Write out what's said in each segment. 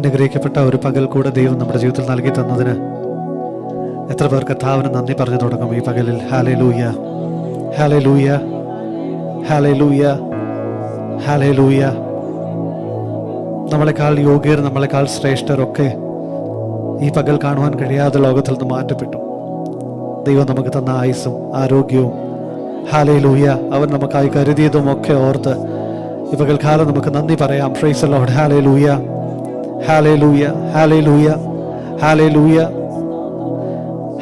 അനുഗ്രഹിക്കപ്പെട്ട ഒരു പകൽ കൂടെ ദൈവം നമ്മുടെ ജീവിതത്തിൽ നൽകി തന്നതിന് എത്ര പേർ കർത്താവിന് നന്ദി പറഞ്ഞു തുടങ്ങും ഈ പകലിൽ? Hallelujah, hallelujah, hallelujah, hallelujah. നമ്മളെക്കാൾ യോഗ്യർ, നമ്മളെക്കാൾ ശ്രേഷ്ഠരൊക്കെ ഈ പകൽ കാണുവാൻ കഴിയാതെ ലോകത്തിൽ നിന്ന് മാറ്റപ്പെട്ടു. ദൈവം നമുക്ക് തന്ന ആയുസ്സും ആരോഗ്യവും, ഹല്ലേലൂയ, അവൻ നമുക്കായി കരുതിയതും ഒക്കെ ഓർത്ത് ഈ പകൽക്കാലം നമുക്ക് നന്ദി പറയാം. Price the Lord. Hallelujah, hallelujah, hallelujah, hallelujah,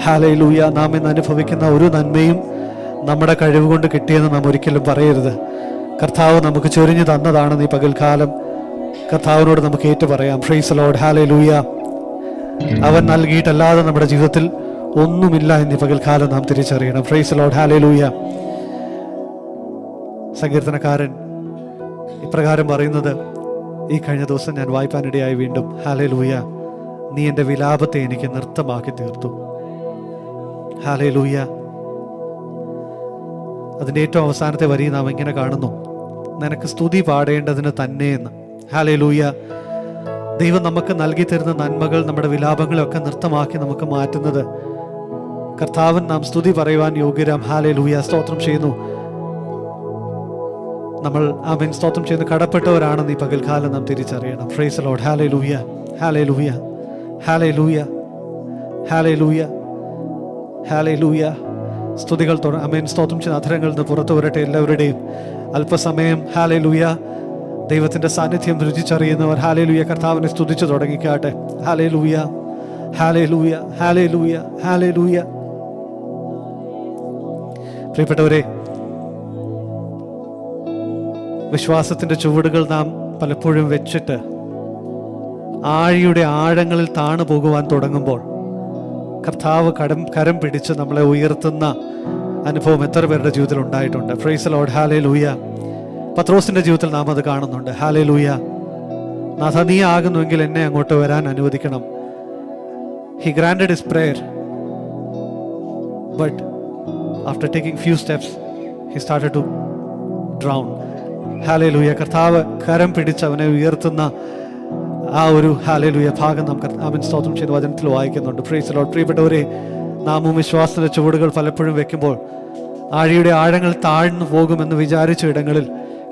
hallelujah. നാം ഇന്ന് അനുഭവിക്കുന്ന ഒരു നന്മയും നമ്മുടെ കഴിവ് കൊണ്ട് കിട്ടിയെന്ന് നാം ഒരിക്കലും പറയരുത്. കർത്താവ് നമുക്ക് ചൊരിഞ്ഞു തന്നതാണെന്ന് ഈ പകൽക്കാലം കർത്താവിനോട് നമുക്ക് ഏറ്റു പറയാം. Price the Lord. ഹല്ലേലൂയ. അവൻ നൽകിയിട്ടല്ലാതെ നമ്മുടെ ജീവിതത്തിൽ ഒന്നുമില്ല എന്ന് ഈ പകൽക്കാലം നാം തിരിച്ചറിയണം. Praise the Lord. ഹല്ലേലൂയ. സങ്കീർത്തനക്കാരൻ ഇപ്രകാരം പറയുന്നത് ഈ കഴിഞ്ഞ ദിവസം ഞാൻ വായിപ്പാനിടയായി വീണ്ടും. ഹല്ലേലൂയ. നീ എൻ്റെ വിലാപത്തെ എനിക്ക് നൃത്തമാക്കി തീർത്തു. ഹല്ലേലൂയ. അതിൻ്റെ ഏറ്റവും അവസാനത്തെ വരി നാം ഇങ്ങനെ കാണുന്നു, നിനക്ക് സ്തുതി പാടേണ്ടതിന് തന്നെ എന്ന്. ഹല്ലേലൂയ. ദൈവം നമുക്ക് നൽകി തരുന്ന നന്മകൾ, നമ്മുടെ വിലാപങ്ങളെയൊക്കെ നൃത്തമാക്കി നമുക്ക് മാറ്റുന്നത് കർത്താവൻ നാം സ്തുതി പറയുവാൻ യോഗ്യരാം. ഹല്ലേലൂയ. സ്തോത്രം ചെയ്യുന്നു. നമ്മൾ ആമേൻ സ്തോത്രം ചെയ്യുന്ന കടപ്പെട്ടവരാണെന്ന് ഈ പകൽക്കാലം നാം തിരിച്ചറിയണം. Praise the Lord. Hallelujah, hallelujah, hallelujah, hallelujah, hallelujah. സ്തുതികൾ ആമേൻ സ്തോത്രം ചെയ്യുന്ന അധരങ്ങളിൽ നിന്ന് പുറത്തു വരട്ടെ എല്ലാവരുടെയും. അല്പസമയം ഹല്ലേലൂയ ദൈവത്തിന്റെ സാന്നിധ്യം രുചിച്ചറിയുന്നവർ ഹല്ലേലൂയ കർത്താവിനെ സ്തുതിച്ചു തുടങ്ങിക്കാട്ടെ. Hallelujah, hallelujah, hallelujah, hallelujah. പ്രിയപ്പെട്ടവരെ, വിശ്വാസത്തിന്റെ ചുവടുകൾ നാം പലപ്പോഴും വെച്ചിട്ട് ആഴിയുടെ ആഴങ്ങളിൽ താണു പോകുവാൻ തുടങ്ങുമ്പോൾ കർത്താവ് കരം പിടിച്ച് നമ്മളെ ഉയർത്തുന്ന അനുഭവം എത്ര പേരുടെ ജീവിതത്തിൽ ഉണ്ടായിട്ടുണ്ട്? Price the Lord. ഹല്ലേലൂയ. പത്രോസിന്റെ ജീവിതത്തിൽ നാം അത് കാണുന്നുണ്ട്. ഹല്ലേലൂയ. നാഥ, നീ ആകുന്നുവെങ്കിൽ എന്നെ അങ്ങോട്ട് വരാൻ അനുവദിക്കണം. He granted his prayer, but after taking few steps he started to drown. Hallelujah. കർത്താവ് കരം പിടിച്ച് അവനെ ഉയർത്തുന്ന ആ ഒരു ഹല്ലേലൂയ ഭാഗം നാം അവൻ സ്തോത്രം ചെയ്ത വചനത്തിൽ വായിക്കുന്നുണ്ട്. Price the Lord. പ്രിയപ്പെട്ടവരെ, നാമും വിശ്വാസത്തിന്റെ ചുവടുകൾ പലപ്പോഴും വെക്കുമ്പോൾ ആഴിയുടെ ആഴങ്ങൾ താഴ്ന്നു പോകുമെന്ന് വിചാരിച്ച ഇടങ്ങളിൽ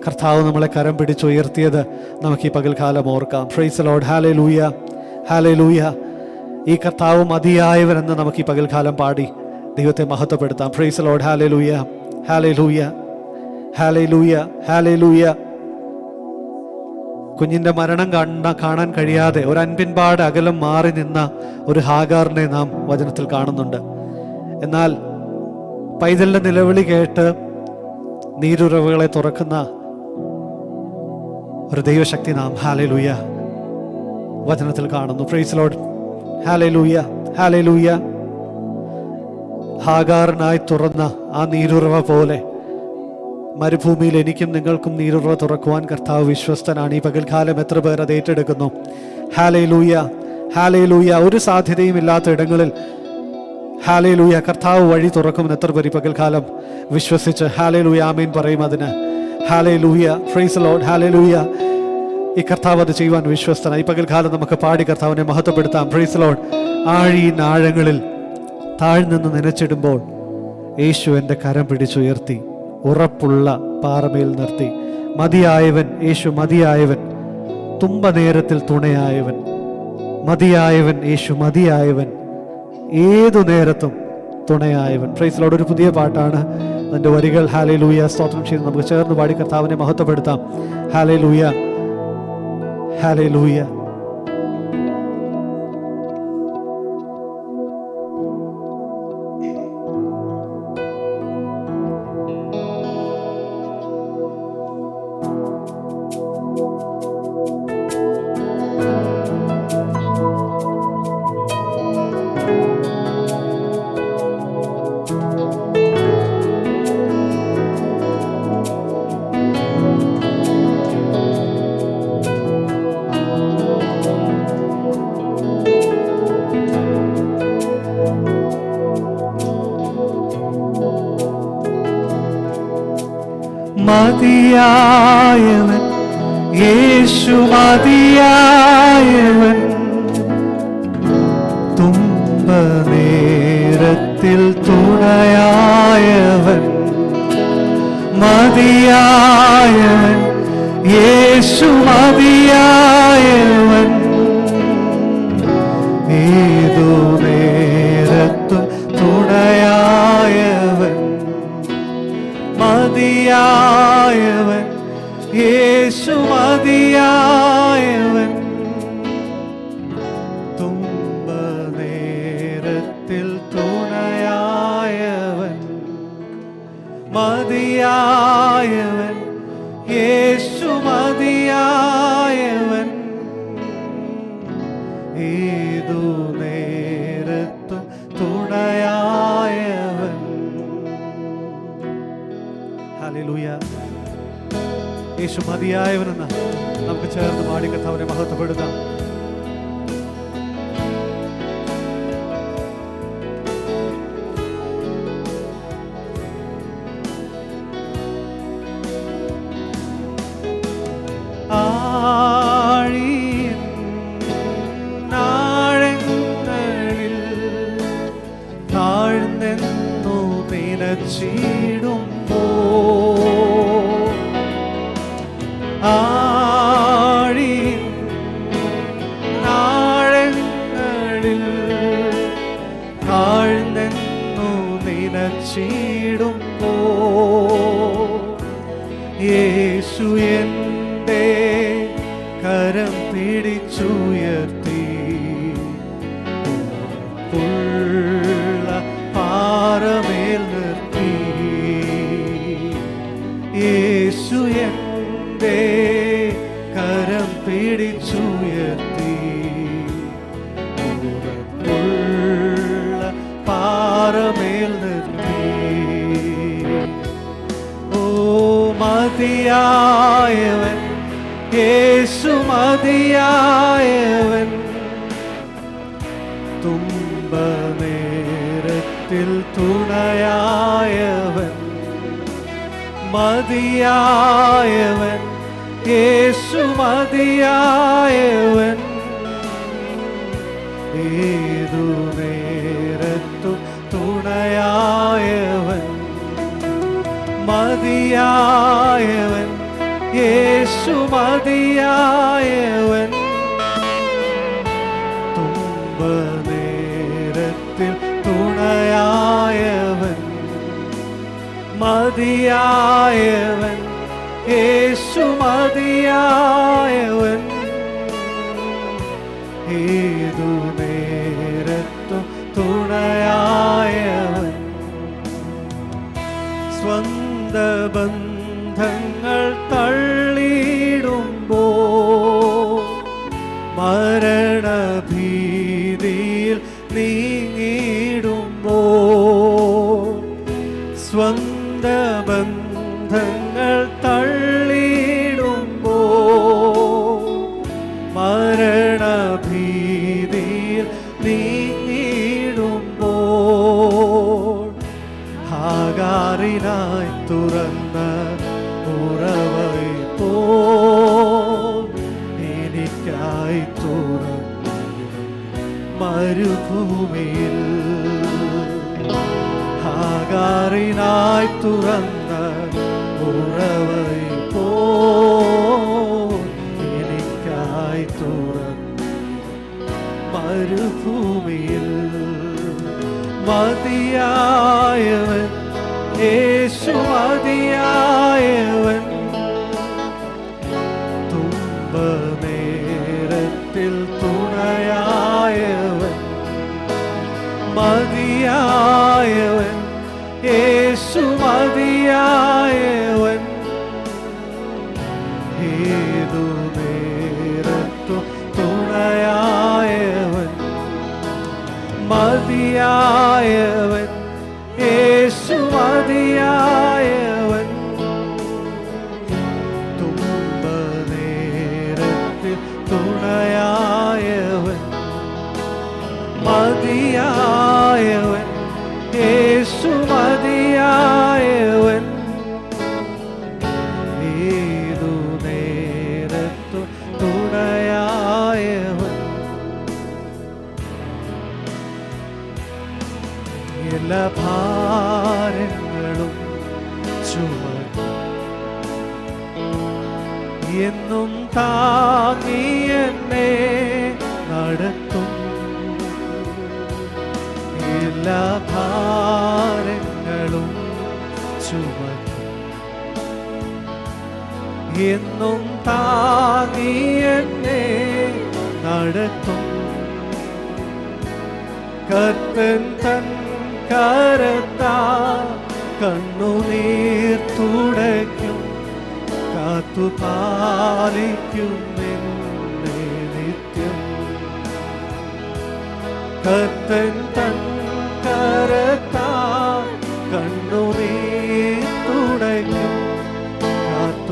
കർത്താവ് നമ്മളെ കരം പിടിച്ച് ഉയർത്തിയത് നമുക്ക് ഈ പകൽക്കാലം ഓർക്കാം. Praise the Lord. Hallelujah, hallelujah. ഈ കർത്താവ് മതിയായവനെന്ന് നമുക്ക് ഈ പകൽക്കാലം പാടി ദൈവത്തെ മഹത്വപ്പെടുത്താം. Praise the Lord. Hallelujah, hallelujah, hallelujah, hallelujah. കുഞ്ഞിന്റെ മരണം കാണാൻ കഴിയാതെ ഒരു അൻപിൻപാട് അകലം മാറി നിന്ന ഒരു ഹാഗാറിനെ നാം വചനത്തിൽ കാണുന്നുണ്ട്. എന്നാൽ പൈതലിന്റെ നിലവിളി കേട്ട് നീരുറവുകളെ തുറക്കുന്ന ഒരു ദൈവശക്തി നാം ഹല്ലേലൂയ വചനത്തിൽ കാണുന്നു. Praise the Lord. Hallelujah, hallelujah. ഹാഗാറിനായി തുറന്ന ആ നീരുറവ പോലെ മരുഭൂമിയിൽ എനിക്കും നിങ്ങൾക്കും നീരുറവ തുറക്കുവാൻ കർത്താവ് വിശ്വസ്തനാണ്. ഈ പകൽക്കാലം എത്ര പേർ അത് ഏറ്റെടുക്കുന്നു? Hallelujah, hallelujah. ഒരു സാധ്യതയും ഇല്ലാത്ത ഇടങ്ങളിൽ ഹല്ലേലൂയ കർത്താവ് വഴി തുറക്കുമെന്ന് എത്ര പേർ ഈ പകൽക്കാലം വിശ്വസിച്ച് ഹല്ലേലൂയ ആമേൻ പറയും അതിന്? Hallelujah. Price the Lord. Hallelujah. ഈ കർത്താവ് അത് ചെയ്യുവാൻ വിശ്വസ്തനായി. ഈ പകൽക്കാലം നമുക്ക് പാടി കർത്താവിനെ മഹത്വപ്പെടുത്താം. Praise the Lord. ആഴിയിൻ താഴ്ന്നു നനച്ചിടുമ്പോൾ യേശു എൻ്റെ കരം പിടിച്ചുയർത്തി ഉറപ്പുള്ള പാറമേൽ നിർത്തി. മതിയായവൻ യേശു, മതിയായവൻ, തുമ്പനേരത്തിൽ തുണയായവൻ, മതിയായവൻ യേശു, മതിയായവൻ, ഏതു നേരത്തും തുണയായവൻ. Price the Lord. ഒരു പുതിയ പാട്ടാണ് അതിൻ്റെ വരികൾ. ഹല്ലേലൂയ. സ്തോത്രം ചെയ്ത് നമുക്ക് ചേർന്ന് പാടി കർത്താവിനെ മഹത്വപ്പെടുത്താം. Hallelujah, hallelujah. യേശു മതിയായവൻ, തുമ്പ നേരത്തിൽ തുണയായവൻ, മതിയായവൻ, യേശു മതിയായവൻ, ഏതു നേരത്തും തുണയായവൻ, മതിയായവൻ, യേശു മതിയായവൻ, തുമ്പ നേരത്തിൽ തുണയായവൻ, മതിയായവൻ, യേശു മതിയായവൻ, ഏതു നേരത്തും തുണയായവൻ. ഹല്ലേലൂയ. യേശു മതിയായവനെന്ന് നമുക്ക് ചേർന്ന് പാടി കർത്താവിനെ മഹത്വപ്പെടുത്താം. ആഴങ്ങളിൽ താഴ്ന്നെന്നു നിലച്ചിടുമ്പോ, ആഴങ്ങളിൽ താഴ്ന്നെന്നു നിലച്ചിടുമ്പോ, യേശു എൻ്റെ കരം പിടിച്ചുയർത്തി ഉള്ള പാറമേൽ നിർത്തി. യേശു എൻ്റെ കരം പിടിച്ചുയർത്തി ഉള്ള പാറമേൽ നിർത്തി. ഓ മതിയായവൻ, യേശു മതിയായവൻ, തുമ്പ നേരത്തിൽ തുണയായവൻ, മതിയായവൻ, യേശു മതിയായവൻ, ഏതു നേരത്തും തുണയായവൻ, മതിയായവൻ, യേശു മതിയായവൻ, തുമ്പ നേരത്തിൽ തുണയായവൻ, മതിയായവൻ, യേശു മതിയായവൻ, ഏതു നേരത്തും തുണയായവൻ. സ്വന്ത ബന്ധങ്ങൾ തള്ളിയിടുമ്പോ, മരണഭീതിയിൽ നീങ്ങിടുമ്പോ, സ്വന്ത ബന്ധങ്ങൾ തള്ളിയിടുമ്പോ, മരണഭീതിയിൽ നീങ്ങിടുമ്പോ, ഹാഗാറിനായി തുറന്ന ഉറവൈ പോ എനിക്കായി തുറന്ന മരുഭൂമിയിൽ, ഹാഗാറിനായി തുറന്ന ഉറവൈ പോ എനിക്കായി തുറന്ന മരുഭൂമിയിൽ, മതിയായവൻ, യേശു മതിയായവൻ, തുമ്പ നേരത്തിൽ തുണയായവൻ, മതിയായവൻ, യേശു മതിയായവൻ, ഏതു നേരത്തും തുണയായവൻ, മതിയായവൻ, യേശു മതിയായവൻ, തുമ്പ നേരത്തിൽ തുണയായവൻ, മതിയായവൻ, യേശു മതിയായവൻ, ഏതു നേരത്തും എല്ലാ ഭാരങ്ങളും ചുമക്കും എന്നും താങ്ങി എന്നെ നടത്തും. എല്ലാ ഭാരങ്ങളും ചുമക്കും എന്നും താങ്ങി എന്നെ നടത്തും. കർത്തൻ തൻ കരത്താൽ കണ്ണുനീർ തുടയ്ക്കും, കാത്തുപാലിക്കും എന്നെ നിത്യം. കർത്തൻ തൻ കരത്താൽ കണ്ണുനീർ തുടയ്ക്കും, കാത്തുപാലിക്കും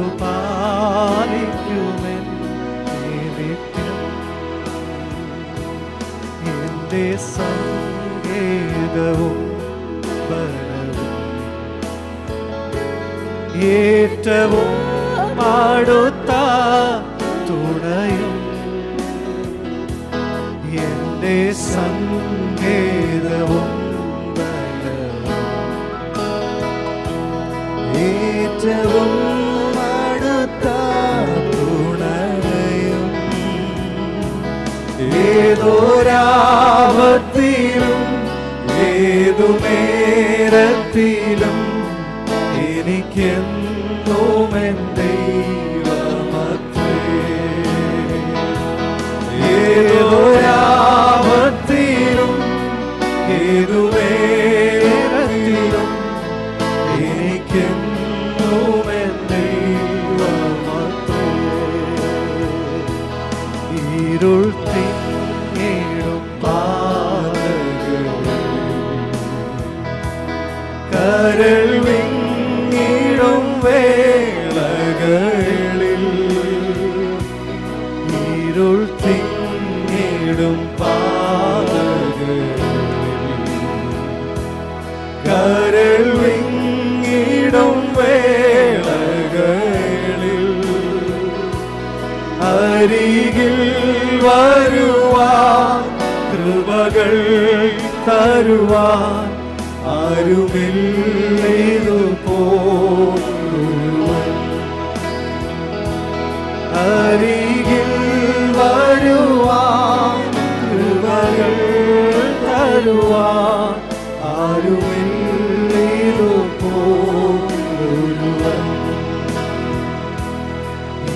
എന്നെ നിത്യം. എന്റെ സങ്കേതവും ബലവും ഏറ്റവും അടുത്ത തുണയും, എന്റെ സങ്കേതവും ബലവും ഏറ്റവും അടുത്ത തുണയും. ഏതൊരാപത്തിലും ഏതു നേരത്തിലും എനിക്കെന്നും എൻ ദൈവമത്രേ. ഏതൊരാപത്തിലും ഏതു നേരത്തിലും എനിക്കെന്നും എൻ ദൈവമത്രേ. ഇരുൾ തിങ്ങിടും പാതകളിൽ, കരൾ വിങ്ങിടും വേളകളിൽ, ഇരുൾ തിങ്ങിടും പാതകളിൽ, കരൾ വിങ്ങിടും വേളകളിൽ, അരികിൽ വരുവാൻ കൃപകൾ തരുവാൻ ആരുമില്ലിതുപോലൊരുവൻ. അരികിൽ വരുവാൻ കൃപകൾ തരുവാൻ ആരുമില്ലിതുപോലൊരുവൻ.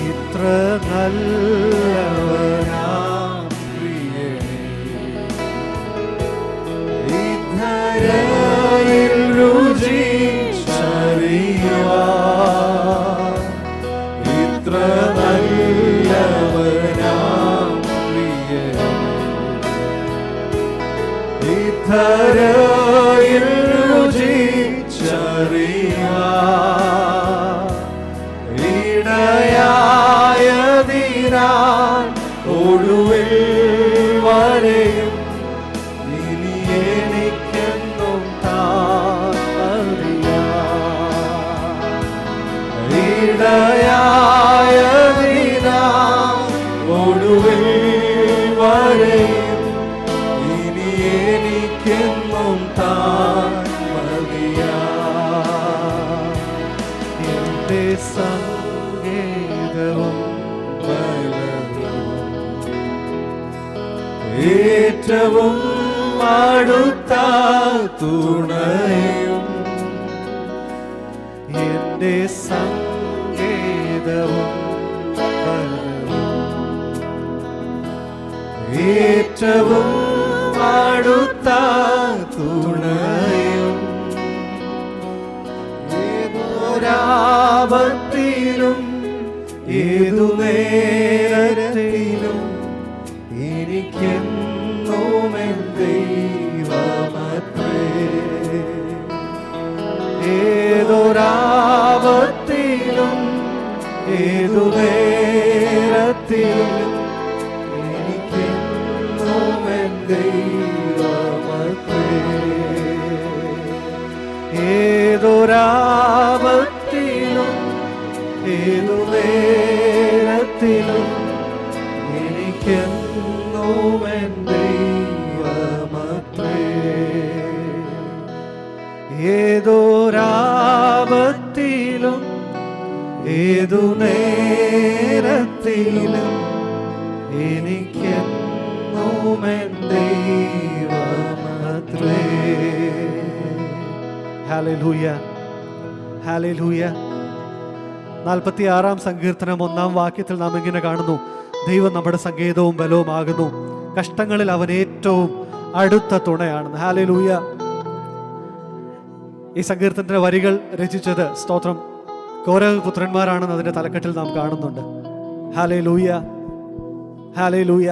ഇത്ര നല്ലവനാം പ്രിയനേ, ഇധരയിൽ രുചിച്ചറിയുവാൻ. ഇത്ര നല്ലവനാം പ്രിയനേ, ഇധരയിൽ രുചിച്ചറിയുവാൻ. ഇടയായതിനാൽ ഒടുവിൽ വരെയും ഇനി എനിക്കെന്നും താൻ അറിയാം. ഇടയായതിനാൽ ഒടുവിൽ വരെയും ഇനി എനിക്കെന്നും താൻ അറിയാം. എന്റെ സങ്കേതവും ബലവും ഏറ്റവും അടുത്ത തുണയും, എന്റെ സങ്കേതവും ബലവും ഏറ്റവും അടുത്ത തുണയും. ഏതൊരാപത്തിലും ഏതു നേരത്തിലും എനിക്കെന്നും എൻ ദൈവമത്രേ. ഏതൊരാപത്തിലും ഏതു നേരത്തിലും എനിക്കെന്നും എൻ ദൈവമത്രേ. ഏതൊരാപത്തിലും ഏതു നേരത്തിലും എനിക്കെന്നും എൻ ദൈവമത്രേ. ഏതൊരാപത്തിലും ഏതു നേരത്തിലും എനിക്കെന്നും എൻ ദൈവമത്രേ. Hallelujah, hallelujah. 46-ാം സങ്കീർത്തനം 1-ാം വാക്യത്തിൽ നാം ഇങ്ങനെ കാണുന്നു: ദൈവം നമ്മുടെ സങ്കേതവും ബലവുമാകുന്നു, കഷ്ടങ്ങളിൽ അവൻ ഏറ്റവും അടുത്ത തുണയാണെന്ന്. ഹല്ലേലൂയ. ഈ സങ്കീർത്തനത്തിന്റെ വരികൾ രചിച്ചത് സ്തോത്രം കോരഹ് പുത്രന്മാരാണെന്ന് അതിന്റെ തലക്കെട്ടിൽ നാം കാണുന്നുണ്ട്. Hallelujah, hallelujah.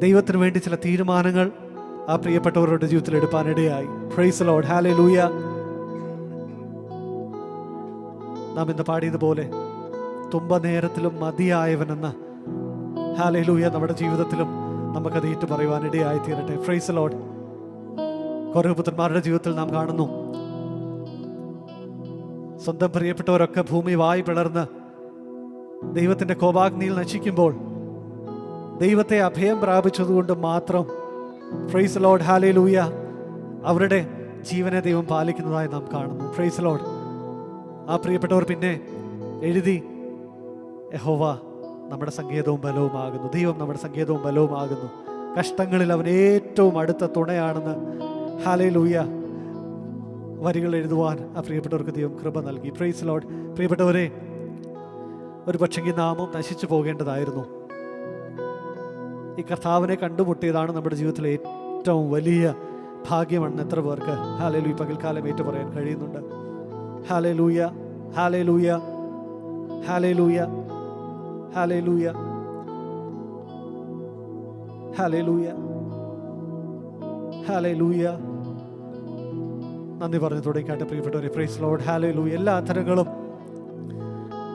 ദൈവത്തിന് വേണ്ടി ചില തീരുമാനങ്ങൾ ആ പ്രിയപ്പെട്ടവരുടെ ജീവിതത്തിൽ എടുപ്പാനിടയായി. Praise the Lord. ഹല്ലേലൂയ. നാം ഇന്ന് പാടിയതുപോലെ തുമ്പ നേരത്തിലും മതിയായവനെന്ന ഹല്ലേലൂയ നമ്മുടെ ജീവിതത്തിലും നമുക്കത് ഏറ്റു പറയുവാനിടയായി തീരട്ടെ. Price the Lord. കോരഹ് പുത്രന്മാരുടെ ജീവിതത്തിൽ നാം കാണുന്നു, സ്വന്തം പ്രിയപ്പെട്ടവരൊക്കെ ഭൂമി വായി പിളർന്ന് ദൈവത്തിന്റെ കോപാഗ്നിയിൽ നശിക്കുമ്പോൾ ദൈവത്തെ അഭയം പ്രാപിച്ചതുകൊണ്ട് മാത്രം, പ്രൈസ് ദി ലോർഡ്, ഹല്ലേലൂയ, അവരുടെ ജീവനെ ദൈവം പാലിക്കുന്നതായി നാം കാണുന്നു. Praise the Lord. ആ പ്രിയപ്പെട്ടവർ പിന്നെ എഴുതി, യഹോവ നമ്മുടെ സങ്കേതവും ബലവുമാകുന്നു, ദൈവം നമ്മുടെ സങ്കേതവും ബലവുമാകുന്നു, കഷ്ടങ്ങളിൽ അവൻ ഏറ്റവും അടുത്ത തുണയാണെന്ന് ഹല്ലേലൂയ വരികൾ എഴുതുവാൻ ആ പ്രിയപ്പെട്ടവർക്ക് ദൈവം കൃപ നൽകി. Price the Lord. പ്രിയപ്പെട്ടവരെ, ഒരു പക്ഷെങ്കിൽ നാമും നശിച്ചു പോകേണ്ടതായിരുന്നു. ഈ കർത്താവിനെ കണ്ടുമുട്ടിയതാണ് നമ്മുടെ ജീവിതത്തിലെ ഏറ്റവും വലിയ ഭാഗ്യമാണെന്ന് എത്ര പേർക്ക് ഹല്ലേലൂയ പകൽക്കാലം ഏറ്റു പറയാൻ കഴിയുന്നുണ്ട്? Hallelujah, hallelujah, hallelujah, hallelujah, hallelujah, hallelujah. നന്ദി പറഞ്ഞു തുടങ്ങിക്കാട്ടെ പ്രിയപ്പെട്ടവരെ. Price the Lord. ഹല്ലേലൂയ. എല്ലാ അധരങ്ങളും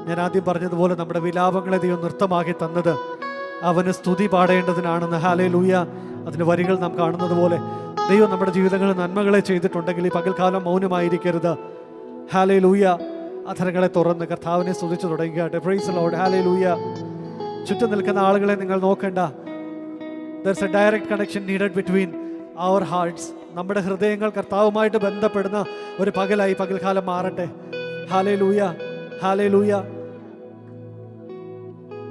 ഞാൻ ആദ്യം പറഞ്ഞതുപോലെ നമ്മുടെ വിലാപങ്ങളെ ദൈവം നൃത്തമാക്കി തന്നത് അവന് സ്തുതി പാടേണ്ടതിനാണെന്ന്. ഹല്ലേലൂയ. അതിന്റെ വരികൾ നാം കാണുന്നത് പോലെ ദൈവം നമ്മുടെ ജീവിതങ്ങളിൽ നന്മകളെ ചെയ്തിട്ടുണ്ടെങ്കിൽ ഈ പകൽക്കാലം മൗനമായിരിക്കരുത്. ഹല്ലേലൂയ. അധരങ്ങളെ തുറന്ന് കർത്താവിനെ സ്തുതിച്ചു തുടങ്ങിക്കാട്ടെ. Praise the Lord. ഹല്ലേലൂയ. ചുറ്റും നിൽക്കുന്ന ആളുകളെ നിങ്ങൾ നോക്കണ്ട. There's a direct connection needed between our hearts. നമ്മുടെ ഹൃദയങ്ങൾ കർത്താവുമായിട്ട് ബന്ധപ്പെടുന്ന ഒരു പകലായി പകൽക്കാലം മാറട്ടെ. Hallelujah, hallelujah.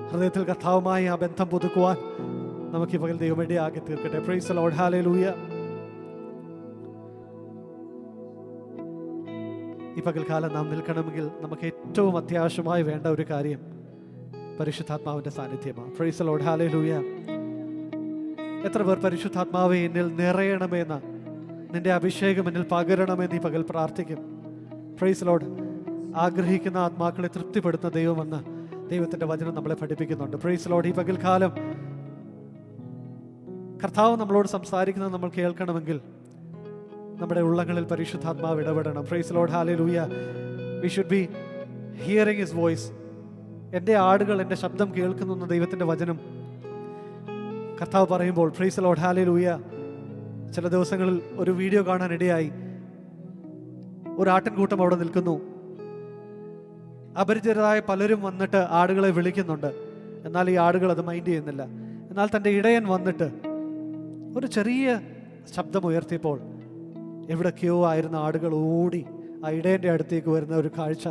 ഹൃദയത്തിൽ കർത്താവുമായി ആ ബന്ധം പുതുക്കുവാൻ നമുക്ക് ഈ പകൽ ദൈവം വേണ്ടി ആക്കി തീർക്കട്ടെ. Praise the Lord. ഹല്ലേലൂയ. ഈ പകൽക്കാലം നാം നിൽക്കണമെങ്കിൽ നമുക്ക് ഏറ്റവും അത്യാവശ്യമായി വേണ്ട ഒരു കാര്യം പരിശുദ്ധാത്മാവിന്റെ സാന്നിധ്യമാണ്. Price the Lord. ഹല്ലേലൂയ. എത്ര പേർ പരിശുദ്ധാത്മാവെ എന്നിൽ നിറയണമെന്ന്, നിന്റെ അഭിഷേകം എന്നിൽ പകരണമെന്ന് ഈ പകൽ പ്രാർത്ഥിക്കും? Price the Lord. ആഗ്രഹിക്കുന്ന ആത്മാക്കളെ തൃപ്തിപ്പെടുത്തുന്ന ദൈവമെന്ന് ദൈവത്തിന്റെ വചനം നമ്മളെ പഠിപ്പിക്കുന്നുണ്ട്. Price the Lord. ഈ പകൽക്കാലം കർത്താവ് നമ്മളോട് സംസാരിക്കുന്നത് നമ്മൾ കേൾക്കണമെങ്കിൽ നമ്മുടെ ഉള്ളങ്ങളിൽ പരിശുദ്ധാത്മാവ് ഇടപെടണം. Price the Lord. Hallelujah. We should be hearing his voice. എൻ്റെ ആടുകൾ എൻ്റെ ശബ്ദം കേൾക്കുന്നു എന്ന ദൈവത്തിന്റെ വചനം കർത്താവ് പറയുമ്പോൾ, പ്രൈസ് ദി ലോർഡ്. ഹല്ലേലൂയ. ചില ദിവസങ്ങളിൽ ഒരു വീഡിയോ കാണാൻ ഇടയായി. ഒരു ആട്ടിൻകൂട്ടം അവിടെ നിൽക്കുന്നു. അപരിചിതരായ പലരും വന്നിട്ട് ആടുകളെ വിളിക്കുന്നുണ്ട്. എന്നാൽ ഈ ആടുകൾ അത് മൈൻഡ് ചെയ്യുന്നില്ല. എന്നാൽ തൻ്റെ ഇടയൻ വന്നിട്ട് ഒരു ചെറിയ ശബ്ദം ഉയർത്തിയപ്പോൾ എവിടൊക്കെയോ ആയിരുന്ന ആടുകൾ ഓടി ആ ഇടയൻ്റെ അടുത്തേക്ക് വരുന്ന ഒരു കാഴ്ച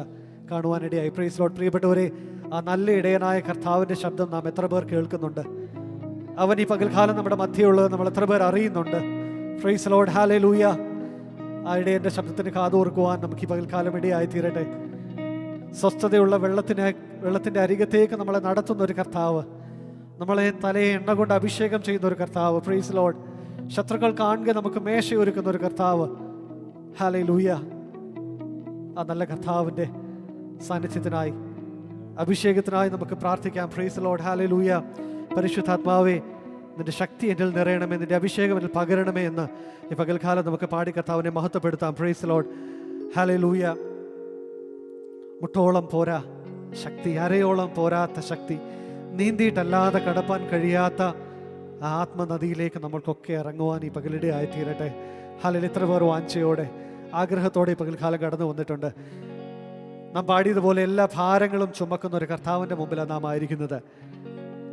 കാണുവാനിടയായി. Praise Lord. പ്രിയപ്പെട്ടവരെ, ആ നല്ല ഇടയനായ കർത്താവിൻ്റെ ശബ്ദം നാം എത്ര പേർ കേൾക്കുന്നുണ്ട്? അവൻ ഈ പകൽക്കാലം നമ്മുടെ മധ്യയുള്ളത് നമ്മൾ എത്ര പേർ അറിയുന്നുണ്ട്? Praise Lord. ഹല്ലേലൂയ. ആ ഇടയൻ്റെ ശബ്ദത്തിന് കാതോർക്കുവാൻ നമുക്ക് ഈ പകൽക്കാലം ഇടയായി തീരട്ടെ. സ്വസ്ഥതയുള്ള വെള്ളത്തിൻ്റെ അരികത്തേക്ക് നമ്മളെ നടത്തുന്ന ഒരു കർത്താവ്, നമ്മളെ തലയെ എണ്ണ കൊണ്ട് അഭിഷേകം ചെയ്യുന്ന ഒരു കർത്താവ്. Praise lord. ശത്രുക്കൾ കാണുക നമുക്ക് മേശയൊരുക്കുന്ന ഒരു കർത്താവ്. ഹല്ലേലൂയ. ആ നല്ല കർത്താവിൻ്റെ സാന്നിധ്യത്തിനായി, അഭിഷേകത്തിനായി നമുക്ക് പ്രാർത്ഥിക്കാം. Praise Lord. ഹല്ലേലൂയ. പരിശുദ്ധാത്മാവേ, നിന്റെ ശക്തി എന്നിൽ നിറയണമേ, നിന്റെ അഭിഷേകം എന്നിൽ പകരണമേ എന്ന് ഈ പകൽക്കാലം നമുക്ക് പാടി കർത്താവിനെ മഹത്വപ്പെടുത്താം. Praise Lord. ഹല്ലേലൂയ. മുട്ടോളം പോരാ ശക്തി, അരയോളം പോരാത്ത ശക്തി, നീന്തിയിട്ടല്ലാതെ കടപ്പാൻ കഴിയാത്ത ആ ആത്മനദിയിലേക്ക് നമ്മൾക്കൊക്കെ ഇറങ്ങുവാൻ ഈ പകലിടെ ആയിത്തീരട്ടെ. ഹല്ലേലൂയ. ഇത്ര പേർ വാഞ്ചയോടെ ആഗ്രഹത്തോടെ ഈ പകൽക്കാലം കടന്നു വന്നിട്ടുണ്ട്. നാം പാടിയതുപോലെ എല്ലാ ഭാരങ്ങളും ചുമക്കുന്ന ഒരു കർത്താവിൻ്റെ മുമ്പിലാണ് നാം ആയിരിക്കുന്നത്.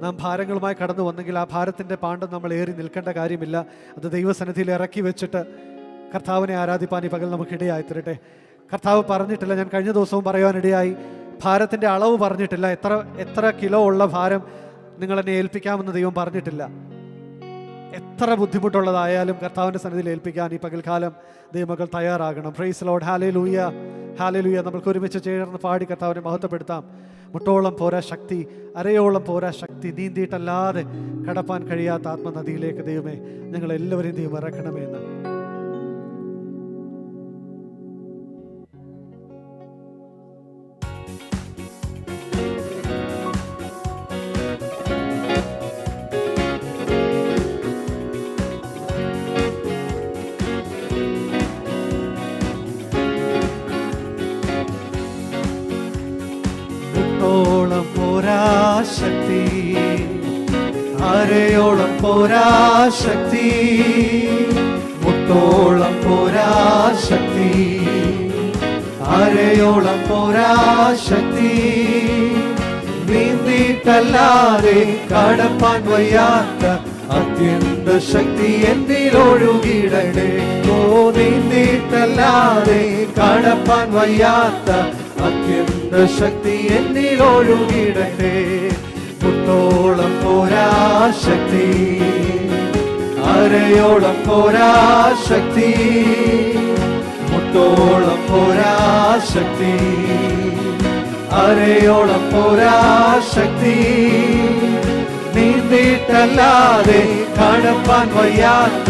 നാം ഭാരങ്ങളുമായി കടന്നു വന്നെങ്കിൽ ആ ഭാരത്തിൻ്റെ പാണ്ഡം നമ്മൾ ഏറി നിൽക്കേണ്ട കാര്യമില്ല. അത് ദൈവസന്നിധിയിൽ ഇറക്കി വെച്ചിട്ട് കർത്താവിനെ ആരാധിപ്പാൻ ഈ പകൽ നമുക്കിടയായി തരട്ടെ. കർത്താവ് പറഞ്ഞിട്ടില്ല, ഞാൻ കഴിഞ്ഞ ദിവസവും പറയുവാനിടയായി, ഭാരത്തിൻ്റെ അളവ് പറഞ്ഞിട്ടില്ല. എത്ര കിലോ ഉള്ള ഭാരം നിങ്ങളെന്നെ ഏൽപ്പിക്കാമെന്ന് ദൈവം പറഞ്ഞിട്ടില്ല. എത്ര ബുദ്ധിമുട്ടുള്ളതായാലും കർത്താവിൻ്റെ സന്നിധിയിൽ ഏൽപ്പിക്കാൻ ഈ പകൽക്കാലം ദൈവമക്കൾ തയ്യാറാകണം. Praise Lord. Hallelujah, hallelujah. നമുക്ക് ഒരുമിച്ച് ചേർന്ന് പാടി കർത്താവിനെ മഹത്വപ്പെടുത്താം. മുട്ടോളം പോരാ ശക്തി, അരയോളം പോരാ ശക്തി, നീന്തിയിട്ടല്ലാതെ കടപ്പാൻ കഴിയാത്ത ആത്മനദിയിലേക്ക് ദൈവമേ ഞങ്ങളെല്ലാവരെയും ദൈവം ഇറക്കണമെന്ന്. മുട്ടോളം പോരാ ശക്തി, അരയോളം പോരാ ശക്തി, മുട്ടോളം പോരാ ശക്തി, അരയോളം പോരാ ശക്തി, നീന്തിയിട്ടല്ലാതെ കടപ്പാൻ വയ്യാത്ത അത്യന്ത ശക്തി എന്നിൽ ഒഴുകിടട്ടെ. ഓ, നീന്തിയിട്ടല്ലാതെ കടപ്പാൻ വയ്യാത്ത അത്യന്ത ശക്തി എന്നിൽ ഒഴുകിടട്ടെ. മുട്ടോളം പോരാ ശക്തി, അരയോളം പോരാ ശക്തി, മുട്ടോളം പോരാ ശക്തി, അരയോളം പോരാ ശക്തി, നീന്തിയിട്ടല്ലാതെ കടപ്പാൻ വയ്യാത്ത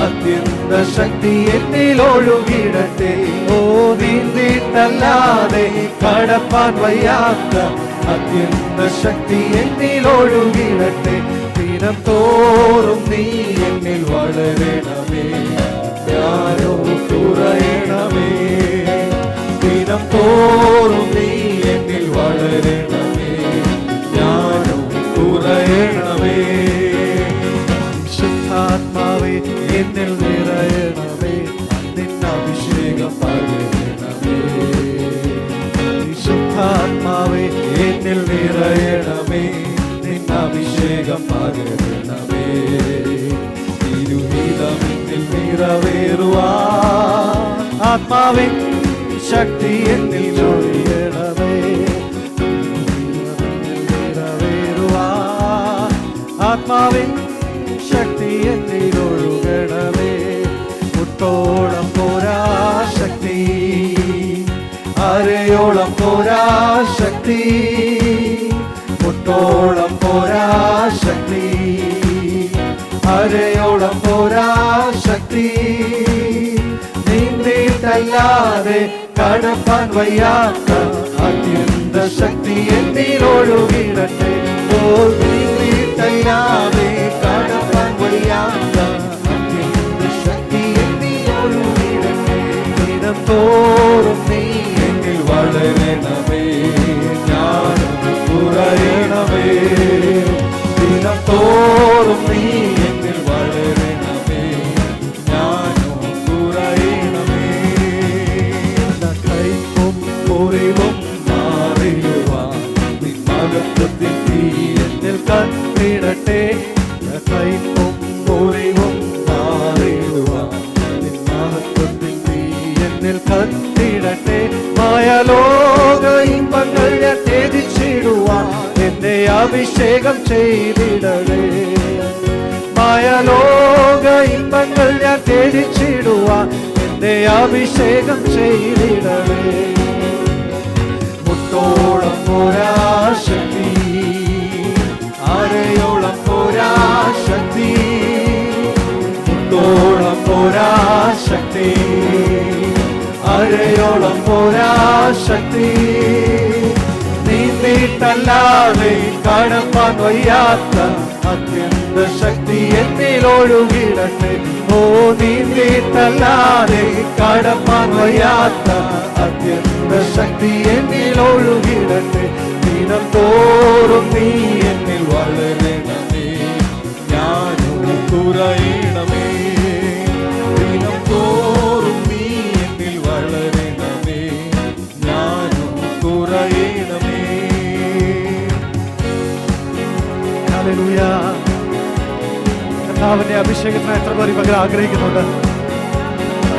അത്യന്ത ശക്തി എന്നിൽ ഒഴുകിടട്ടെ. ഓ, നീന്തിയിട്ടല്ലാതെ കടപ്പാൻ വയ്യാത്ത അത്യന്ത ശക്തി എന്നിൽ ഒഴുകിടട്ടെ. ദിനം തോറും നീ എന്നിൽ വളരണമേ, ഞാനോ കുറയണമേ. ദിനം തോറും നീ എന്നിൽ വളരണമേ, ഞാനോ കുറയണമേ. ശുദ്ധാത്മാവേ എന്നിൽ നിറയണമേ, നിന്നഭിഷേകം പകരണമേ. ശുദ്ധാത്മാവേ എന്നിൽ നിറയണമേ, നിന്നഭിഷേകം പകരണമേ. തിരുഹിതം എന്നിൽ നിറവേറുവാൻ ആത്മാവിൻ ശക്തി എന്നിൽ ചൊരിയണമേ. നിറവേറുവാൻ ആത്മാവിൻ ശക്തി എന്നിൽ ഒഴുകണമേ. മുട്ടോളം പോരാ ശക്തി, അരയോളം പോരാ ശക്തി, മുട്ടോളം പോരാ ശക്തി, അരയോളം പോരാ ശക്തി, നീന്തിയിട്ടല്ലാതെ കടപ്പാൻ വയ്യാത്ത അത്യന്ത ശക്തി എന്നിൽ ഒഴുകിടട്ടെ. ഓ, നീന്തിയിട്ടല്ലാതെ കടപ്പാൻ വയ്യാത്ത അത്യന്ത ശക്തി എന്നിൽ ഒഴുകിടട്ടെ. ദിനം തോറും നീ എന്നിൽ വളരണമേ, ഞാനും കുറയണമേ. ദിനം തോറും നീ എന്നിൽ വളരണമേ, ഞാനും കുറയണമേ. കൈപ്പും മുറിവും മാറിയുവാൻ നിൻ മഹത്വത്തിൻ തീ എന്നിൽ കത്തിടട്ടെ. കൈപ്പും മുറിവും മാറിയുവാൻ നിൻ മഹത്വത്തിൻ തീ എന്നിൽ കത്തിടട്ടെ. മായലോക ഇമ്പങ്ങൾ ഞാൻ ത്യജിച്ചിടുവാൻ എന്നെ അഭിഷേകം ചെയ്തിടണേ. മായലോക ഇമ്പങ്ങൾ ഞാൻ ത്യജിച്ചിടുവാൻ എന്നെ അഭിഷേകം ചെയ്തിടണേ. മുട്ടോളം പോരാ ശക്തി, അരയോളം പോരാ ശക്തി, മുട്ടോളം പോരാ ശക്തി, അരയോളം പോരാ ശക്തി, നീന്തിയിട്ടല്ലാതെ കടപ്പാൻ വയ്യാത്ത അത്യന്ത ശക്തി എന്നിൽ ഒഴുകിടട്ടെ. ഓ, നീന്തിയിട്ടല്ലാതെ കടപ്പാൻ വയ്യാത്ത അത്യന്ത ശക്തി എന്നിൽ ഒഴുകിടട്ടെ. ദിനം തോറും നീ എന്നിൽ വളരണമേ, ഞാനും കുറയണമേ. ദിനം തോറും നീ എന്നിൽ വളരണമേ, ഞാനും കുറയണമേ. ഹല്ലേലൂയ. കർത്താവിന്റെ അഭിഷേകത്തിന് എത്ര പേർ പകരം ആഗ്രഹിക്കുന്നുണ്ട്?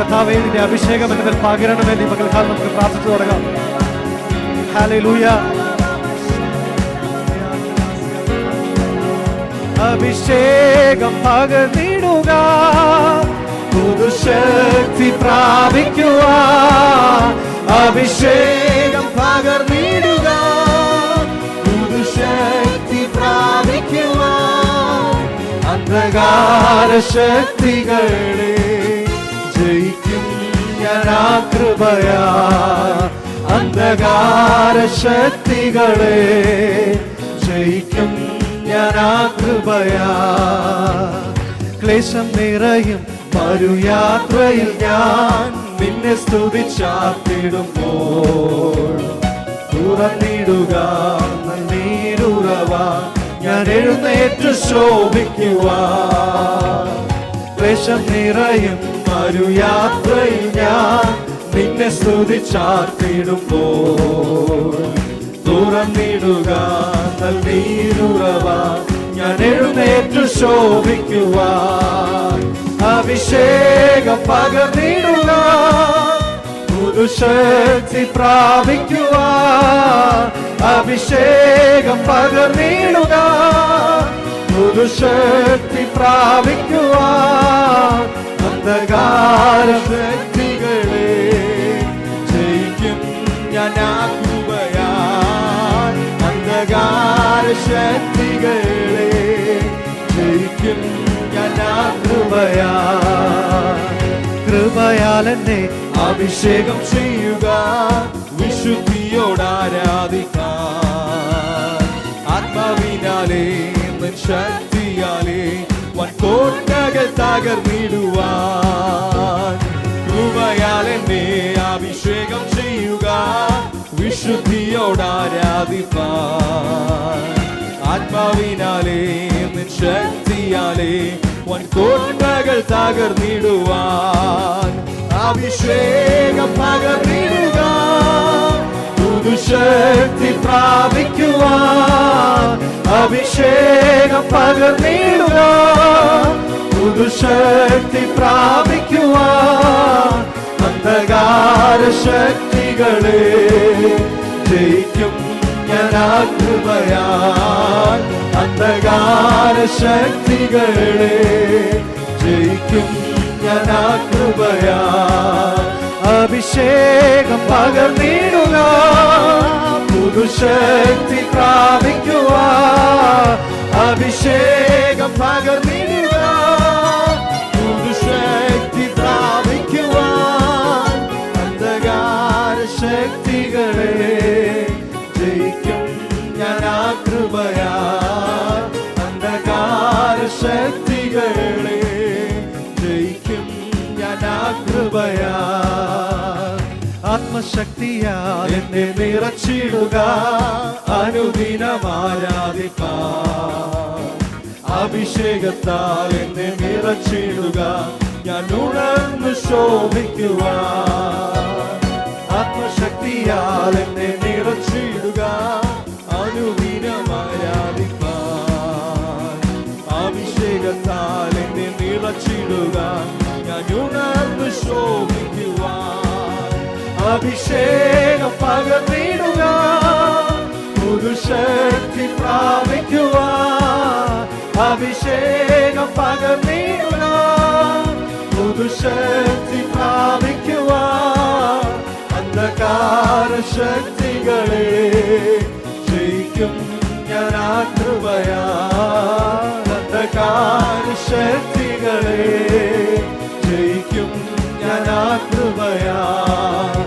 കർത്താവേ, നിന്റെ അഭിഷേകം എന്റെ മേൽ പകരണമേ. ഈ പകൽക്കാലം നമുക്ക് പ്രാർത്ഥിച്ചു തുടങ്ങാം. ഹല്ലേലൂയ. അഭിഷേകം പകർന്നിടുക, പുതുശക്തി പ്രാപിക്കുക. അഭിഷേകം പകർന്നിടുക, പുതുശക്തി പ്രാപിക്കുക. അന്ധകാര ശക്തികളെ ജയിക്കും ഞാൻ ആ കൃപയാ. അന്ധകാര ശക്തികളെ ജയിക്കും ഞാൻ ആ കൃപയാ. ക്ലേശം നിറയും മരുയാത്രയിൽ ഞാൻ നിന്നെ സ്തുതിച്ചാർത്തിടുമ്പോൾ തുറന്നിടുക നീരുറവ, ഞാൻ എഴുന്നേറ്റ് ശോഭിക്കുവാൻ. ക്ലേശം നിറയും മരുയാത്രയിൽ ഞാൻ നിന്നെ സ്തുതിച്ചാർത്തിടുമ്പോൾ തുറന്നിടുക നീരുറവ, ഞാൻ എഴുന്നേറ്റ് ശോഭിക്കുവാൻ. അഭിഷേകം പകർന്നിടുക, പുതുശക്തി പ്രാപിക്കുക. അഭിഷേകം പകർന്നിടുക, പുതുശക്തി പ്രാപിക്കുക. അന്ധകാര ശക്തികളെ ജയിക്കും ഞാൻ ആ കൃപയാൽ. അന്ധകാര ശക്തികളെ ജയിക്കും ഞാൻ ആ കൃപയാൽ. കൃപയാൽ എന്നെ അഭിഷേകം ചെയ്യുക, വിശുദ്ധിയോടാരാധിക്കാൻ. ആത്മാവിനാലേ ശക്തിയാലേ വൻകോട്ടകൾ തകർന്നിടുവാൻ. കൃപയാൽ എന്നെ അഭിഷേകം ചെയ്യുക, വിശുദ്ധിയോടാരാധിക്കാൻ. ആത്മാവിനാലേ ശക്തിയാലേ വൻകോട്ടകൾ തകർന്നിടുവാൻ. അഭിഷേകം പകർന്നിടുക, പുതുശക്തി പ്രാപിക്കുവാൻ. അഭിഷേകം പകർന്നിടുക, പുതുശക്തി പ്രാപിക്കുവാൻ. അന്ധകാര ശക്തികളെ ജയിക്കും ഞാൻ ആ കൃപയാൽ. അന്ധകാര ശക്തികളെ ജയിക്കും ഞാൻ ആ കൃപയാൽ. അഭിഷേകം പകർന്നിടുക, പുതുശക്തി പ്രാപിക്കുക. അഭിഷേകം പകർന്നിടുക, പുതുശക്തി പ്രാപിക്കുക. അന്ധകാര ശക്തികളെ ജയിക്കും ഞാൻ ആ കൃപയാൽ. അന്ധകാര ശക്തികളെ ജയിക്കും ഞാൻ ആ കൃപയാൽ. ആത്മശക്തിയാൽ എന്നെ നിറച്ചിടുക, അനുദിനം ആരാധിപ്പാൻ. അഭിഷേകത്താൽ എന്നെ നിറച്ചിടുക, ഞാൻ ഉണർന്ന് ശോഭിക്കുവാൻ. ആത്മശക്തിയാൽ എന്നെ നിറച്ചിടുക, അനുദിനം ആരാധിപ്പാൻ. അഭിഷേകത്താൽ എന്നെ നിറച്ചിടുക, ഞാൻ ഉണർന്ന് ശോഭിക്കുവാൻ. അഭിഷേകം പകർന്നിടുക, പുതുശക്തി പ്രാപിക്കുവാൻ. അഭിഷേകം പകർന്നിടുക, പുതുശക്തി പ്രാപിക്കുവാൻ. അന്ധകാര ശക്തികളെ ജയിക്കും ഞാൻ ആ കൃപയാൽ. അന്ധകാര ശക്തികളെ ജയിക്കും ഞാൻ ആ കൃപയാൽ.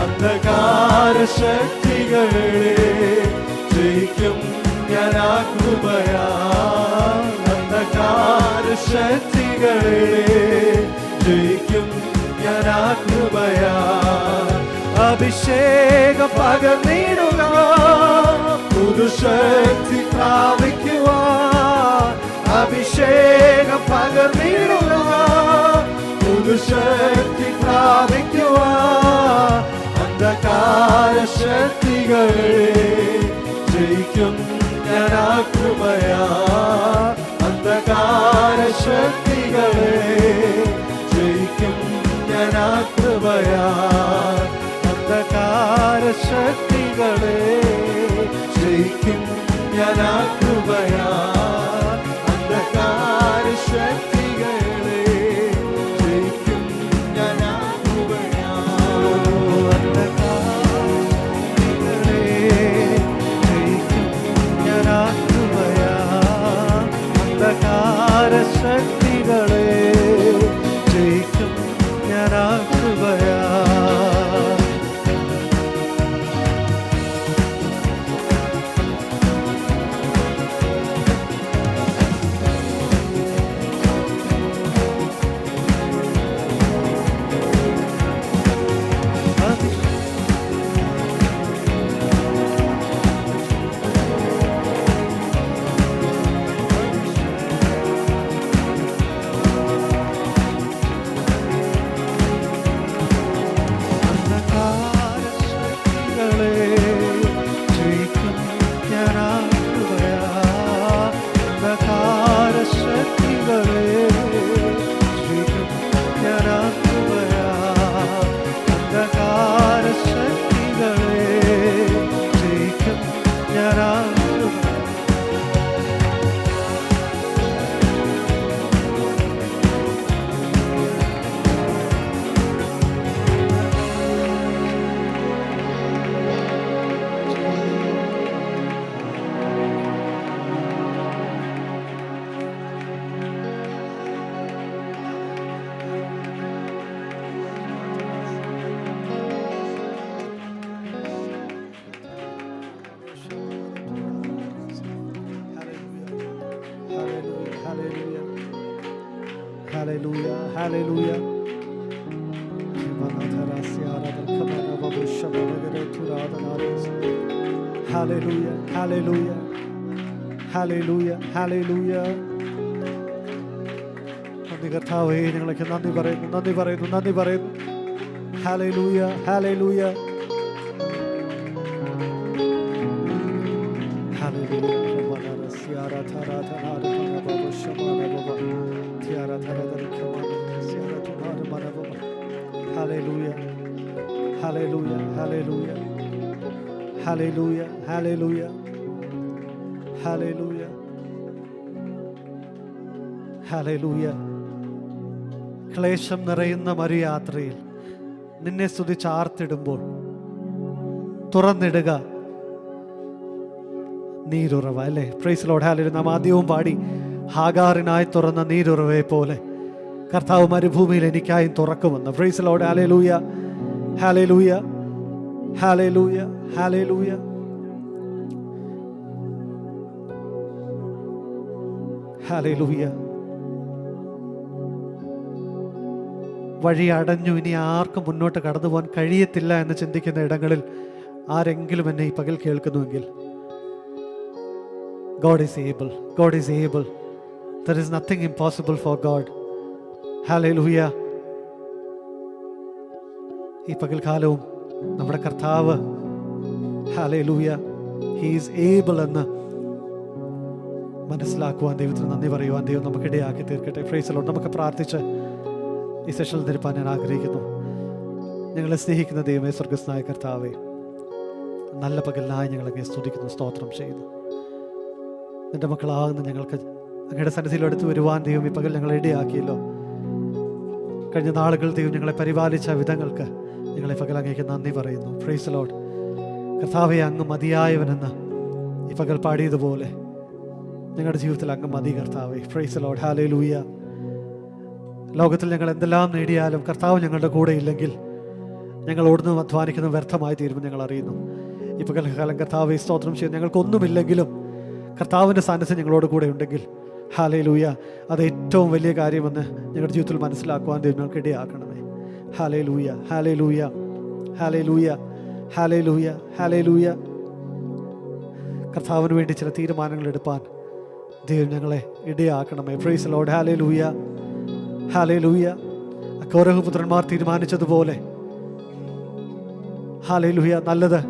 അന്ധകാര ശക്തികളെ ജയിക്കും ഞാൻ ആ കൃപയാൽ. അന്ധകാര ശക്തികളെ ജയിക്കും ഞാൻ ആ കൃപയാൽ. അഭിഷേകം പകർന്നിടുക, പുതുശക്തി പ്രാപിക്കുവാൻ. അഭിഷേകം പകർന്നിടുക, പുതുശക്തി പ്രാപിക്കുവാൻ. അന്ധകാര ശക്തികളെ ജയിക്കും ഞാൻ ആ കൃപയാൽ. അന്ധകാര ശക്തികളെ ജയിക്കും ഞാൻ ആ ശക്തികളെ ജയിക്കും ഞാൻ ആ കൃപയാ. Hallelujah, hallelujah. Hallelujah, hallelujah, hallelujah, hallelujah. നന്ദി കർത്താവേ, ഞങ്ങൾക്ക് നന്ദി പറയുന്നു, നന്ദി പറയുന്നു, നന്ദി പറയുന്നു. Hallelujah, hallelujah, hallelujah. Hallelujah, hallelujah, hallelujah, hallelujah, hallelujah, hallelujah, hallelujah. ക്ലേശം നിറയുന്ന മരുയാത്രയിൽ നിന്നെ സ്തുതിച്ച് ആർത്തിടുമ്പോൾ തുറന്നിടുക നീരുറവ, അല്ലേ? Praise Lord, hallelujah. നാം ആദ്യവും പാടി, ഹാഗാറിനായി തുറന്ന നീരുറവയെ പോലെ കർത്താവ് മരുഭൂമിയിൽ എനിക്കായും തുറക്കുമെന്ന്. Praise Lord, hallelujah, hallelujah, hallelujah, hallelujah. Hallelujah. വഴി അടഞ്ഞു, ഇനി ആർക്കും മുന്നോട്ട് കടന്നു പോകാൻ കഴിയത്തില്ല എന്ന് ചിന്തിക്കുന്ന ഇടങ്ങളിൽ ആരെങ്കിലും എന്നെ ഈ പകൽ കേൾക്കുന്നുവെങ്കിൽ, God is able, God is able. There is nothing impossible for God. Hallelujah. ഈ പകൽക്കാലവും നമ്മുടെ കർത്താവ്, Hallelujah, He is able എന്ന് മനസ്സിലാക്കുവാൻ ദൈവത്തിന് നന്ദി പറയുവാൻ ദൈവം നമുക്കിടയാക്കി തീർക്കട്ടെ. Praise the Lord. നമുക്ക് പ്രാർത്ഥിച്ച് ഈ സെഷനിൽ ധരിപ്പാൻ ഞാൻ ആഗ്രഹിക്കുന്നു. ഞങ്ങളെ സ്നേഹിക്കുന്ന ദൈവമേ, സ്വർഗസ്നായ കർത്താവേ, നല്ല പകലിനായി ഞങ്ങളൊക്കെ സ്തുതിക്കുന്നു, സ്തോത്രം ചെയ്യുന്നു. നിന്റെ മക്കളാകുന്ന ഞങ്ങൾക്ക് അങ്ങയുടെ സന്നിധിയിൽ അടുത്ത് വരുവാൻ ദൈവം ഈ പകൽ ഞങ്ങളെ ഇടയാക്കിയല്ലോ. കഴിഞ്ഞ നാളുകൾ ദൈവം ഞങ്ങളെ പരിപാലിച്ച വിധങ്ങൾക്ക് ഞങ്ങളെ പകൽ അങ്ങേക്ക് നന്ദി പറയുന്നു. Price the Lord. കർത്താവേ, അങ്ങ് മതിയായവനെന്ന് ഈ പകൽ പാടിയതുപോലെ ഞങ്ങളുടെ ജീവിതത്തിൽ അങ്ങ് മതി കർത്താവേ. Price the Lord, hallelujah. ലോകത്തിൽ ഞങ്ങൾ എന്തെല്ലാം നേടിയാലും കർത്താവ് ഞങ്ങളുടെ കൂടെ ഇല്ലെങ്കിൽ ഞങ്ങൾ ഓടുന്നതും അധ്വാനിക്കുന്നതും വ്യർത്ഥമായി തീരുമെന്ന് ഞങ്ങൾ അറിയുന്നു. ഈ പകൽക്കാലം കർത്താവേ സ്തോത്രം ചെയ്യും. ഞങ്ങൾക്കൊന്നുമില്ലെങ്കിലും കർത്താവിൻ്റെ സാന്നിധ്യം ഞങ്ങളോട് കൂടെ ഉണ്ടെങ്കിൽ, ഹല്ലേലൂയ, അത് ഏറ്റവും വലിയ കാര്യമെന്ന് ഞങ്ങളുടെ ജീവിതത്തിൽ മനസ്സിലാക്കുവാൻ ദൈവം ഞങ്ങൾക്ക് ഇടയാക്കണമേ. Hallelujah, hallelujah, hallelujah, hallelujah, hallelujah. കർത്താവിന് വേണ്ടി ചില തീരുമാനങ്ങൾ എടുപ്പാൻ ദൈവം ഞങ്ങളെ ഇടയാക്കണമേ. Price the Lord, hallelujah, hallelujah. Korah പുത്രന്മാർ തീരുമാനിച്ചതുപോലെ, ഹല്ലേലൂയ, നല്ലത്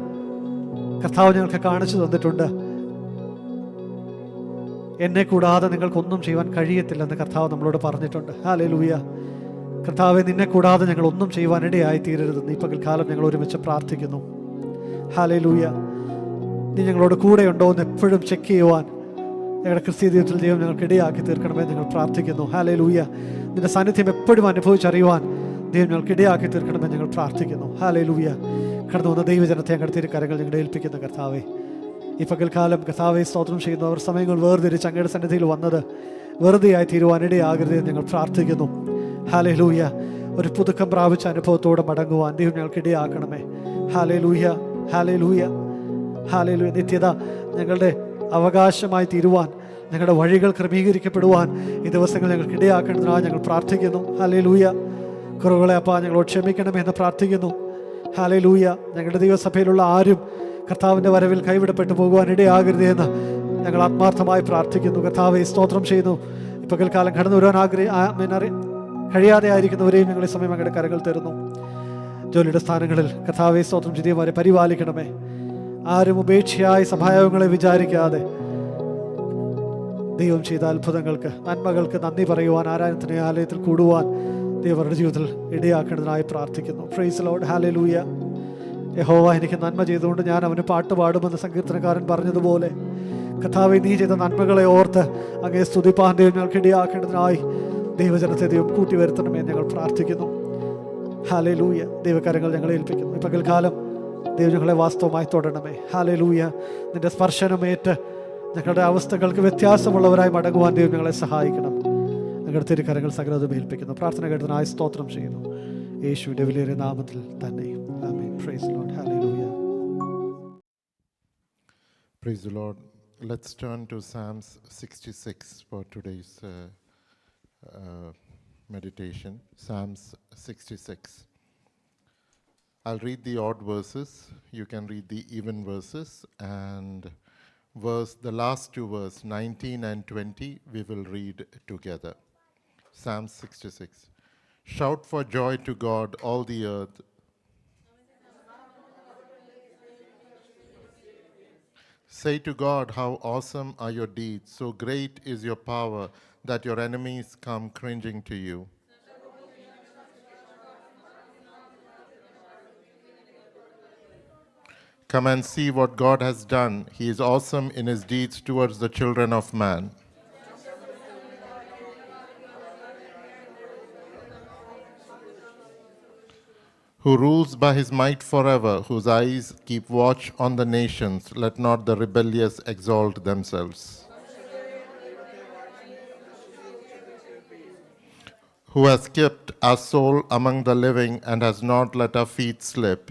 കർത്താവ് ഞങ്ങൾക്ക് കാണിച്ചു തന്നിട്ടുണ്ട്. എന്നെ കൂടാതെ നിങ്ങൾക്കൊന്നും ചെയ്യുവാൻ കഴിയത്തില്ലെന്ന് കർത്താവ് നമ്മളോട് പറഞ്ഞിട്ടുണ്ട്. ഹല്ലേലൂയ. കർത്താവെ, നിന്നെ കൂടാതെ ഞങ്ങൾ ഒന്നും ചെയ്യുവാൻ ഇടയായി തീരരുതെന്ന് ഈ പകൽക്കാലം ഞങ്ങൾ ഒരുമിച്ച് പ്രാർത്ഥിക്കുന്നു. ഹല്ലേലൂയ. നീ ഞങ്ങളോട് കൂടെയുണ്ടോ എന്ന് എപ്പോഴും ചെക്ക് ചെയ്യുവാൻ ഞങ്ങളുടെ ക്രിസ്തീയ ജീവിതത്തിൽ ദൈവം ഞങ്ങൾക്ക് ഇടയാക്കി തീർക്കണമെന്ന് ഞങ്ങൾ പ്രാർത്ഥിക്കുന്നു. ഹല്ലേലൂയ. നിന്റെ സാന്നിധ്യം എപ്പോഴും അനുഭവിച്ചറിയുവാൻ ദൈവം ഞങ്ങൾക്ക് ഇടയാക്കി തീർക്കണമെന്ന് ഞങ്ങൾ പ്രാർത്ഥിക്കുന്നു. ഹല്ലേലൂയ. കടന്നു വന്ന ദൈവജനത്തെ ഞങ്ങളുടെ തിരുക്കരങ്ങൾ ഞങ്ങളുടെ ഏൽപ്പിക്കുന്ന കർത്താവെ, ഈ പകൽക്കാലം കർത്താവെ സ്തോത്രം ചെയ്യുന്നവർ സമയങ്ങൾ വേർതിരിച്ച് അങ്ങയുടെ സന്നിധിയിൽ വന്നത് വെറുതെയായി തീരുവാനിടയാകരുത് എന്ന് ഞങ്ങൾ പ്രാർത്ഥിക്കുന്നു. ഹല്ലേലൂയ. ഒരു പുതുക്കം പ്രാപിച്ച അനുഭവത്തോടെ മടങ്ങുവാൻ ദൈവം ഞങ്ങൾക്കിടയാക്കണമേ. Hallelujah, hallelujah, hallelujah. നിത്യത ഞങ്ങളുടെ അവകാശമായി തീരുവാൻ, ഞങ്ങളുടെ വഴികൾ ക്രമീകരിക്കപ്പെടുവാൻ ഈ ദിവസങ്ങൾ ഞങ്ങൾക്ക് ഇടയാക്കേണ്ടതിനായി ഞങ്ങൾ പ്രാർത്ഥിക്കുന്നു. ഹല്ലേലൂയ. കുറവുകളെ അപ്പാ ഞങ്ങളോട് ക്ഷമിക്കണമേ എന്ന് പ്രാർത്ഥിക്കുന്നു. ഹല്ലേലൂയ. ഞങ്ങളുടെ ദൈവസഭയിലുള്ള ആരും കർത്താവിൻ്റെ വരവിൽ കൈവിടപ്പെട്ടു പോകുവാൻ ഇടയാകരുത് എന്ന് ഞങ്ങൾ ആത്മാർത്ഥമായി പ്രാർത്ഥിക്കുന്നു. കർത്താവെ സ്തോത്രം ചെയ്യുന്നു. ഈ പകൽക്കാലം കടന്നു വരാൻ കഴിയാതെ ആയിരിക്കുന്നവരെയും ഞങ്ങൾ ഈ സമയം ഞങ്ങളുടെ കരങ്ങൾ തരുന്നു. ജോലിയുടെ സ്ഥാനങ്ങളിൽ കർത്താവെ സ്തോത്രം ചെയ്തവരെ പരിപാലിക്കണമേ. ആരും ഉപേക്ഷയായി സഭായോഗങ്ങളെ വിചാരിക്കാതെ ദൈവം ചെയ്ത അത്ഭുതങ്ങൾക്ക്, നന്മകൾക്ക് നന്ദി പറയുവാൻ, ആരാധന ആലയത്തിൽ കൂടുവാൻ ദൈവരുടെ ജീവിതത്തിൽ ഇടയാക്കേണ്ടതിനായി പ്രാർത്ഥിക്കുന്നു. Praise Lord. ഹല്ലേലൂയ. യഹോവ എനിക്ക് നന്മ ചെയ്തുകൊണ്ട് ഞാൻ അവന് പാട്ട് പാടുമെന്ന് സങ്കീർത്തനക്കാരൻ പറഞ്ഞതുപോലെ കർത്താവേ നീ ചെയ്ത നന്മകളെ ഓർത്ത് അങ്ങേ സ്തുതിപ്പാൻ ദൈവം ഞങ്ങൾക്ക് ഇടയാക്കേണ്ടതിനായി ദൈവജനത്തെ ദൈവം കൂട്ടി വരുത്തണമെന്ന് ഞങ്ങൾ പ്രാർത്ഥിക്കുന്നു. ഹല്ലേലൂയ. ദൈവകരങ്ങൾ ഞങ്ങളെ ഏൽപ്പിക്കുന്നു. ഈ പകൽക്കാലം ദൈവം ഞങ്ങളെ വാസ്തവമായി തൊടണമേ. ഹല്ലേലൂയ. നിന്റെ സ്പർശനമേറ്റ് ഞങ്ങളുടെ അവസ്ഥകൾക്ക് വ്യത്യാസമുള്ളവരായി മടങ്ങുവാൻ ദൈവം ഞങ്ങളെ സഹായിക്കണം. ഞങ്ങളുടെ തിരുക്കരങ്ങൾ സകലതും ഏൽപ്പിക്കുന്നു. പ്രാർത്ഥന കേട്ടതിനായി സ്തോത്രം ചെയ്യുന്നു. യേശുവിൻ്റെ വിലയേറിയ നാമത്തിൽ തന്നെ. Amen. Praise Lord. Hallelujah. Praise the Lord. Let's turn to Psalms 66 for today's meditation. Psalms 66. I'll read the odd verses. You can read the even verses. And the last two verses, 19 and 20, we will read together. Psalm 66. Shout for joy to God, all the earth. Say to God, how awesome are your deeds. So great is your power that your enemies come cringing to you. Come and see what God has done. He is awesome in his deeds towards the children of man. Who rules by his might forever, whose eyes keep watch on the nations. Let not the rebellious exalt themselves. Who has kept our soul among the living and has not let our feet slip.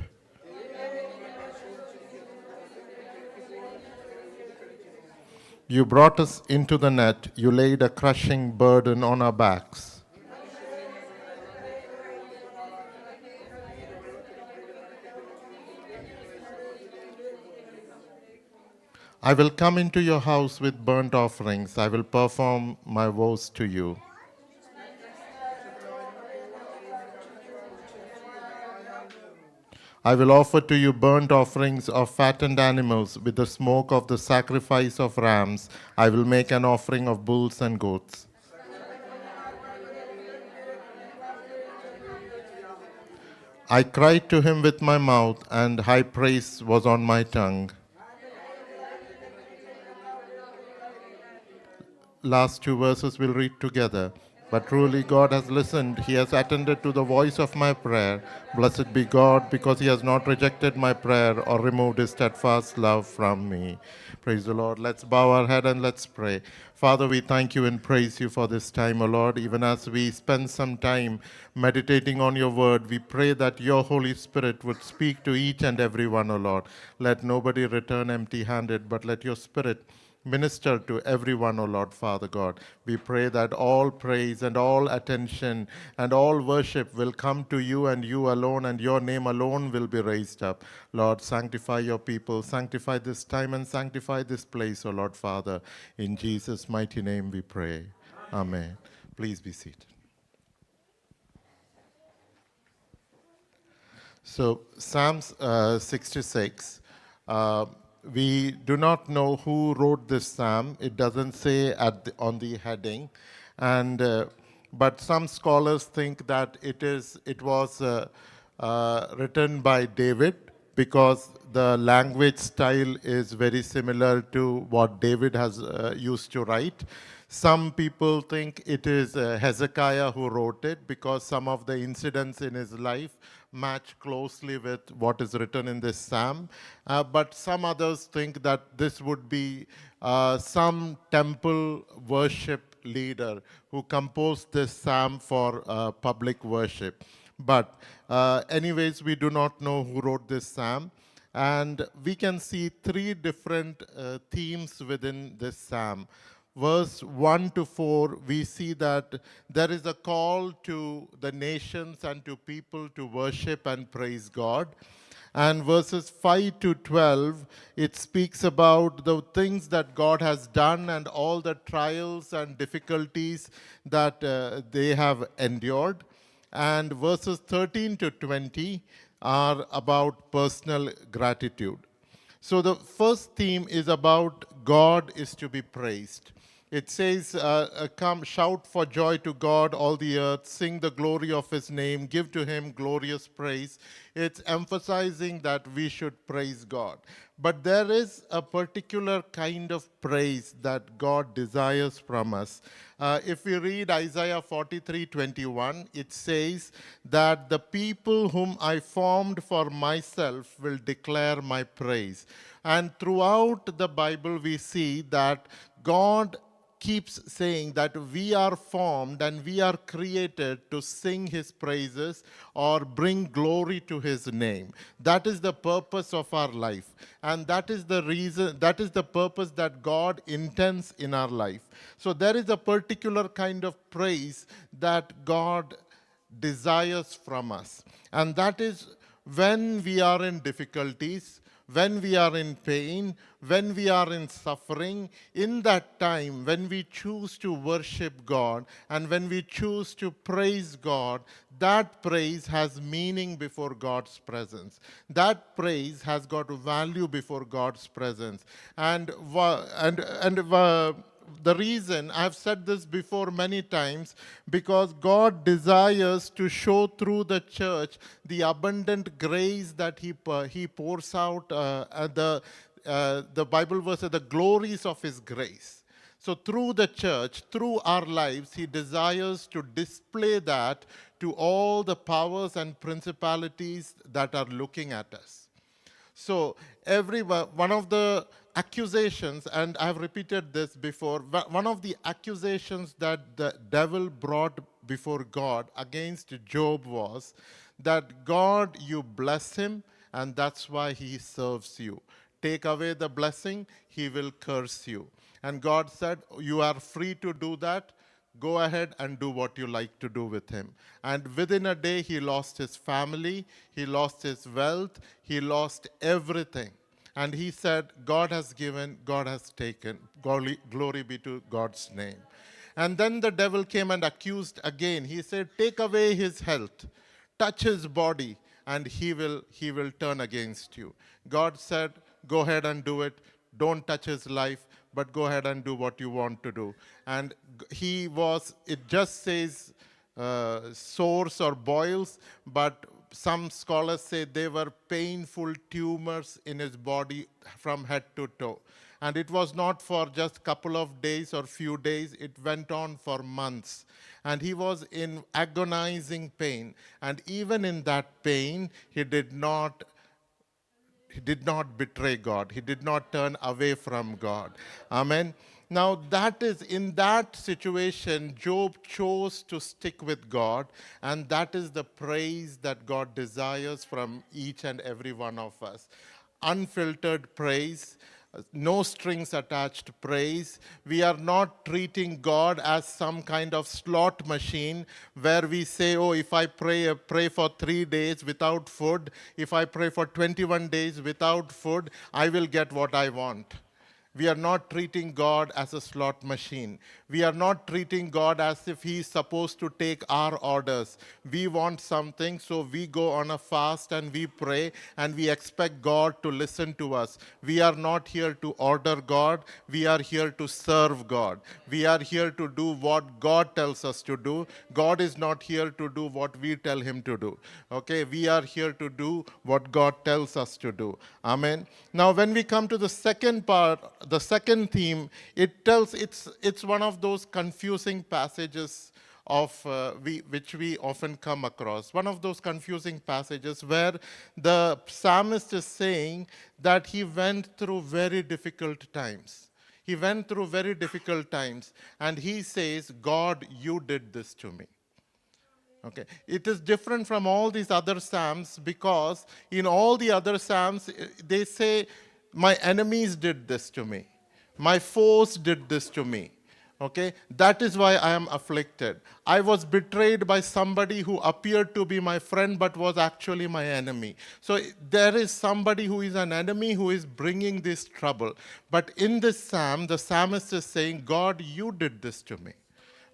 You brought us into the net. You laid a crushing burden on our backs. I will come into your house with burnt offerings. I will perform my vows to you. I will offer to you burnt offerings of fattened animals with the smoke of the sacrifice of rams. I will make an offering of bulls and goats. I cried to him with my mouth, and high praise was on my tongue. Last two verses we'll read together. But truly God has listened. He has attended to the voice of my prayer. Blessed be God, because he has not rejected my prayer or removed his steadfast love from me. Praise the Lord. Let's bow our head and let's pray. Father, we thank you and praise you for this time, O Lord. Even as we spend some time meditating on your word, we pray that your Holy Spirit would speak to each and every one, O Lord. Let nobody return empty-handed, but let your Spirit minister to everyone, O Lord, Father God. We pray that all praise and all attention and all worship will come to you and you alone, and your name alone will be raised up. Lord, sanctify your people, sanctify this time and sanctify this place, O Lord, Father. In Jesus' mighty name we pray. Amen. Please be seated. So, Psalms 66. We do not know who wrote this psalm. It doesn't say on the heading, and but some scholars think that it was written by David, because the language style is very similar to what David has used to write. Some people think it is Hezekiah who wrote it, because some of the incidents in his life match closely with what is written in this psalm. But some others think that this would be some temple worship leader who composed this psalm for public worship. But, anyways, we do not know who wrote this psalm. And we can see three different themes within this psalm. Verse 1 to 4, we see that there is a call to the nations and to people to worship and praise God. And verses 5 to 12, it speaks about the things that God has done and all the trials and difficulties that they have endured. And verses 13 to 20 are about personal gratitude. So the first theme is about God is to be praised. It says, come, shout for joy to God, all the earth, sing the glory of his name, give to him glorious praise. It's emphasizing that we should praise God. But there is a particular kind of praise that God desires from us. If we read Isaiah 43:21, it says that the people whom I formed for myself will declare my praise. And throughout the Bible, we see that God keeps saying that we are formed and we are created to sing his praises or bring glory to his name. That is the purpose of our life. And that is the reason, that is the purpose that God intends in our life. So there is a particular kind of praise that God desires from us. And that is when we are in difficulties, when we are in pain, when we are in suffering, in that time, when we choose to worship God and when we choose to praise God, that praise has meaning before God's presence. That praise has got value before God's presence. The reason, I've said this before many times, because God desires to show through the church the abundant grace that He pours out, the Bible verse says, the glories of His grace. So through the church, through our lives, He desires to display that to all the powers and principalities that are looking at us. So one of the accusations, and I've repeated this before, one of the accusations that the devil brought before God against Job was that God, you bless him, and that's why he serves you. Take away the blessing, he will curse you. And God said, you are free to do that. Go ahead and do what you like to do with him. And within a day, he lost his family, he lost his wealth, he lost everything. And he said, God has given, God has taken. Glory be to God's name. And then the devil came and accused again. He said, take away his health, touch his body, and he will turn against you. God said, go ahead and do it. Don't touch his life, but go ahead and do what you want to do. And it just says sores or boils, but some scholars say they were painful tumors in his body from head to toe. And it was not for just a couple of days or few days, it went on for months. And he was in agonizing pain. And even in that pain, he did not betray God. He did not turn away from God. Amen. Now, that is, in that situation, Job chose to stick with God, and that is the praise that God desires from each and every one of us. Unfiltered praise, no strings attached praise. We are not treating God as some kind of slot machine where we say, oh, if I pray for 3 days without food, if I pray for 21 days without food, I will get what I want. We are not treating God as a slot machine. We are not treating God as if He is supposed to take our orders. We want something, so we go on a fast and we pray and we expect God to listen to us. We are not here to order God. We are here to serve God. We are here to do what God tells us to do. God is not here to do what we tell Him to do. Okay, we are here to do what God tells us to do. Amen. Now, when we come to the second part, the second theme, it's one of those confusing passages which we often come across. One of those confusing passages where the psalmist is saying that he went through very difficult times. He went through very difficult times, and he says, God, you did this to me. Okay, it is different from all these other psalms because in all the other psalms, they say, my enemies did this to me. My foes did this to me. Okay, that is why I am afflicted. I was betrayed by somebody who appeared to be my friend but was actually my enemy. So there is somebody who is an enemy who is bringing this trouble. But in this psalm, the psalmist is saying, God, you did this to me.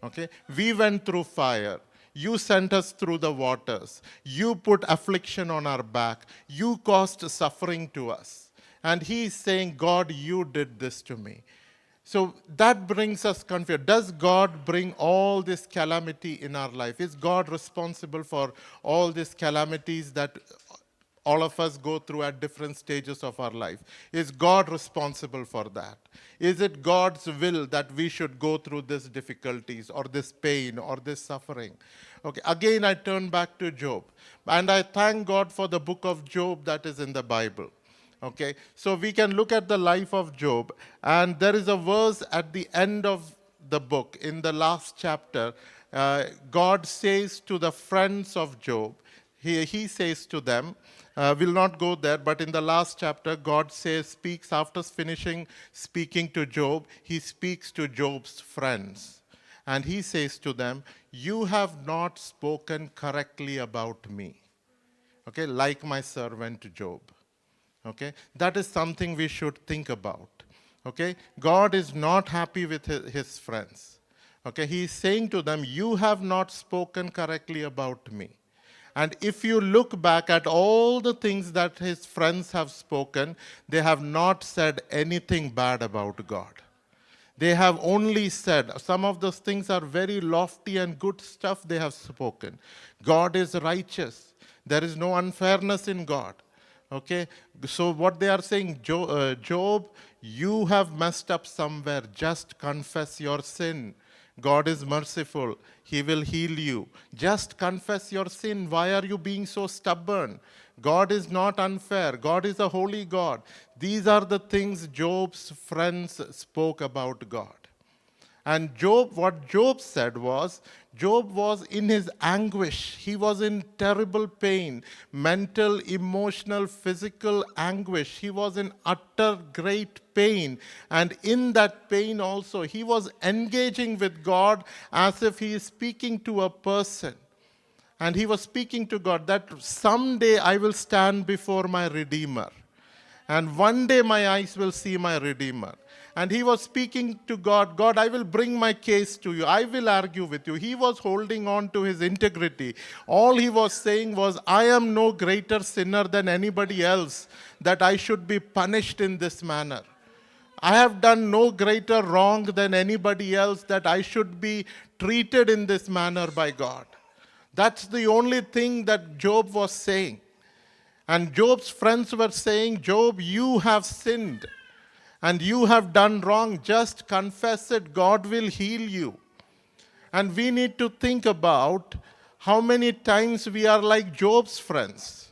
Okay, we went through fire. You sent us through the waters. You put affliction on our back. You caused suffering to us. And he is saying, God, you did this to me. So that brings us confusion. Does God bring all this calamity in our life? Is God responsible for all these calamities that all of us go through at different stages of our life? Is God responsible for that? Is it God's will that we should go through these difficulties or this pain or this suffering? Okay, again I turn back to Job. And I thank God for the book of Job that is in the Bible. Okay, so we can look at the life of Job, and there is a verse at the end of the book, in the last chapter. God says to the friends of Job, he says to them, we'll not go there, but in the last chapter, God speaks after finishing speaking to Job, he speaks to Job's friends. And he says to them, you have not spoken correctly about me, okay, like my servant Job. Okay, that is something we should think about. Okay, God is not happy with his friends. Okay, he is saying to them, you have not spoken correctly about me. And if you look back at all the things that his friends have spoken, they have not said anything bad about God. They have only said, some of those things are very lofty and good stuff they have spoken. God is righteous. There is no unfairness in God. Okay, so what they are saying, Job, you have messed up somewhere. Just confess your sin. God is merciful. He will heal you. Just confess your sin. Why are you being so stubborn? God is not unfair. God is a holy God. These are the things Job's friends spoke about God. And Job, what Job said was, Job was in his anguish. He was in terrible pain, mental, emotional, physical anguish. He was in utter great pain. And in that pain also, he was engaging with God as if he is speaking to a person. And he was speaking to God that someday I will stand before my Redeemer. And one day my eyes will see my Redeemer. And he was speaking to God, God, I will bring my case to you. I will argue with you. He was holding on to his integrity. All he was saying was, I am no greater sinner than anybody else that I should be punished in this manner. I have done no greater wrong than anybody else that I should be treated in this manner by God. That's the only thing that Job was saying. And Job's friends were saying, Job, you have sinned and you have done wrong. Just confess it. God will heal you. And we need to think about how many times we are like Job's friends.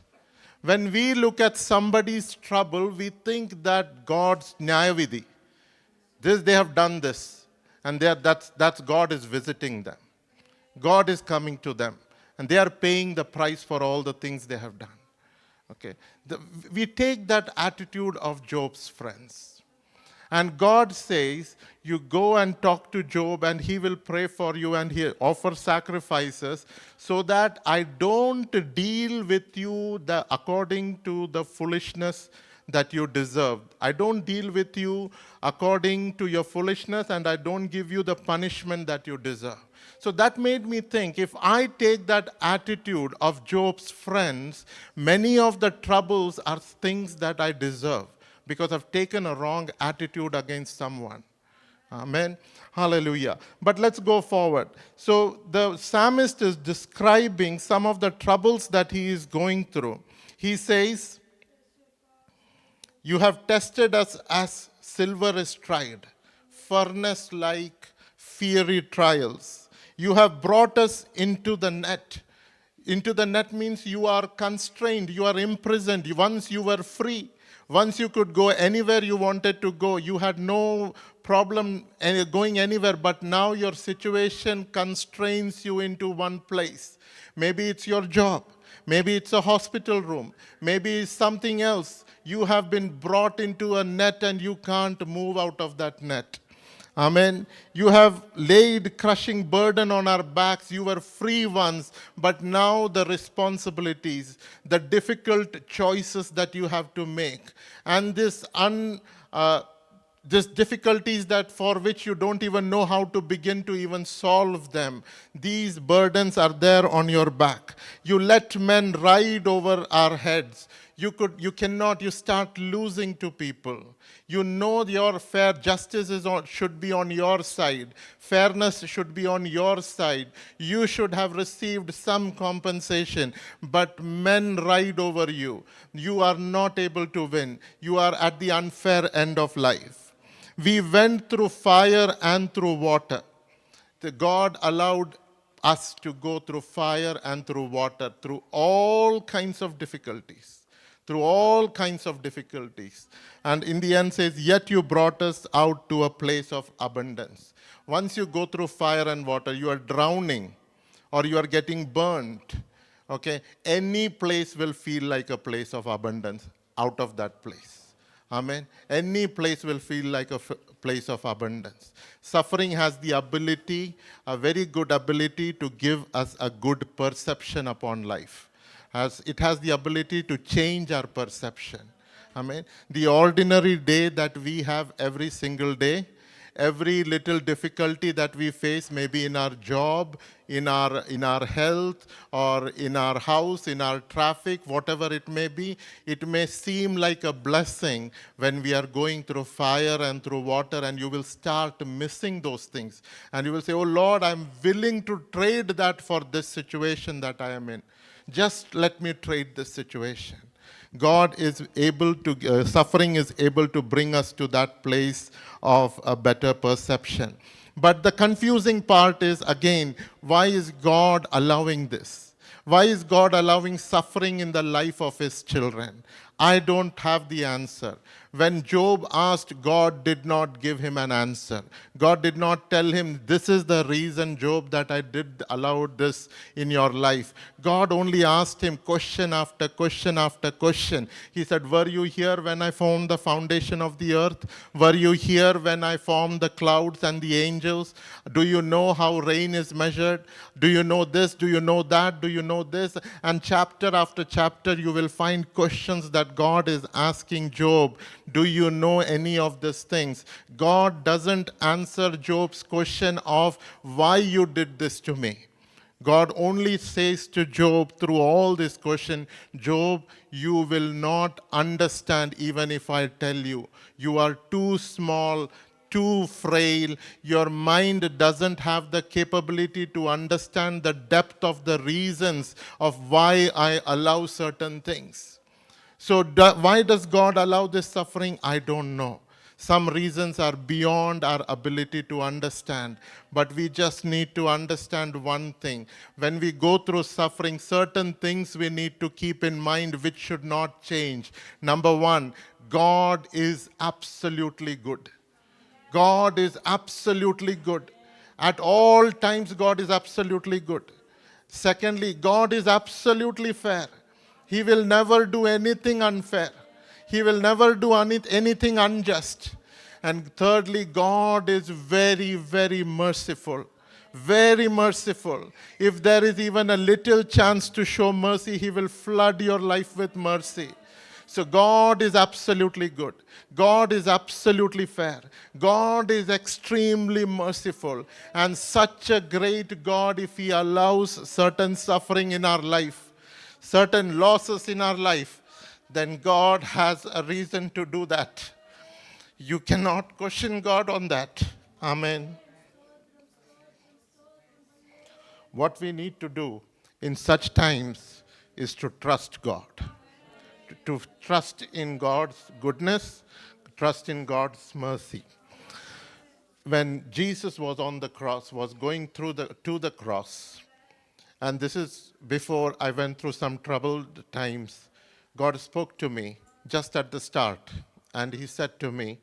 When we look at somebody's trouble, we think that God's Nyayavidi. They have done this. And that's God is visiting them. God is coming to them. And they are paying the price for all the things they have done. Okay, we take that attitude of Job's friends. And God says, you go and talk to Job and he will pray for you and he offer sacrifices so that I don't deal with you according to the foolishness that you deserve. I don't deal with you according to your foolishness and I don't give you the punishment that you deserve. So that made me think, if I take that attitude of Job's friends, many of the troubles are things that I deserve because I've taken a wrong attitude against someone. Amen. Hallelujah. But let's go forward. So the psalmist is describing some of the troubles that he is going through. He says, you have tested us as silver is tried, furnace-like fiery trials. You have brought us into the net. Into the net means you are constrained, you are imprisoned. Once you were free. Once you could go anywhere you wanted to go. You had no problem going anywhere, but now your situation constrains you into one place. Maybe it's your job. Maybe it's a hospital room. Maybe it's something else. You have been brought into a net and you can't move out of that net. Amen. You have laid crushing burden on our backs. You were free once, but now the responsibilities, the difficult choices that you have to make, and this difficulties that for which you don't even know how to begin to even solve them. These burdens are there on your back. You let men ride over our heads. You cannot, you start losing to people. You know your fair justice should be on your side. Fairness should be on your side. You should have received some compensation, but men ride over you. You are not able to win. You are at the unfair end of life. We went through fire and through water. God allowed us to go through fire and through water, through all kinds of difficulties. Through all kinds of difficulties. And in the end says, yet you brought us out to a place of abundance. Once you go through fire and water, you are drowning or you are getting burnt. Okay? Any place will feel like a place of abundance out of that place. Amen. Any place will feel like a place of abundance. Suffering has the ability, a very good ability to give us a good perception upon life. It has the ability to change our perception. Amen. The ordinary day that we have every single day, every little difficulty that we face, maybe in our job, in our health, or in our house, in our traffic, whatever it may seem like a blessing when we are going through fire and through water, and you will start missing those things. And you will say, oh Lord, I'm willing to trade that for this situation that I am in. Just let me trade this situation. God is able to, suffering is able to bring us to that place of a better perception. But the confusing part is, again, why is God allowing this? Why is God allowing suffering in the life of his children? I don't have the answer. When Job asked, God did not give him an answer. God did not tell him, this is the reason, Job, that I did allow this in your life. God only asked him question after question after question. He said, were you here when I formed the foundation of the earth? Were you here when I formed the clouds and the angels? Do you know how rain is measured? Do you know this? Do you know that? Do you know this? And chapter after chapter, you will find questions that God is asking Job. Do you know any of these things? God doesn't answer Job's question of why you did this to me. God only says to Job through all this question, Job, you will not understand even if I tell you. You are too small, too frail. Your mind doesn't have the capability to understand the depth of the reasons of why I allow certain things. So why does God allow this suffering? I don't know. Some reasons are beyond our ability to understand. But we just need to understand one thing. When we go through suffering, certain things we need to keep in mind which should not change. Number one, God is absolutely good. God is absolutely good. At all times, God is absolutely good. Secondly, God is absolutely fair. He will never do anything unfair. He will never do anything unjust. And thirdly, God is very, very merciful. Very merciful. If there is even a little chance to show mercy, he will flood your life with mercy. So God is absolutely good. God is absolutely fair. God is extremely merciful. And such a great God, if he allows certain suffering in our life, certain losses in our life, then God has a reason to do that. You cannot question God on that. Amen. What we need to do in such times is to trust God. To trust in God's goodness, trust in God's mercy. When Jesus was on the cross, was going to the cross, and this is before I went through some troubled times, God spoke to me just at the start, and he said to me,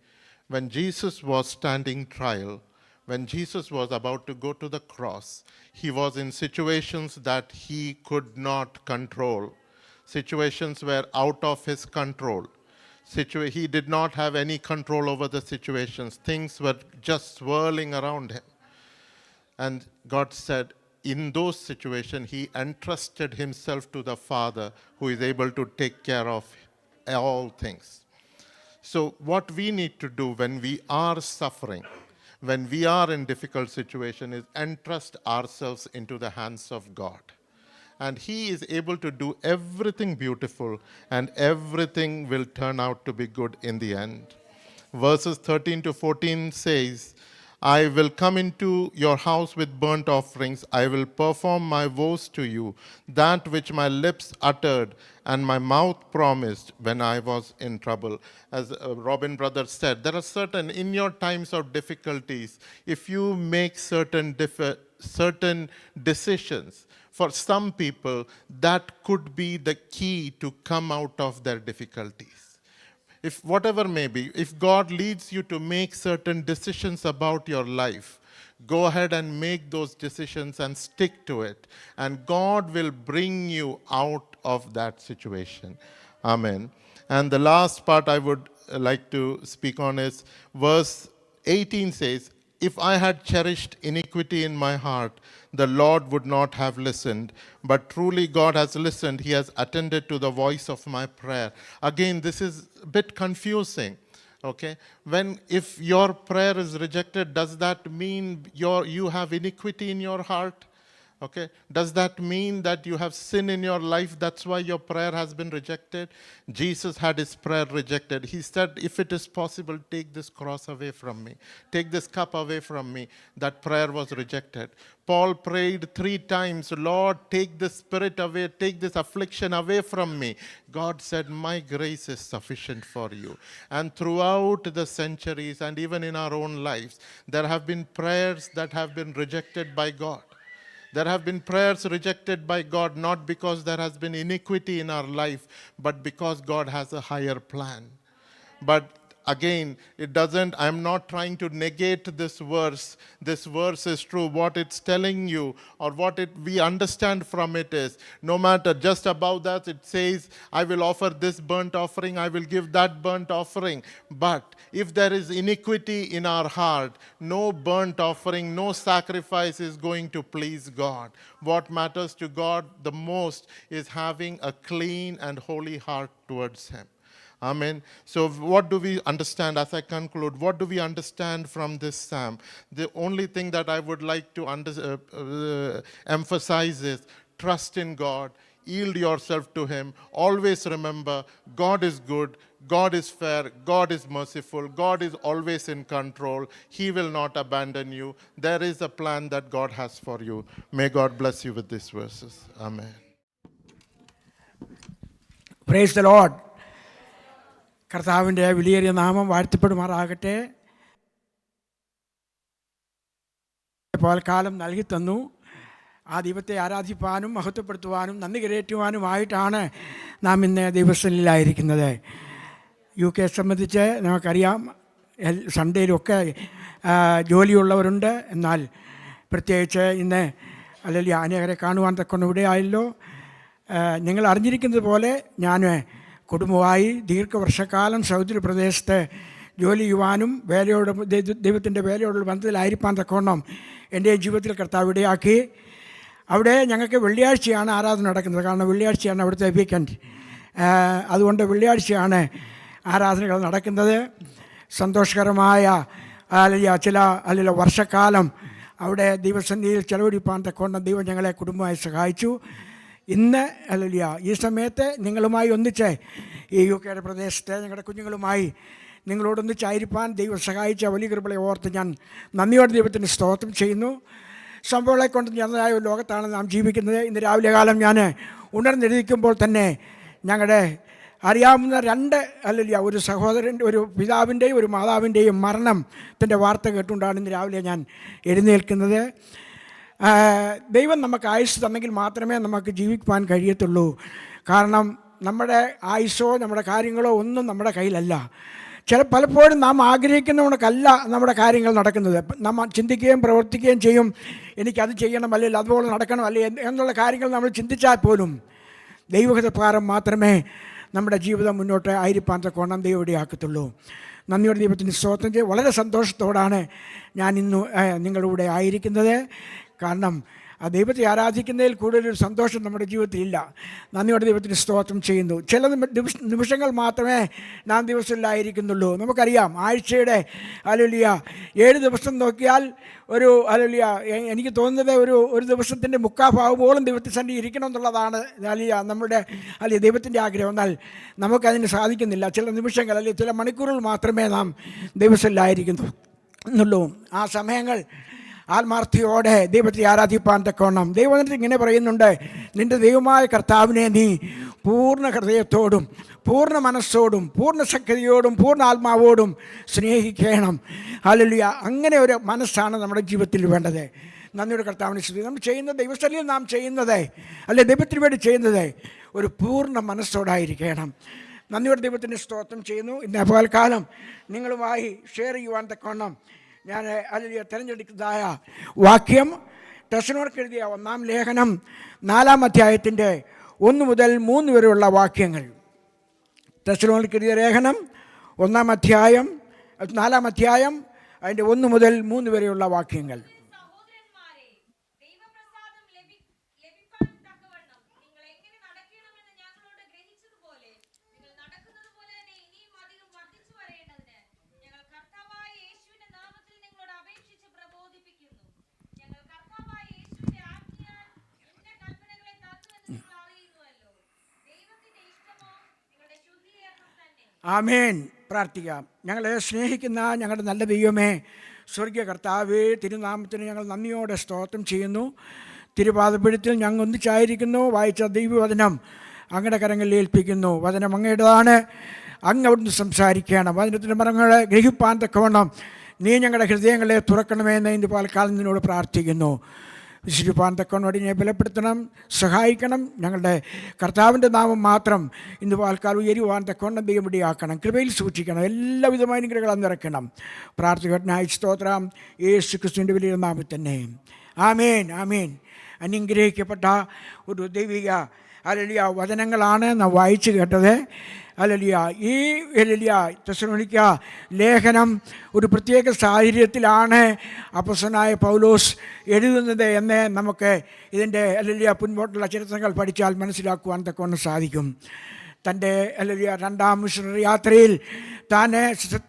when Jesus was standing trial, when Jesus was about to go to the cross, he was in situations that he could not control. Situations were out of his control. He did not have any control over the situations. Things were just swirling around him. And God said, in those situations, he entrusted himself to the Father, who is able to take care of all things. So what we need to do when we are suffering, when we are in difficult situation, is entrust ourselves into the hands of God. And he is able to do everything beautiful, and everything will turn out to be good in the end. Verses 13 to 14 says, I will come into your house with burnt offerings. I will perform my vows to you, that which my lips uttered and my mouth promised when I was in trouble. As Robin brother said, there are certain, in your times of difficulties, if you make certain decisions, for some people, that could be the key to come out of their difficulties. If whatever may be, if God leads you to make certain decisions about your life, go ahead and make those decisions and stick to it. And God will bring you out of that situation. Amen. And the last part I would like to speak on is verse 18 says, if I had cherished iniquity in my heart, the Lord would not have listened. But truly God has listened. He has attended to the voice of my prayer. Again, this is a bit confusing. Okay? If your prayer is rejected, does that mean you have iniquity in your heart? Okay, does that mean that you have sin in your life? That's why your prayer has been rejected? Jesus had his prayer rejected. He said, if it is possible, take this cross away from me. Take this cup away from me. That prayer was rejected. Paul prayed 3 times, Lord, take this spirit away, take this affliction away from me. God said, my grace is sufficient for you. And throughout the centuries and even in our own lives, there have been prayers that have been rejected by God. There have been prayers rejected by God, not because there has been iniquity in our life, but because God has a higher plan. But again, I'm not trying to negate this verse. This verse is true. What it's telling you, or we understand from it is, no matter, just above that it says, I will offer this burnt offering, I will give that burnt offering. But if there is iniquity in our heart, no burnt offering, no sacrifice is going to please God. What matters to God the most is having a clean and holy heart towards him. Amen. So what do we understand as I conclude? What do we understand from this psalm? The only thing that I would like to emphasize is trust in God, yield yourself to him. Always remember, God is good, God is fair, God is merciful, God is always in control. He will not abandon you. There is a plan that God has for you. May God bless you with these verses. Amen. Praise the Lord. കർത്താവിൻ്റെ വിലയേറിയ നാമം വാഴ്ത്തപ്പെടുമാറാകട്ടെ. പകൽക്കാലം നൽകി തന്നു. ആ ദൈവത്തെ ആരാധിപ്പാനും മഹത്വപ്പെടുത്തുവാനും നന്ദി കരേറ്റുവാനുമായിട്ടാണ് നാം ഇന്ന് ദൈവസന്നിധിയിലായിരിക്കുന്നത്. UK സംബന്ധിച്ച് നമുക്കറിയാം, സൺഡേയിലൊക്കെ ജോലിയുള്ളവരുണ്ട്. എന്നാൽ പ്രത്യേകിച്ച് ഇന്ന് അല്ലെങ്കിൽ അനേകരെ കാണുവാൻ തക്കൊണ്ട് ഇവിടെയായല്ലോ. നിങ്ങൾ അറിഞ്ഞിരിക്കുന്നത് പോലെ ഞാൻ കുടുംബമായി ദീർഘവർഷക്കാലം സൗദി പ്രദേശത്ത് ജോലി ചെയ്യുവാനും ദൈവത്തിൻ്റെ വേലയോടുള്ള ബന്ധത്തിലായിരിക്കാൻ തക്കവണ്ണം എൻ്റെ ജീവിതത്തിൽ കർത്താവ് ഇടയാക്കി. അവിടെ ഞങ്ങൾക്ക് വെള്ളിയാഴ്ചയാണ് ആരാധന നടക്കുന്നത്. കാരണം വെള്ളിയാഴ്ചയാണ് അവിടുത്തെ വീക്കെൻഡ്. അതുകൊണ്ട് വെള്ളിയാഴ്ചയാണ് ആരാധനകൾ നടക്കുന്നത്. സന്തോഷകരമായ അല്ലെങ്കിൽ വർഷക്കാലം അവിടെ ദൈവസന്നിധിയിൽ ചെലവഴിപ്പാൻ തക്കവണ്ണം ദൈവം ഞങ്ങളെ കുടുംബമായി സഹായിച്ചു. ഇന്ന് ഈ സമയത്ത് നിങ്ങളുമായി ഒന്നിച്ച് ഈ UK പ്രദേശത്ത് ഞങ്ങളുടെ കുഞ്ഞുങ്ങളുമായി നിങ്ങളോടൊന്നിച്ചായിരിക്കാൻ ദൈവം സഹായിച്ച വലിയ കൃപകളെ ഓർത്ത് ഞാൻ നന്ദിയോടെ ദൈവത്തിന് സ്തോത്രം ചെയ്യുന്നു. സംഭവങ്ങളെ കൊണ്ട് ഞങ്ങളായ ഒരു ലോകത്താണ് നാം ജീവിക്കുന്നത്. ഇന്ന് രാവിലെ കാലം ഞാൻ ഉണർന്നിരിക്കുമ്പോൾ തന്നെ ഞങ്ങളുടെ അറിയാവുന്ന 2 ഒരു സഹോദരൻ്റെ, ഒരു പിതാവിൻ്റെയും ഒരു മാതാവിൻ്റെയും മരണത്തിൻ്റെ വാർത്ത കേട്ടുകൊണ്ടാണ് ഇന്ന് രാവിലെ ഞാൻ എഴുന്നേൽക്കുന്നത്. ദൈവം നമുക്ക് ആയുസ് തന്നെങ്കിൽ മാത്രമേ നമുക്ക് ജീവിക്കാൻ കഴിയത്തുള്ളൂ. കാരണം നമ്മുടെ ആയുസ്സോ നമ്മുടെ കാര്യങ്ങളോ ഒന്നും നമ്മുടെ കയ്യിലല്ല. പലപ്പോഴും നാം ആഗ്രഹിക്കുന്ന കണക്കല്ല നമ്മുടെ കാര്യങ്ങൾ നടക്കുന്നത്. നാം ചിന്തിക്കുകയും പ്രവർത്തിക്കുകയും ചെയ്യും, എനിക്കത് ചെയ്യണം, അല്ലെങ്കിൽ അതുപോലെ നടക്കണം, അല്ലെങ്കിൽ എന്നുള്ള കാര്യങ്ങൾ നമ്മൾ ചിന്തിച്ചാൽ പോലും ദൈവഹിതപ്രകാരം മാത്രമേ നമ്മുടെ ജീവിതം മുന്നോട്ട് ആയിരിക്കാൻ തക്കോണം ദൈവം ഇടയാക്കത്തുള്ളൂ. നന്ദിയോടെ ദൈവത്തിന് സ്തോത്രം ചെയ്യും. വളരെ സന്തോഷത്തോടാണ് ഞാൻ ഇന്ന് നിങ്ങളുടെ കൂടെ ആയിരിക്കുന്നത്. കാരണം ആ ദൈവത്തെ ആരാധിക്കുന്നതിൽ കൂടുതലൊരു സന്തോഷം നമ്മുടെ ജീവിതത്തിലില്ല. നന്ദിയോടെ ദൈവത്തിന് സ്തോത്രം ചെയ്യുന്നു. ചില നിമിഷങ്ങൾ മാത്രമേ നാം ദിവസത്തിലായിരിക്കുന്നുള്ളൂ. നമുക്കറിയാം, ആഴ്ചയുടെ ഹല്ലേലൂയ 7 ദിവസം നോക്കിയാൽ ഒരു ഹല്ലേലൂയ എനിക്ക് തോന്നുന്നത് ഒരു ദിവസത്തിൻ്റെ മുക്കാഭാഗമോളം ദൈവത്തിൽ സന്നിധി ഇരിക്കണം എന്നുള്ളതാണ് ഹല്ലേലൂയ നമ്മുടെ ദൈവത്തിൻ്റെ ആഗ്രഹം. എന്നാൽ നമുക്കതിന് സാധിക്കുന്നില്ല. ചില നിമിഷങ്ങൾ അല്ലെങ്കിൽ ചില മണിക്കൂറുകൾ മാത്രമേ നാം ദിവസത്തിലായിരിക്കുന്നുള്ളൂ. ആ സമയങ്ങൾ ആത്മാർത്ഥയോടെ ദൈവത്തെ ആരാധിപ്പാൻ തക്കവണ്ണം ദൈവം ഇങ്ങനെ പറയുന്നുണ്ട്, നിൻ്റെ ദൈവമായ കർത്താവിനെ നീ പൂർണ്ണ ഹൃദയത്തോടും പൂർണ്ണ മനസ്സോടും പൂർണ്ണ ശക്തിയോടും പൂർണ്ണ ആത്മാവോടും സ്നേഹിക്കണം. ഹല്ലേലൂയ. അങ്ങനെ ഒരു മനസ്സാണ് നമ്മുടെ ജീവിതത്തിൽ വേണ്ടത്. നന്ദിയുടെ കർത്താവിനെ സ്തുതി. നമ്മൾ ചെയ്യുന്ന ദൈവസ്ഥലിൽ നാം ചെയ്യുന്നത്, അല്ലെ ദൈവത്തിന് വേണ്ടി ചെയ്യുന്നത് ഒരു പൂർണ്ണ മനസ്സോടായിരിക്കണം. നന്ദിയുടെ ദൈവത്തിൻ്റെ സ്തോത്രം ചെയ്യുന്നു. ഇന്ന് പകൽക്കാലം നിങ്ങളുമായി ഷെയർ ചെയ്യുവാൻ തക്കവണ്ണം ഞാൻ ഹല്ലേലൂയ തിരഞ്ഞെടുക്കുന്നതായ വാക്യം തെസ്സലോനിക്കർക്ക് എഴുതിയ 1-ാം ലേഖനം 4-ാം അധ്യായത്തിൻ്റെ 1 മുതൽ 3 വരെയുള്ള വാക്യങ്ങൾ. തെസ്സലോനിക്കർക്ക് എഴുതിയ ലേഖനം 1-ാം അധ്യായം 4-ാം അധ്യായം അതിൻ്റെ 1 മുതൽ 3 വരെയുള്ള വാക്യങ്ങൾ. ആമേൻ. പ്രാർത്ഥിക്കാം. ഞങ്ങളെ സ്നേഹിക്കുന്ന ഞങ്ങളുടെ നല്ല ദൈവമേ, സ്വർഗീയ കർത്താവേ, തിരുനാമത്തിന് ഞങ്ങൾ നന്ദിയോടെ സ്തോത്രം ചെയ്യുന്നു. തിരുപാദപീഠത്തിൽ ഞങ്ങൾ ഒന്നിച്ചായിരിക്കുന്നു. വായിച്ച ദൈവവചനം അങ്ങയുടെ കരങ്ങളിൽ ഏൽപ്പിക്കുന്നു. വചനം അങ്ങയുടേതാണ്. അങ്ങ് അവിടുന്ന് സംസാരിക്കണം. വചനത്തിൻ്റെ മരങ്ങളെ ഗ്രഹിപ്പാൻ തക്കവണ്ണം നീ ഞങ്ങളുടെ ഹൃദയങ്ങളെ തുറക്കണമെന്ന് ഇന്ന് പാൽക്കാലം നിന്നോട് പ്രാർത്ഥിക്കുന്നു. വിശുദ്ധിപ്പാൻ തക്കവണ്ണോട് ഞെ ബലപ്പെടുത്തണം, സഹായിക്കണം. ഞങ്ങളുടെ കർത്താവിൻ്റെ നാമം മാത്രം ഇന്ന് പാൽക്കാലം ഉയരുവാൻ തക്കവണ്ണം ദൈവം ഇടയാക്കണം. കൃപയിൽ സൂക്ഷിക്കണം. എല്ലാവിധമായ അനുഗ്രഹങ്ങളും നിറയ്ക്കണം. പ്രാർത്ഥിക്കനായി സ്തോത്രം യേശു ക്രിസ്തുവിൻ്റെ വലിയ നാമത്തിൽ തന്നെ. ആമേൻ, ആമേൻ. അനുഗ്രഹിക്കപ്പെട്ട ഒരു ദൈവിക ഹല്ലേലൂയ വചനങ്ങളാണ് നാം വായിച്ചു കേട്ടത്. ഹല്ലേലൂയ. ഈ ഹല്ലേലൂയ തെസ്സലോനിക്ക ലേഖനം ഒരു പ്രത്യേക സാഹചര്യത്തിലാണ് അപ്പോസ്തലനായ പൗലോസ് എഴുതുന്നത് എന്ന് നമുക്ക് ഇതിൻ്റെ ഹല്ലേലൂയ മുൻപോട്ടുള്ള ചരിത്രങ്ങൾ പഠിച്ചാൽ മനസ്സിലാക്കുവാൻ തക്കവണ്ണം സാധിക്കും. തൻ്റെ ഹല്ലേലൂയ 2-ാം മിഷണറി യാത്രയിൽ താൻ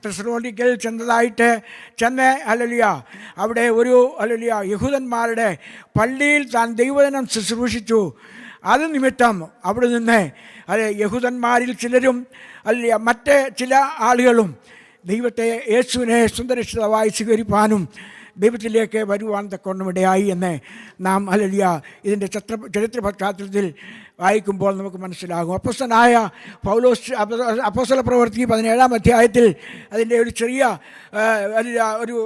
തെസ്സലോനിക്കയിൽ ചെന്ന് ഹല്ലേലൂയ അവിടെ ഒരു ഹല്ലേലൂയ യഹൂദന്മാരുടെ പള്ളിയിൽ താൻ ദൈവവചനം ശുശ്രൂഷിച്ചു. അത് നിമിത്തം അവിടെ നിന്ന് യഹൂദന്മാരിൽ ചിലരും അല്ല മറ്റ് ചില ആളുകളും ദൈവത്തെ യേശുവിനെ സുന്ദരക്ഷിതമായി സ്വീകരിപ്പാനും ദൈവത്തിലേക്ക് വരുവാൻ തക്കവണ്ണം ഇടയായി എന്ന് നാം ഹല്ലേലൂയ ഇതിൻ്റെ ചരിത്ര പശ്ചാത്തലത്തിൽ വായിക്കുമ്പോൾ നമുക്ക് മനസ്സിലാകും. അപ്പോസ്തലനായ പൗലോസ് അപ്പോസ്തല പ്രവൃത്തി 17-ാം അധ്യായത്തിൽ അതിൻ്റെ ഒരു ചെറിയ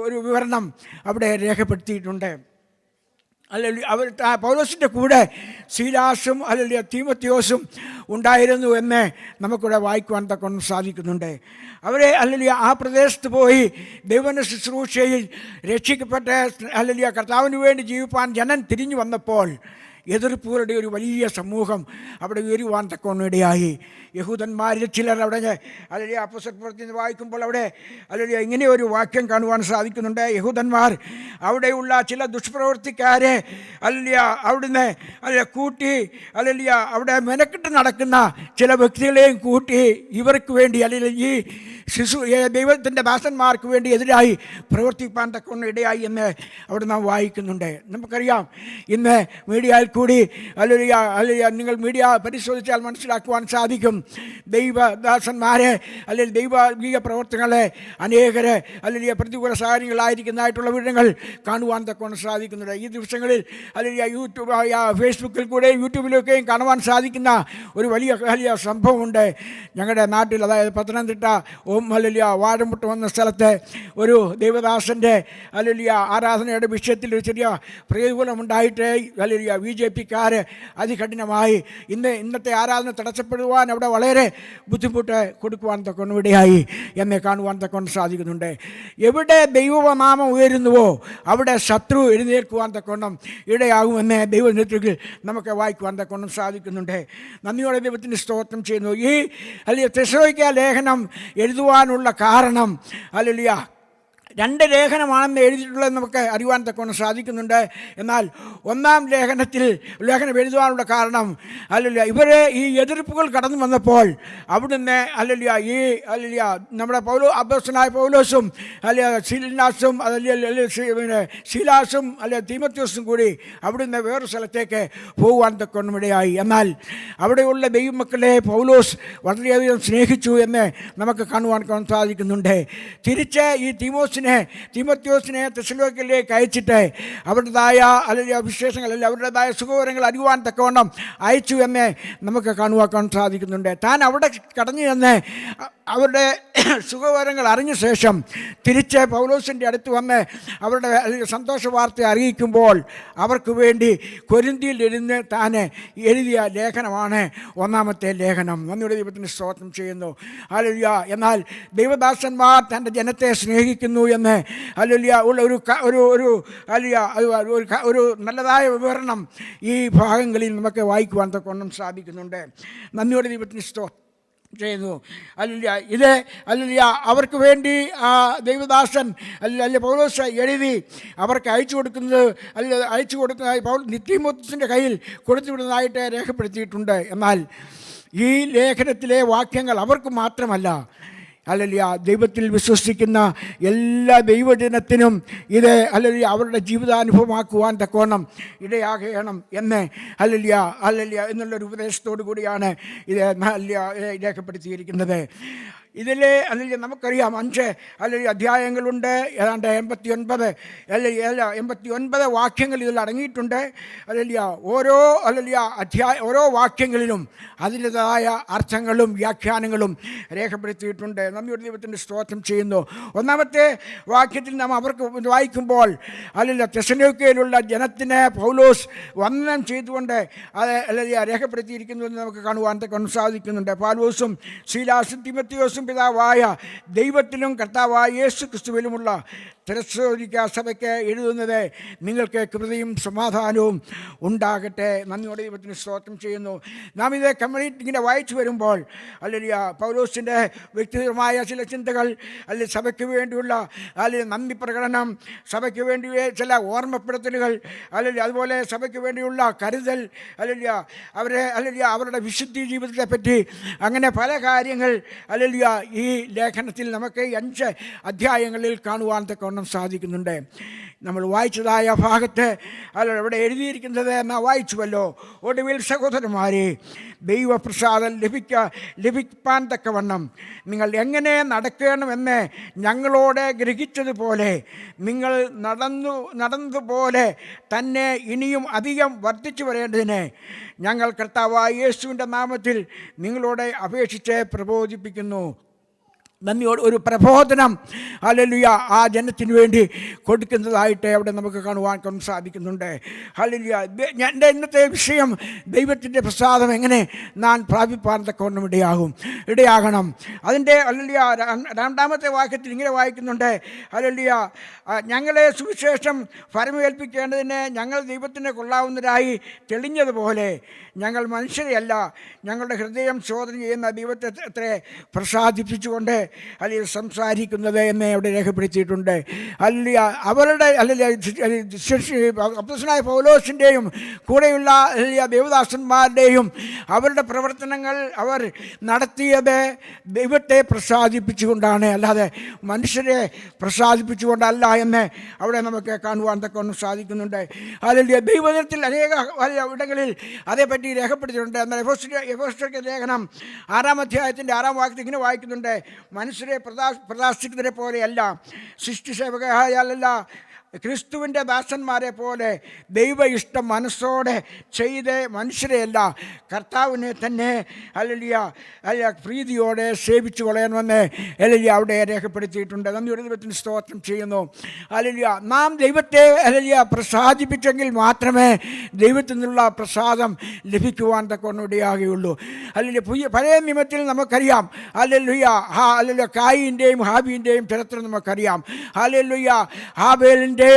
ഒരു വിവരണം അവിടെ രേഖപ്പെടുത്തിയിട്ടുണ്ട്. അല്ലെങ്കിൽ അവർ പൗലോസിൻ്റെ കൂടെ സീലാസും അല്ലെങ്കിൽ തീമോത്തിയോസും ഉണ്ടായിരുന്നു എന്ന് നമുക്കിവിടെ വായിക്കുവാൻ തക്കൊണ്ട് സാധിക്കുന്നുണ്ട്. അവരെ അല്ലെങ്കിൽ ആ പ്രദേശത്ത് പോയി ദൈവന ശുശ്രൂഷയിൽ രക്ഷിക്കപ്പെട്ട് അല്ലെങ്കിൽ കർത്താവിന് വേണ്ടി ജീവിപ്പാൻ ജനം തിരിഞ്ഞു വന്നപ്പോൾ എതിർപ്പുകളുടെ ഒരു വലിയ സമൂഹം അവിടെ ഉയരുവാൻ തക്കവണ്ണം ഇടയായി. യഹൂദന്മാരിൽ ചിലർ അവിടെ അല്ലെങ്കിൽ അപ്പോസ്തല പ്രവൃത്തി വായിക്കുമ്പോൾ അവിടെ അല്ലെങ്കിൽ ഇങ്ങനെ ഒരു വാക്യം കാണുവാൻ സാധിക്കുന്നുണ്ട്. യഹൂദന്മാർ അവിടെയുള്ള ചില ദുഷ്പ്രവൃത്തിക്കാരെ അല്ലെങ്കിൽ അവിടുന്ന് കൂട്ടി അല്ലെങ്കിൽ അവിടെ മെനക്കെട്ട് നടക്കുന്ന ചില വ്യക്തികളെയും കൂട്ടി ഇവർക്ക് വേണ്ടി അല്ലെങ്കിൽ ഈ ദൈവത്തിൻ്റെ ദാസന്മാർക്ക് വേണ്ടി എതിരായി പ്രവർത്തിപ്പാൻ തക്കവണ്ണം ഇടയായി എന്ന് അവിടെ നാം വായിക്കുന്നുണ്ട്. നമുക്കറിയാം, ഇന്ന് മീഡിയയിൽ കൂടി അല്ലെങ്കിൽ നിങ്ങൾ മീഡിയ പരിശോധിച്ചാൽ മനസ്സിലാക്കുവാൻ സാധിക്കും, ദൈവദാസന്മാരെ അല്ലെങ്കിൽ ദൈവിക പ്രവർത്തനങ്ങളെ അനേകരെ അല്ലെങ്കിൽ പ്രതികൂല സാഹചര്യങ്ങളായിരിക്കുന്നതായിട്ടുള്ള വിവരങ്ങൾ കാണുവാൻ തക്കവണ്ണം സാധിക്കുന്നുണ്ട്. ഈ ദിവസങ്ങളിൽ അല്ലെങ്കിൽ യൂട്യൂബ് ഫേസ്ബുക്കിൽ കൂടെയും യൂട്യൂബിലൊക്കെയും കാണുവാൻ സാധിക്കുന്ന ഒരു വലിയ സംഭവമുണ്ട്. ഞങ്ങളുടെ നാട്ടിൽ, അതായത് പത്തനംതിട്ട ഹല്ലേലൂയ വാഴമുട്ട് വന്ന സ്ഥലത്ത് ഒരു ദൈവദാസൻ്റെ ഹല്ലേലൂയ ആരാധനയുടെ വിഷയത്തിൽ ഒരു ചെറിയ പ്രതികൂലമുണ്ടായിട്ട് ഹല്ലേലൂയ VJ BJP-ക്കാർ അതികഠിനമായി ഇന്നത്തെ ആരാധന തടസ്സപ്പെടുവാൻ അവിടെ വളരെ ബുദ്ധിമുട്ട് കൊടുക്കുവാൻ തക്കൊണ്ട് ഇടയായി എന്നെ കാണുവാൻ തക്കൊണ്ട് സാധിക്കുന്നുണ്ട്. എവിടെ ദൈവനാമം ഉയരുന്നുവോ അവിടെ ശത്രു എഴുന്നേൽക്കുവാൻ തക്കോണം ഇടയാകുമെന്ന് ദൈവനേതൃത്വത്തിൽ നമുക്ക് വായിക്കുവാൻ തക്കോണം സാധിക്കുന്നുണ്ട്. നന്ദിയോടെ ദൈവത്തിന് സ്തോത്രം ചെയ്യുന്നു. ഈ അല്ലെങ്കിൽ തെസ്സലോനിക്ക ലേഖനം എഴുതുവാനുള്ള കാരണം ഹല്ലേലൂയ 2 ലേഖനമാണെന്ന് എഴുതിയിട്ടുള്ളത് നമുക്ക് അറിയുവാൻ തക്കവണ്ണം സാധിക്കുന്നുണ്ട്. എന്നാൽ ഒന്നാം ലേഖനം എഴുതുവാനുള്ള കാരണം ഹല്ലേലൂയ ഇവരെ ഈ എതിർപ്പുകൾ കടന്നു വന്നപ്പോൾ അവിടുന്ന് ഹല്ലേലൂയ നമ്മുടെ അപ്പോസ്തലനായ പൗലോസും ശീലാസും ശീലാസും തീമോഥെയോസും കൂടി അവിടുന്ന് വേറൊരു സ്ഥലത്തേക്ക് പോകുവാൻ തക്കവണ്ണം ഇടയായി. എന്നാൽ അവിടെയുള്ള ദൈവമക്കളെ പൗലോസ് വളരെയധികം സ്നേഹിച്ചു എന്ന് നമുക്ക് കാണുവാൻ സാധിക്കുന്നുണ്ട്. തിരിച്ച് ഈ തീമോഥെയോസിനെ തെസ്സലോനിക്കയിലേക്ക് അയച്ചിട്ട് അവരുടേതായ വിശേഷങ്ങൾ അവരുടേതായ സുഖവിവരങ്ങൾ അറിയുവാൻ തക്കവണ്ണം അയച്ചു എന്ന് നമുക്ക് കാണുവാൻ സാധിക്കുന്നുണ്ട്. താൻ അവിടെ കടന്നു ചെന്ന് അവരുടെ സുഖവിവരങ്ങൾ അറിഞ്ഞ ശേഷം തിരിച്ച് പൗലോസിൻ്റെ അടുത്ത് വന്ന് അവരുടെ സന്തോഷ വാർത്ത അറിയിക്കുമ്പോൾ അവർക്ക് വേണ്ടി കൊരിന്തിയിൽ ഇരുന്ന് താൻ എഴുതിയ ലേഖനമാണ് ഒന്നാമത്തെ ലേഖനം. നന്ദിയുടെ ദൈവത്തിന് സ്തോത്രം ചെയ്യുന്നു. ഹല്ലേലൂയ. എന്നാൽ ദൈവദാസന്മാർ തൻ്റെ ജനത്തെ സ്നേഹിക്കുന്നു എന്ന് ഹല്ലേലൂയ ഉള്ള ഒരു നല്ലതായ വിവരണം ഈ ഭാഗങ്ങളിൽ നമുക്ക് വായിക്കുവാൻ തക്കവണ്ണം സാധിക്കുന്നുണ്ട്. നന്ദിയുടെ ദൈവത്തിന് സ്തോത്രം ചെയ്യുന്നു. ഹല്ലേലൂയ അവർക്ക് വേണ്ടി ദൈവദാസൻ പൗലോസ് എഴുതി അവർക്ക് അയച്ചു കൊടുക്കുന്നതായി തീമോഥെയോസിൻ്റെ കയ്യിൽ കൊടുത്തുവിടുന്നതായിട്ട് രേഖപ്പെടുത്തിയിട്ടുണ്ട്. എന്നാൽ ഈ ലേഖനത്തിലെ വാക്യങ്ങൾ അവർക്ക് മാത്രമല്ല, ഹല്ലേലൂയ ദൈവത്തിൽ വിശ്വസിക്കുന്ന എല്ലാ ദൈവജനത്തിനും ഇത് ഹല്ലേലൂയ അവരുടെ ജീവിതാനുഭവമാക്കുവാൻ തക്കോണം ഇടയാകണം എന്ന് ഹല്ലേലൂയ എന്നുള്ളൊരു ഉപദേശത്തോടു കൂടിയാണ് ഇത് രേഖപ്പെടുത്തിയിരിക്കുന്നത്. ഇതിൽ നമുക്കറിയാം 5 അധ്യായങ്ങളുണ്ട്. ഏതാണ്ട് 89 വാക്യങ്ങൾ ഇതിൽ അടങ്ങിയിട്ടുണ്ട്. ഓരോ വാക്യങ്ങളിലും അതിൻ്റെതായ അർത്ഥങ്ങളും വ്യാഖ്യാനങ്ങളും രേഖപ്പെടുത്തിയിട്ടുണ്ട്. നമ്മുടെ ദൈവത്തിൻ്റെ സ്തോത്രം ചെയ്യുന്നു. ഒന്നാമത്തെ വാക്യത്തിൽ നാം അവർക്ക് വായിക്കുമ്പോൾ തെസ്സലോനിക്കയിലുള്ള ജനത്തിന് പൗലോസ് വന്ദനം ചെയ്തുകൊണ്ട് അത് രേഖപ്പെടുത്തിയിരിക്കുന്നു എന്ന് നമുക്ക് കാണുവാൻ സാധിക്കുന്നുണ്ട്. പൗലോസും ശീലാസും തീമോഥെയോസും പിതാവായ ദൈവത്തിലും കർത്താവായ യേശു ക്രിസ്തുവിലുമുള്ള തെസ്സലോനിക്ക സഭയ്ക്ക് എഴുതുന്നത് നിങ്ങൾക്ക് കൃപയും സമാധാനവും ഉണ്ടാകട്ടെ. നന്ദിയോടെ ദൈവത്തിന് സ്തോത്രം ചെയ്യുന്നു. നാം ഇത് ഇങ്ങനെ വായിച്ചു വരുമ്പോൾ പൗലോസിൻ്റെ വ്യക്തിപരമായ ചില ചിന്തകൾ സഭയ്ക്ക് വേണ്ടിയുള്ള നന്ദി പ്രകടനം, സഭയ്ക്ക് വേണ്ടി ചില ഓർമ്മപ്പെടുത്തലുകൾ അതുപോലെ സഭയ്ക്ക് വേണ്ടിയുള്ള കരുതൽ അവരുടെ വിശുദ്ധി ജീവിതത്തെ പറ്റി അങ്ങനെ പല കാര്യങ്ങൾ ഈ ലേഖനത്തിൽ നമുക്ക് 5 അധ്യായങ്ങളിൽ കാണുവാൻ തക്കവണ്ണം സാധിക്കുന്നുണ്ട്. നമ്മൾ വായിച്ചതായ ഭാഗത്ത് അവിടെ എഴുതിയിരിക്കുന്നത് എന്നാ വായിച്ചുവല്ലോ. ഒടുവിൽ സഹോദരന്മാരെ, ദൈവപ്രസാദം ലഭിക്കാൻ തക്കവണ്ണം നിങ്ങൾ എങ്ങനെ നടക്കണമെന്ന് ഞങ്ങളോട് ഗ്രഹിച്ചതുപോലെ നിങ്ങൾ നടന്നതുപോലെ തന്നെ ഇനിയും അധികം വർദ്ധിച്ചു വരേണ്ടതിന് ഞങ്ങൾ കർത്താവായ യേശുവിൻ്റെ നാമത്തിൽ നിങ്ങളോട് അപേക്ഷിച്ച് പ്രബോധിപ്പിക്കുന്നു. നന്ദിയോട് ഒരു പ്രബോധനം ഹല്ലേലൂയ ആ ജനത്തിന് വേണ്ടി കൊടുക്കുന്നതായിട്ട് അവിടെ നമുക്ക് കാണുവാൻ സാധിക്കുന്നുണ്ട്. ഹല്ലേലൂയ. എൻ്റെ ഇന്നത്തെ വിഷയം ദൈവത്തിൻ്റെ പ്രസാദം എങ്ങനെ ഞാൻ പ്രാപിപ്പാൻ തക്കവണ്ണം ഇടയാകണം. അതിൻ്റെ ഹല്ലേലൂയ 2ാമത്തെ വാക്യത്തിൽ ഇങ്ങനെ വായിക്കുന്നുണ്ട്. ഹല്ലേലൂയ ഞങ്ങളെ സുവിശേഷം ഫലമേൽപ്പിക്കേണ്ടതിന് ഞങ്ങൾ ദൈവത്തിന് കൊള്ളാവുന്നതായി തെളിഞ്ഞതുപോലെ ഞങ്ങൾ മനുഷ്യരെയല്ല ഞങ്ങളുടെ ഹൃദയം ശോധന ചെയ്യുന്ന ദൈവത്തെ അത്ര പ്രസാദിപ്പിച്ചുകൊണ്ട് സംസാരിക്കുന്നത് എന്ന് അവിടെ രേഖപ്പെടുത്തിയിട്ടുണ്ട്. അവരുടെ അപ്പോസ്തലനായ പൗലോസിൻ്റെയും കൂടെയുള്ള ദേവദാസന്മാരുടെയും അവരുടെ പ്രവർത്തനങ്ങൾ അവർ നടത്തിയത് ദൈവത്തെ പ്രസാദിപ്പിച്ചുകൊണ്ടാണ്, അല്ലാതെ മനുഷ്യരെ പ്രസാദിപ്പിച്ചുകൊണ്ടല്ല എന്ന് അവിടെ നമുക്ക് കാണുവാൻ തക്കവണ്ണം സാധിക്കുന്നുണ്ട്. ദൈവജനത്തിൽ അനേക ഇടങ്ങളിൽ അതേപ്പറ്റി രേഖപ്പെടുത്തിയിട്ടുണ്ട്. എന്നാൽ എഫേസ്യർക്ക് ലേഖനം 6-ാം അധ്യായത്തിൻ്റെ 6-ാം വാക്യത്തിൽ ഇങ്ങനെ വായിക്കുന്നുണ്ട്. മനുഷ്യരെ പ്രദാശിക്കുന്നതിനെ പോലെയല്ല, സൃഷ്ടിസേവകയാലല്ല ക്രിസ്തുവിൻ്റെ ദാസന്മാരെ പോലെ ദൈവ ഇഷ്ടം മനസ്സോടെ ചെയ്ത് മനുഷ്യരെയല്ല കർത്താവിനെ തന്നെ അല്ല പ്രീതിയോടെ സേവിച്ചു കൊള്ളണമെന്ന് അവിടെ രേഖപ്പെടുത്തിയിട്ടുണ്ട്. നന്ദിയുടെ ദൈവത്തിന് സ്തോത്രം ചെയ്യുന്നു. നാം ദൈവത്തെ പ്രസാദിപ്പിച്ചെങ്കിൽ മാത്രമേ ദൈവത്തിൽ നിന്നുള്ള പ്രസാദം ലഭിക്കുവാൻ തക്കവണ്ണം പഴയ നിയമത്തിൽ നമുക്കറിയാം കായിൻ്റെയും ഹാബീൻ്റെയും ചരിത്രം നമുക്കറിയാം. ഹാബേലിൻ്റെ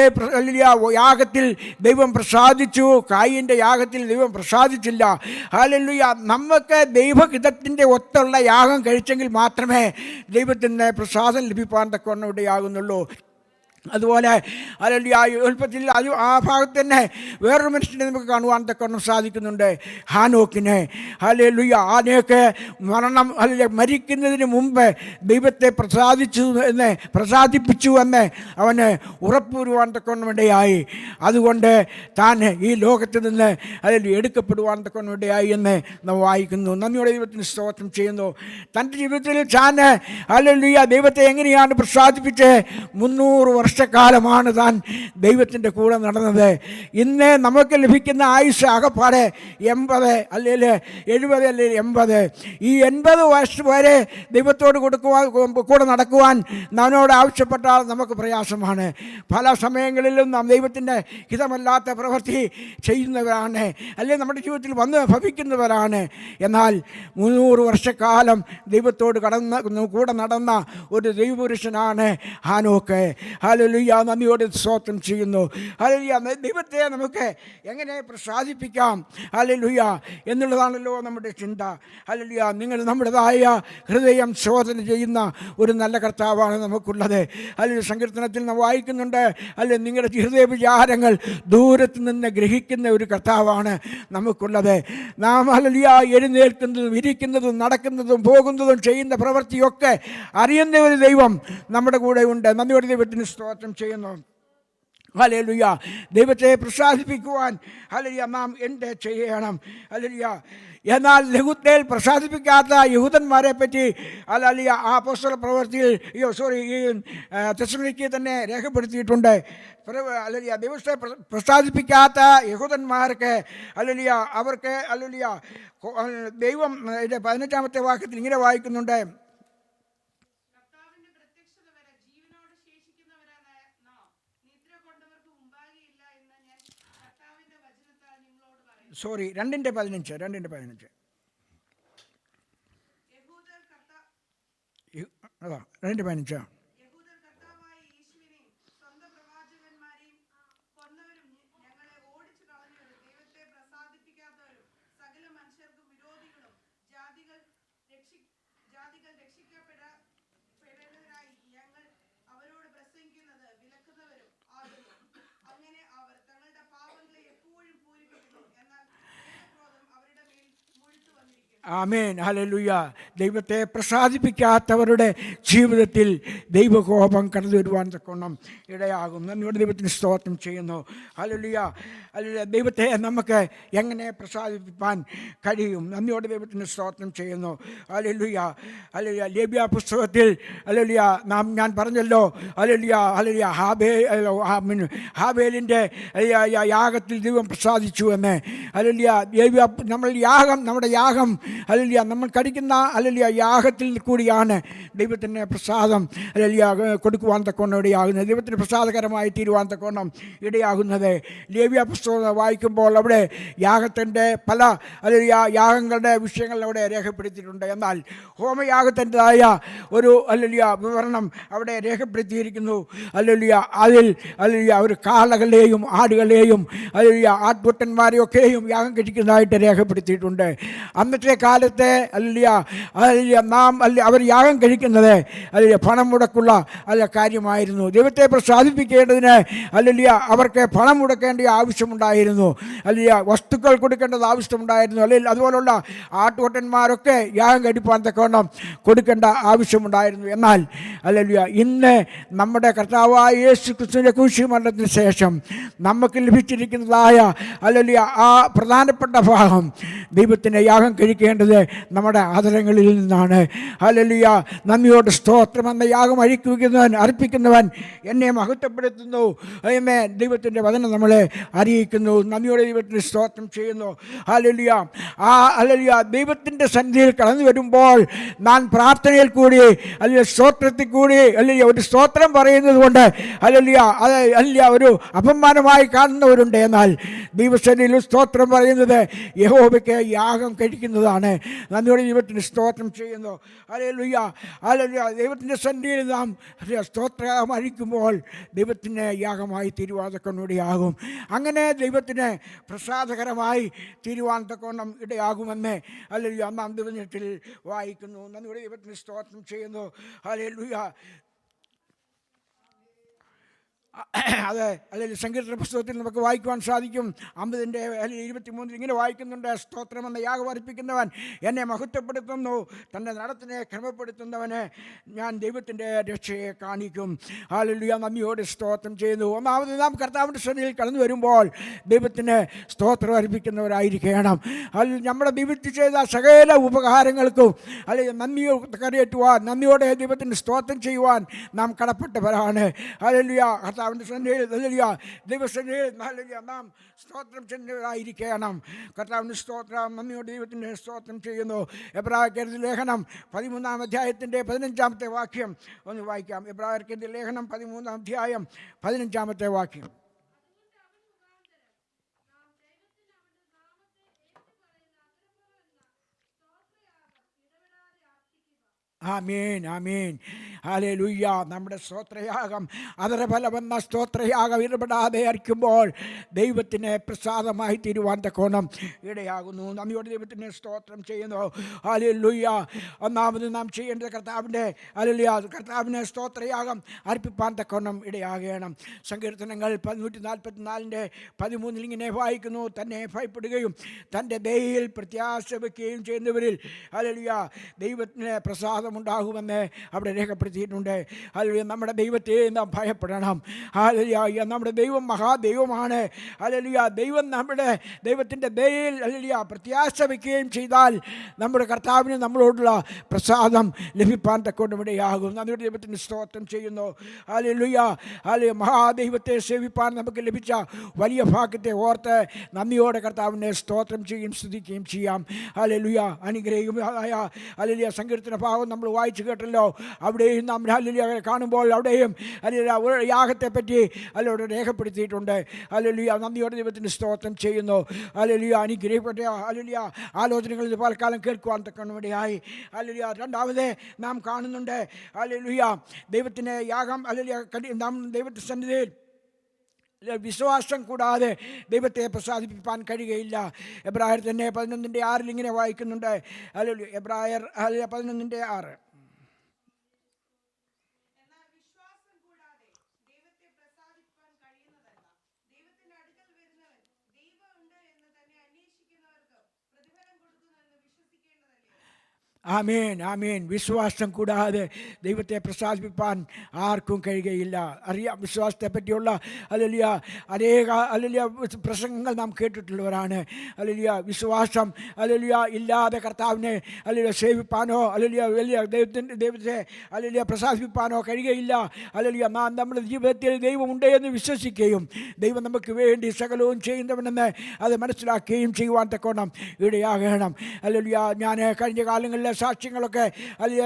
യാഗത്തിൽ ദൈവം പ്രസാദിച്ചു, കായിൻ്റെ യാഗത്തിൽ ദൈവം പ്രസാദിച്ചില്ല. നമുക്ക് ദൈവഹിതത്തിൻ്റെ ഒത്തുള്ള യാഗം കഴിച്ചെങ്കിൽ മാത്രമേ ദൈവത്തിന് പ്രസാദം ലഭിക്കാൻ തക്കവണ്ണം ഇടയാകുന്നുള്ളൂ. അതുപോലെ എളുപ്പത്തിൽ ആ ഭാഗത്ത് തന്നെ വേറൊരു മനുഷ്യനെ നമുക്ക് കാണുവാൻ തക്കവണ്ണം സാധിക്കുന്നുണ്ട്. ഹാനോക്കിനെ ഹാനോക്ക് മരണം മരിക്കുന്നതിന് മുമ്പ് ദൈവത്തെ പ്രസാദിപ്പിച്ചു എന്ന് അവന് ഉറപ്പുവരുവാൻ തക്കവണ്ണം ഇടയായി. അതുകൊണ്ട് താൻ ഈ ലോകത്തിൽ നിന്ന് എടുക്കപ്പെടുവാൻ തക്കവണ്ണം ഇടയായി എന്ന് നാം വായിക്കുന്നു. നന്ദിയോടെ ദൈവത്തിന് സ്തോത്രം ചെയ്യുന്നു. തൻ്റെ ജീവിതത്തിൽ താൻ ദൈവത്തെ എങ്ങനെയാണ് പ്രസാദിപ്പിച്ച് 300 വർഷക്കാലമാണ് താൻ ദൈവത്തിൻ്റെ കൂടെ നടന്നത്. ഇന്ന് നമുക്ക് ലഭിക്കുന്ന ആയുസ് ആകപ്പാടെ 80 അല്ലെങ്കിൽ 70 അല്ലെങ്കിൽ 80. ഈ 80 വർഷം വരെ ദൈവത്തോട് കൂടെ നടക്കുവാൻ നമ്മോട് ആവശ്യപ്പെട്ടാൽ നമുക്ക് പ്രയാസമാണ്. പല സമയങ്ങളിലും നാം ദൈവത്തിൻ്റെ ഹിതമല്ലാത്ത പ്രവൃത്തി ചെയ്യുന്നവരാണ്, അല്ലെങ്കിൽ നമ്മുടെ ജീവിതത്തിൽ വന്ന് ഭവിക്കുന്നവരാണ്. എന്നാൽ 300 വർഷക്കാലം ദൈവത്തോട് കൂടെ നടന്ന ഒരു ദൈവപുരുഷനാണ് ഹാനോക്ക്. നന്ദിയോടെ സ്തോത്രം ചെയ്യുന്നു. ദൈവത്തെ നമുക്ക് എങ്ങനെ പ്രസാദിപ്പിക്കാം എന്നുള്ളതാണല്ലോ നമ്മുടെ ചിന്ത. നിങ്ങൾ നമ്മുടേതായ ഹൃദയം ശോധന ചെയ്യുന്ന ഒരു നല്ല കർത്താവാണ് നമുക്കുള്ളത്. സങ്കീർത്തനത്തിൽ നാം വായിക്കുന്നുണ്ട്, നിങ്ങളുടെ ഹൃദയ വിചാരങ്ങൾ ദൂരത്ത് നിന്ന് ഗ്രഹിക്കുന്ന ഒരു കർത്താവാണ് നമുക്കുള്ളത്. നാം എഴുന്നേൽക്കുന്നതും ഇരിക്കുന്നതും നടക്കുന്നതും പോകുന്നതും ചെയ്യുന്ന പ്രവൃത്തിയൊക്കെ അറിയുന്ന ഒരു ദൈവം നമ്മുടെ കൂടെ ഉണ്ട്. നന്ദിയോടെ ദൈവത്തിന് സ്തോത്രം ചെയ്യുന്നു. ഹല്ലേലൂയ. ദൈവത്തെ പ്രസാദിപ്പിക്കുവാൻ നാം എന്ത് ചെയ്യണം? എന്നാൽ ലഹുത്തേൽ പ്രസാദിപ്പിക്കാത്ത യഹൂദന്മാരെ പറ്റി അപ്പോസ്തല പ്രവൃത്തിയിൽ ഈ തെസ്സലോനിക്കയിൽ തന്നെ രേഖപ്പെടുത്തിയിട്ടുണ്ട്. ദൈവത്തെ പ്രസാദിപ്പിക്കാത്ത യഹൂദന്മാർക്ക് അവർക്ക് ദൈവം 15-ാമത്തെ വാക്യത്തിൽ ഇങ്ങനെ വായിക്കുന്നുണ്ട്, സോറി 2:15 അതാ 2:15. ആമേൻ, ഹല്ലേലൂയ. ദൈവത്തെ പ്രസാദിപ്പിക്കാത്തവരുടെ ജീവിതത്തിൽ ദൈവകോപം കടന്നു വരുവാൻ തക്കോണം ഇടയാകും. നന്ദിയോടെ ദൈവത്തിന് സ്തോത്രം ചെയ്യുന്നു. ഹല്ലേലൂയ. ദൈവത്തെ നമുക്ക് എങ്ങനെ പ്രസാദിപ്പിക്കാൻ കഴിയും? നന്ദിയോടെ ദൈവത്തിന് സ്തോത്രം ചെയ്യുന്നു. ഹല്ലേലൂയ. ലേവ്യ പുസ്തകത്തിൽ ഞാൻ പറഞ്ഞല്ലോ, ഹാബേലിൻ്റെ യാഗത്തിൽ ദൈവം പ്രസാദിച്ചു എന്ന്. നമ്മുടെ യാഗം നമ്മൾ കഴിക്കുന്ന യാഗത്തിൽ കൂടിയാണ് ദൈവത്തിന് പ്രസാദം കൊടുക്കുവാൻ തക്കോണം ഇടയാകുന്നത്, ദൈവത്തിന് പ്രസാദകരമായി തീരുവാൻ തക്കോണം ഇടയാകുന്നത്. ലേവ്യ പുസ്തകം വായിക്കുമ്പോൾ അവിടെ യാഗത്തിൻ്റെ പല യാഗങ്ങളുടെ വിഷയങ്ങൾ അവിടെ രേഖപ്പെടുത്തിയിട്ടുണ്ട്. എന്നാൽ ഹോമയാഗത്തിൻ്റെതായ ഒരു വിവരണം അവിടെ രേഖപ്പെടുത്തിയിരിക്കുന്നു. അതിൽ അവർ കാളകളെയും ആടുകളെയും ആട്ടുകൊറ്റന്മാരെയൊക്കെയും യാഗം കഴിക്കുന്നതായിട്ട് രേഖപ്പെടുത്തിയിട്ടുണ്ട്. അന്നത്തെ കാലത്തെ നാം അവർ യാഗം കഴിക്കുന്നത് പണം മുടക്കുള്ള കാര്യമായിരുന്നു. ദൈവത്തെ പ്രസാദിപ്പിക്കേണ്ടതിന് അവർക്ക് പണം മുടക്കേണ്ട ആവശ്യമുണ്ടായിരുന്നു, വസ്തുക്കൾ കൊടുക്കേണ്ടത് ആവശ്യമുണ്ടായിരുന്നു. അല്ലെങ്കിൽ അതുപോലുള്ള ആട്ടുകൊറ്റന്മാരൊക്കെ യാഗം കഴിപ്പാൻ തക്കവണ്ണം കൊടുക്കേണ്ട ആവശ്യമുണ്ടായിരുന്നു. എന്നാൽ ഇന്ന് നമ്മുടെ കർത്താവായ യേശു ക്രിസ്തുവിൻ്റെ ക്രൂശീകരണത്തിന് ശേഷം നമുക്ക് ലഭിച്ചിരിക്കുന്നതായ ആ പ്രധാനപ്പെട്ട ഭാഗം ദൈവത്തിന് യാഗം കഴിക്കേണ്ട പുറപ്പെടേണ്ടത് നമ്മുടെ ആദരങ്ങളിൽ നിന്നാണ്. ഹല്ലേലൂയ. നന്ദിയോട് സ്തോത്രം എന്ന യാഗം അർപ്പിക്കുന്നവൻ എന്നെ മഹത്വപ്പെടുത്തുന്നു. ആമേൻ. ദൈവത്തിൻ്റെ വചനം നമ്മളെ അറിയിക്കുന്നു. നന്ദിയോടെ ദൈവത്തിന് സ്തോത്രം ചെയ്യുന്നു. ഹല്ലേലൂയ. ഹല്ലേലൂയ. ദൈവത്തിൻ്റെ സന്നിധിയിൽ കടന്നു വരുമ്പോൾ നാം പ്രാർത്ഥനയിൽ കൂടി അല്ലെങ്കിൽ സ്തോത്രത്തിൽ കൂടി അല്ലെങ്കിൽ ഒരു സ്തോത്രം പറയുന്നത് കൊണ്ട് ഹല്ലേലൂയ അല്ല ഒരു അപമാനമായി കാണുന്നവരുണ്ട്. എന്നാൽ ദൈവസന്നിധിയിൽ സ്തോത്രം പറയുന്നത് യഹോവയ്ക്ക് യാഗം കഴിക്കുന്നതാണ്. നന്ദിയോടെ ദൈവത്തിന് സ്തോത്രം ചെയ്യുന്നു. ഹല്ലേലൂയ. ഹല്ലേലൂയ. ദൈവത്തിൻ്റെ സന്നിധിയിൽ നാം സ്തോത്രം അഴിക്കുമ്പോൾ ദൈവത്തിന് യാഗമായി തീരുവാൻ തക്കവണ്ണം അങ്ങനെ ദൈവത്തിന് പ്രസാദകരമായി തീരുവാൻ തക്കവണ്ണം ഇടയാകുമെന്ന് ഹല്ലേലൂയ 1-ാം ദിവസത്തിൽ വായിക്കുന്നു. നന്ദിയോടെ ദൈവത്തിന് സ്തോത്രം ചെയ്യുന്നു. ഹല്ലേലൂയ. അത് അല്ലെങ്കിൽ സങ്കീർത്തന പുസ്തകത്തിൽ നമുക്ക് വായിക്കുവാൻ സാധിക്കും. 50 അല്ലെങ്കിൽ 23 ഇങ്ങനെ വായിക്കുന്നുണ്ട്: സ്തോത്രം എന്ന യാഗം അർപ്പിക്കുന്നവൻ എന്നെ മഹത്വപ്പെടുത്തുന്നു, തൻ്റെ നടത്തിനെ ക്രമപ്പെടുത്തുന്നവന് ഞാൻ ദൈവത്തിൻ്റെ രക്ഷയെ കാണിക്കും. ഹല്ലേലൂയ. നന്ദിയോട് സ്തോത്രം ചെയ്യുന്നു. ഒന്നാമത് നാം കർത്താവിൻ്റെ സന്നിധിയിൽ കടന്നു വരുമ്പോൾ ദൈവത്തിന് സ്തോത്രം അർപ്പിക്കുന്നവരായിരിക്കണം. അതിൽ നമ്മുടെ ദൈവത്തിൽ ചെയ്ത സകല ഉപകാരങ്ങൾക്കും അല്ലെങ്കിൽ നന്ദിയോടെ ദൈവത്തിന് സ്തോത്രം ചെയ്യുവാൻ നാം കടപ്പെട്ടവരാണ്. ഹല്ലേലൂയ. കർത്താവിൻ്റെ സന്നിധിയിൽ ദൈവസന്നിധിയിൽ നാം സ്തോത്രം ചെയ്യുന്നവരായിരിക്കണം. കർത്താവിൻ്റെ സ്തോത്രം നന്ദിയോടെ ദൈവത്തിൻ്റെ സ്തോത്രം ചെയ്യുന്നു. എബ്രായർക്കെഴുതിയ ലേഖനം 13-ാം അധ്യായത്തിൻ്റെ 15-ാമത്തെ വാക്യം ഒന്ന് വായിക്കാം. എബ്രായർക്കെഴുതിയ ലേഖനം 13-ാം അധ്യായം 15-ാമത്തെ വാക്യം. ആമേൻ, ആമേൻ. ഹല്ലേലൂയ. നമ്മുടെ സ്തോത്രയാഗം അതരഫലമെന്ന സ്തോത്രയാഗം ഇടപെടാതെ അർപ്പിക്കുമ്പോൾ ദൈവത്തിന് പ്രസാദമായി തീരുവാൻ തക്കോണം ഇടയാകുന്നു. നന്ദിയോടെ ദൈവത്തിന് സ്തോത്രം ചെയ്യുന്നു. ഹല്ലേലൂയ. ഒന്നാമത് നാം ചെയ്യേണ്ടത് കർത്താവിന് സ്തോത്രയാഗം അർപ്പിപ്പാൻ തക്കോണം ഇടയാകണം. സങ്കീർത്തനങ്ങൾ 144-13 ഇങ്ങനെ വായിക്കുന്നു: തന്നെ ഭയപ്പെടുകയും തൻ്റെ ദയയിൽ പ്രത്യാശ വയ്ക്കുകയും ചെയ്യുന്നവരിൽ ഹല്ലേലൂയ ദൈവത്തിന് പ്രസാദമുണ്ടാകുമെന്ന് അവിടെ രേഖപ്പെടുത്തിയിട്ടുണ്ട്. ഹല്ലേലൂയ. നമ്മുടെ ദൈവത്തെ നാം ഭയപ്പെടണം. ഹല്ലേലൂയ. നമ്മുടെ ദൈവം മഹാദൈവമാണ്. ഹല്ലേലൂയ. ദൈവത്തിൻ്റെ ദയയിൽ ഹല്ലേലൂയ പ്രത്യാശ വയ്ക്കുകയും ചെയ്താൽ നമ്മുടെ കർത്താവിന് നമ്മളോടുള്ള പ്രസാദം ലഭിപ്പാൻ തക്കോണം ഇടയാകും. നമ്മുടെ ദൈവത്തിന് സ്തോത്രം ചെയ്യുന്നു. ഹല്ലേലൂയ. ഹല്ലേലൂയ. മഹാദൈവത്തെ സേവിപ്പാൻ നമുക്ക് ലഭിച്ച വലിയ ഭാഗ്യത്തെ ഓർത്ത് നന്ദിയോടെ കർത്താവിനെ സ്തോത്രം ചെയ്യുകയും സ്തുതിക്കുകയും ചെയ്യാം. ഹല്ലേലൂയ. അനുഗ്രഹിക്കുമായ ഹല്ലേലൂയ സങ്കീർത്തന ഭാഗം നമ്മൾ വായിച്ചു കേട്ടല്ലോ. അവിടെയും നാം ഹല്ലേലൂയ കാണുമ്പോൾ അവിടെയും ഹല്ലേലൂയ യാഗത്തെപ്പറ്റി അതിലൂടെ രേഖപ്പെടുത്തിയിട്ടുണ്ട്. ഹല്ലേലൂയ. നന്ദിയോടെ ദൈവത്തിന് സ്തോത്രം ചെയ്യുന്നു. ഹല്ലേലൂയ. അനുഗ്രഹിക്കപ്പെട്ട ഹല്ലേലൂയ ആലോചനകളിൽ പലകാലം കേൾക്കുവാൻ തക്കവണ്ണമിടയായി. ഹല്ലേലൂയ. രണ്ടാമത് നാം കാണുന്നുണ്ട് ഹല്ലേലൂയ ദൈവത്തിന് യാഗം ഹല്ലേലൂയ നാം ദൈവത്തിൻ്റെ സന്നിധിയിൽ വിശ്വാസം കൂടാതെ ദൈവത്തെ പ്രസാദിപ്പിക്കാൻ കഴിയുകയില്ല. എബ്രായർ തന്നെ 11:6 ഇങ്ങനെ വായിക്കുന്നുണ്ട്. ഹല്ലേലൂയ. എബ്രായർ 11:6. ആമേൻ, ആമേൻ. വിശ്വാസം കൂടാതെ ദൈവത്തെ പ്രസാദിപ്പിക്കാൻ ആർക്കും കഴിയുകയില്ല. അറിയാം, വിശ്വാസത്തെ പറ്റിയുള്ള ഹല്ലേലൂയ അനേക ഹല്ലേലൂയ പ്രസംഗങ്ങൾ നാം കേട്ടിട്ടുള്ളവരാണ്. ഹല്ലേലൂയ. വിശ്വാസം ഹല്ലേലൂയ ഇല്ലാതെ കർത്താവിനെ ഹല്ലേലൂയ സേവിപ്പാനോ ഹല്ലേലൂയ വലിയ ദൈവത്തെ ഹല്ലേലൂയ പ്രസാദിപ്പിക്കാനോ കഴിയുകയില്ല. ഹല്ലേലൂയ. നാം നമ്മുടെ ജീവിതത്തിൽ ദൈവമുണ്ട് എന്ന് വിശ്വസിക്കുകയും ദൈവം നമുക്ക് വേണ്ടി സകലവും ചെയ്യുന്നവനെന്ന് അത് മനസ്സിലാക്കുകയും ചെയ്യുവാൻ തക്കോണം ഇടയാകണം. ഹല്ലേലൂയ. ഞാൻ കഴിഞ്ഞ കാലങ്ങളിലെ സാക്ഷ്യങ്ങളൊക്കെ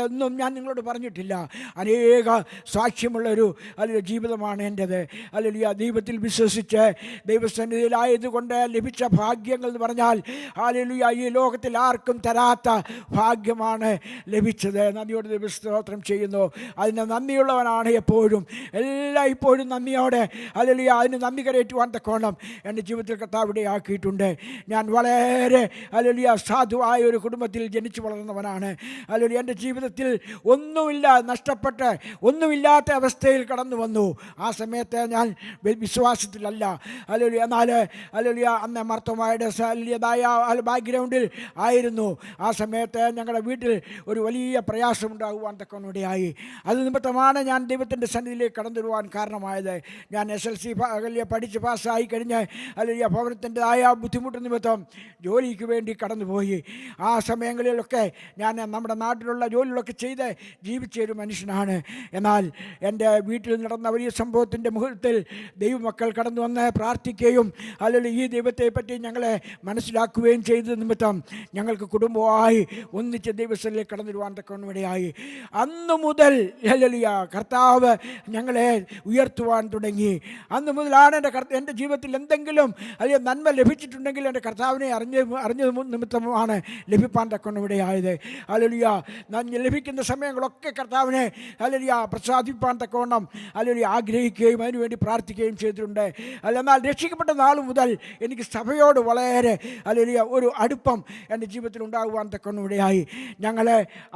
ഒന്നും ഞാൻ നിങ്ങളോട് പറഞ്ഞിട്ടില്ല. അനേക സാക്ഷ്യമുള്ളൊരു അല്ലെങ്കിൽ ജീവിതമാണ് എൻ്റേത്. ഹല്ലേലൂയ. ദൈവത്തിൽ വിശ്വസിച്ച് ദൈവസന്നിധിയിലായതുകൊണ്ട് ലഭിച്ച ഭാഗ്യങ്ങൾ എന്ന് പറഞ്ഞാൽ ഹല്ലേലൂയ ഈ ലോകത്തിൽ ആർക്കും തരാത്ത ഭാഗ്യമാണ് ലഭിച്ചത്. നന്ദിയോടെ ദൈവസ്തോത്രം ചെയ്യുന്നു. അതിന് നന്ദിയുള്ളവനാണ് എപ്പോഴും ഇപ്പോഴും നന്ദിയോടെ ഹല്ലേലൂയ അതിന് നന്ദി കരയറ്റുവാൻ തക്കോണം എൻ്റെ ജീവിതത്തിൽ കർത്താവ് ഇടയാക്കിയിട്ടുണ്ട്. ഞാൻ വളരെ ഹല്ലേലൂയ സാധുവായ ഒരു കുടുംബത്തിൽ ജനിച്ചു വളർന്നവനാണ്. മനുഷ്യനാണ്. അല്ലെങ്കിൽ എൻ്റെ ജീവിതത്തിൽ ഒന്നുമില്ല, നഷ്ടപ്പെട്ട് ഒന്നുമില്ലാത്ത അവസ്ഥയിൽ കടന്നു വന്നു. ആ സമയത്ത് ഞാൻ വിശ്വാസത്തിലല്ല. അല്ലെങ്കിൽ എന്നാൽ അല്ലെങ്കിൽ അന്ന് മർത്തമായുടെ വലിയതായ ബാക്ക്ഗ്രൗണ്ടിൽ ആയിരുന്നു. ആ സമയത്ത് ഞങ്ങളുടെ വീട്ടിൽ ഒരു വലിയ പ്രയാസമുണ്ടാകുവാൻ തക്കവണ്ണിടയായി. അത് നിമിത്തമാണ് ഞാൻ ദൈവത്തിൻ്റെ സന്നിധിയിലേക്ക് കടന്നു വരുവാൻ കാരണമായത്. ഞാൻ SLC പഠിച്ച് പാസ്സായി കഴിഞ്ഞ് അല്ലെങ്കിൽ ഭവനത്തിൻ്റെതായ ബുദ്ധിമുട്ട് നിമിത്തം ജോലിക്ക് വേണ്ടി കടന്നുപോയി. ആ സമയങ്ങളിലൊക്കെ ഞാൻ നമ്മുടെ നാട്ടിലുള്ള ജോലികളൊക്കെ ചെയ്ത് ജീവിച്ച ഒരു മനുഷ്യനാണ്. എന്നാൽ എൻ്റെ വീട്ടിൽ നടന്ന വലിയ സംഭവത്തിൻ്റെ മുഹൂർത്തത്തിൽ ദൈവമക്കൾ കടന്നു വന്ന് പ്രാർത്ഥിക്കുകയും അല്ലെങ്കിൽ ഈ ദൈവത്തെ പറ്റി ഞങ്ങളെ മനസ്സിലാക്കുകയും ചെയ്ത നിമിത്തം ഞങ്ങൾക്ക് കുടുംബമായി ഒന്നിച്ച് ദൈവസ്ഥലിലേക്ക് കടന്നു വരുവാൻ തക്കവണ്ണിടയായി. അന്നു മുതൽ കർത്താവ് ഞങ്ങളെ ഉയർത്തുവാൻ തുടങ്ങി. അന്ന് മുതലാണ് എൻ്റെ ജീവിതത്തിൽ എന്തെങ്കിലും അല്ലെങ്കിൽ നന്മ ലഭിച്ചിട്ടുണ്ടെങ്കിൽ എൻ്റെ കർത്താവിനെ അറിഞ്ഞത് നിമിത്തമാണ് ലഭിപ്പാൻ തക്കവണ്ണിടയായത്. അല്ലെങ്കിൽ ലഭിക്കുന്ന സമയങ്ങളൊക്കെ കർത്താവിനെ അല്ലെങ്കിൽ പ്രസാദിപ്പാൻ തക്കവണ്ണം അല്ലെങ്കിൽ ആഗ്രഹിക്കുകയും അതിനുവേണ്ടി പ്രാർത്ഥിക്കുകയും ചെയ്തിട്ടുണ്ട്. എന്നാൽ രക്ഷിക്കപ്പെട്ട നാൾ മുതൽ എനിക്ക് സഭയോട് വളരെ അല്ലെങ്കിൽ ഒരു അടുപ്പം എൻ്റെ ജീവിതത്തിൽ ഉണ്ടാകുവാൻ തക്കവണ്ണിടയായി. ഞങ്ങൾ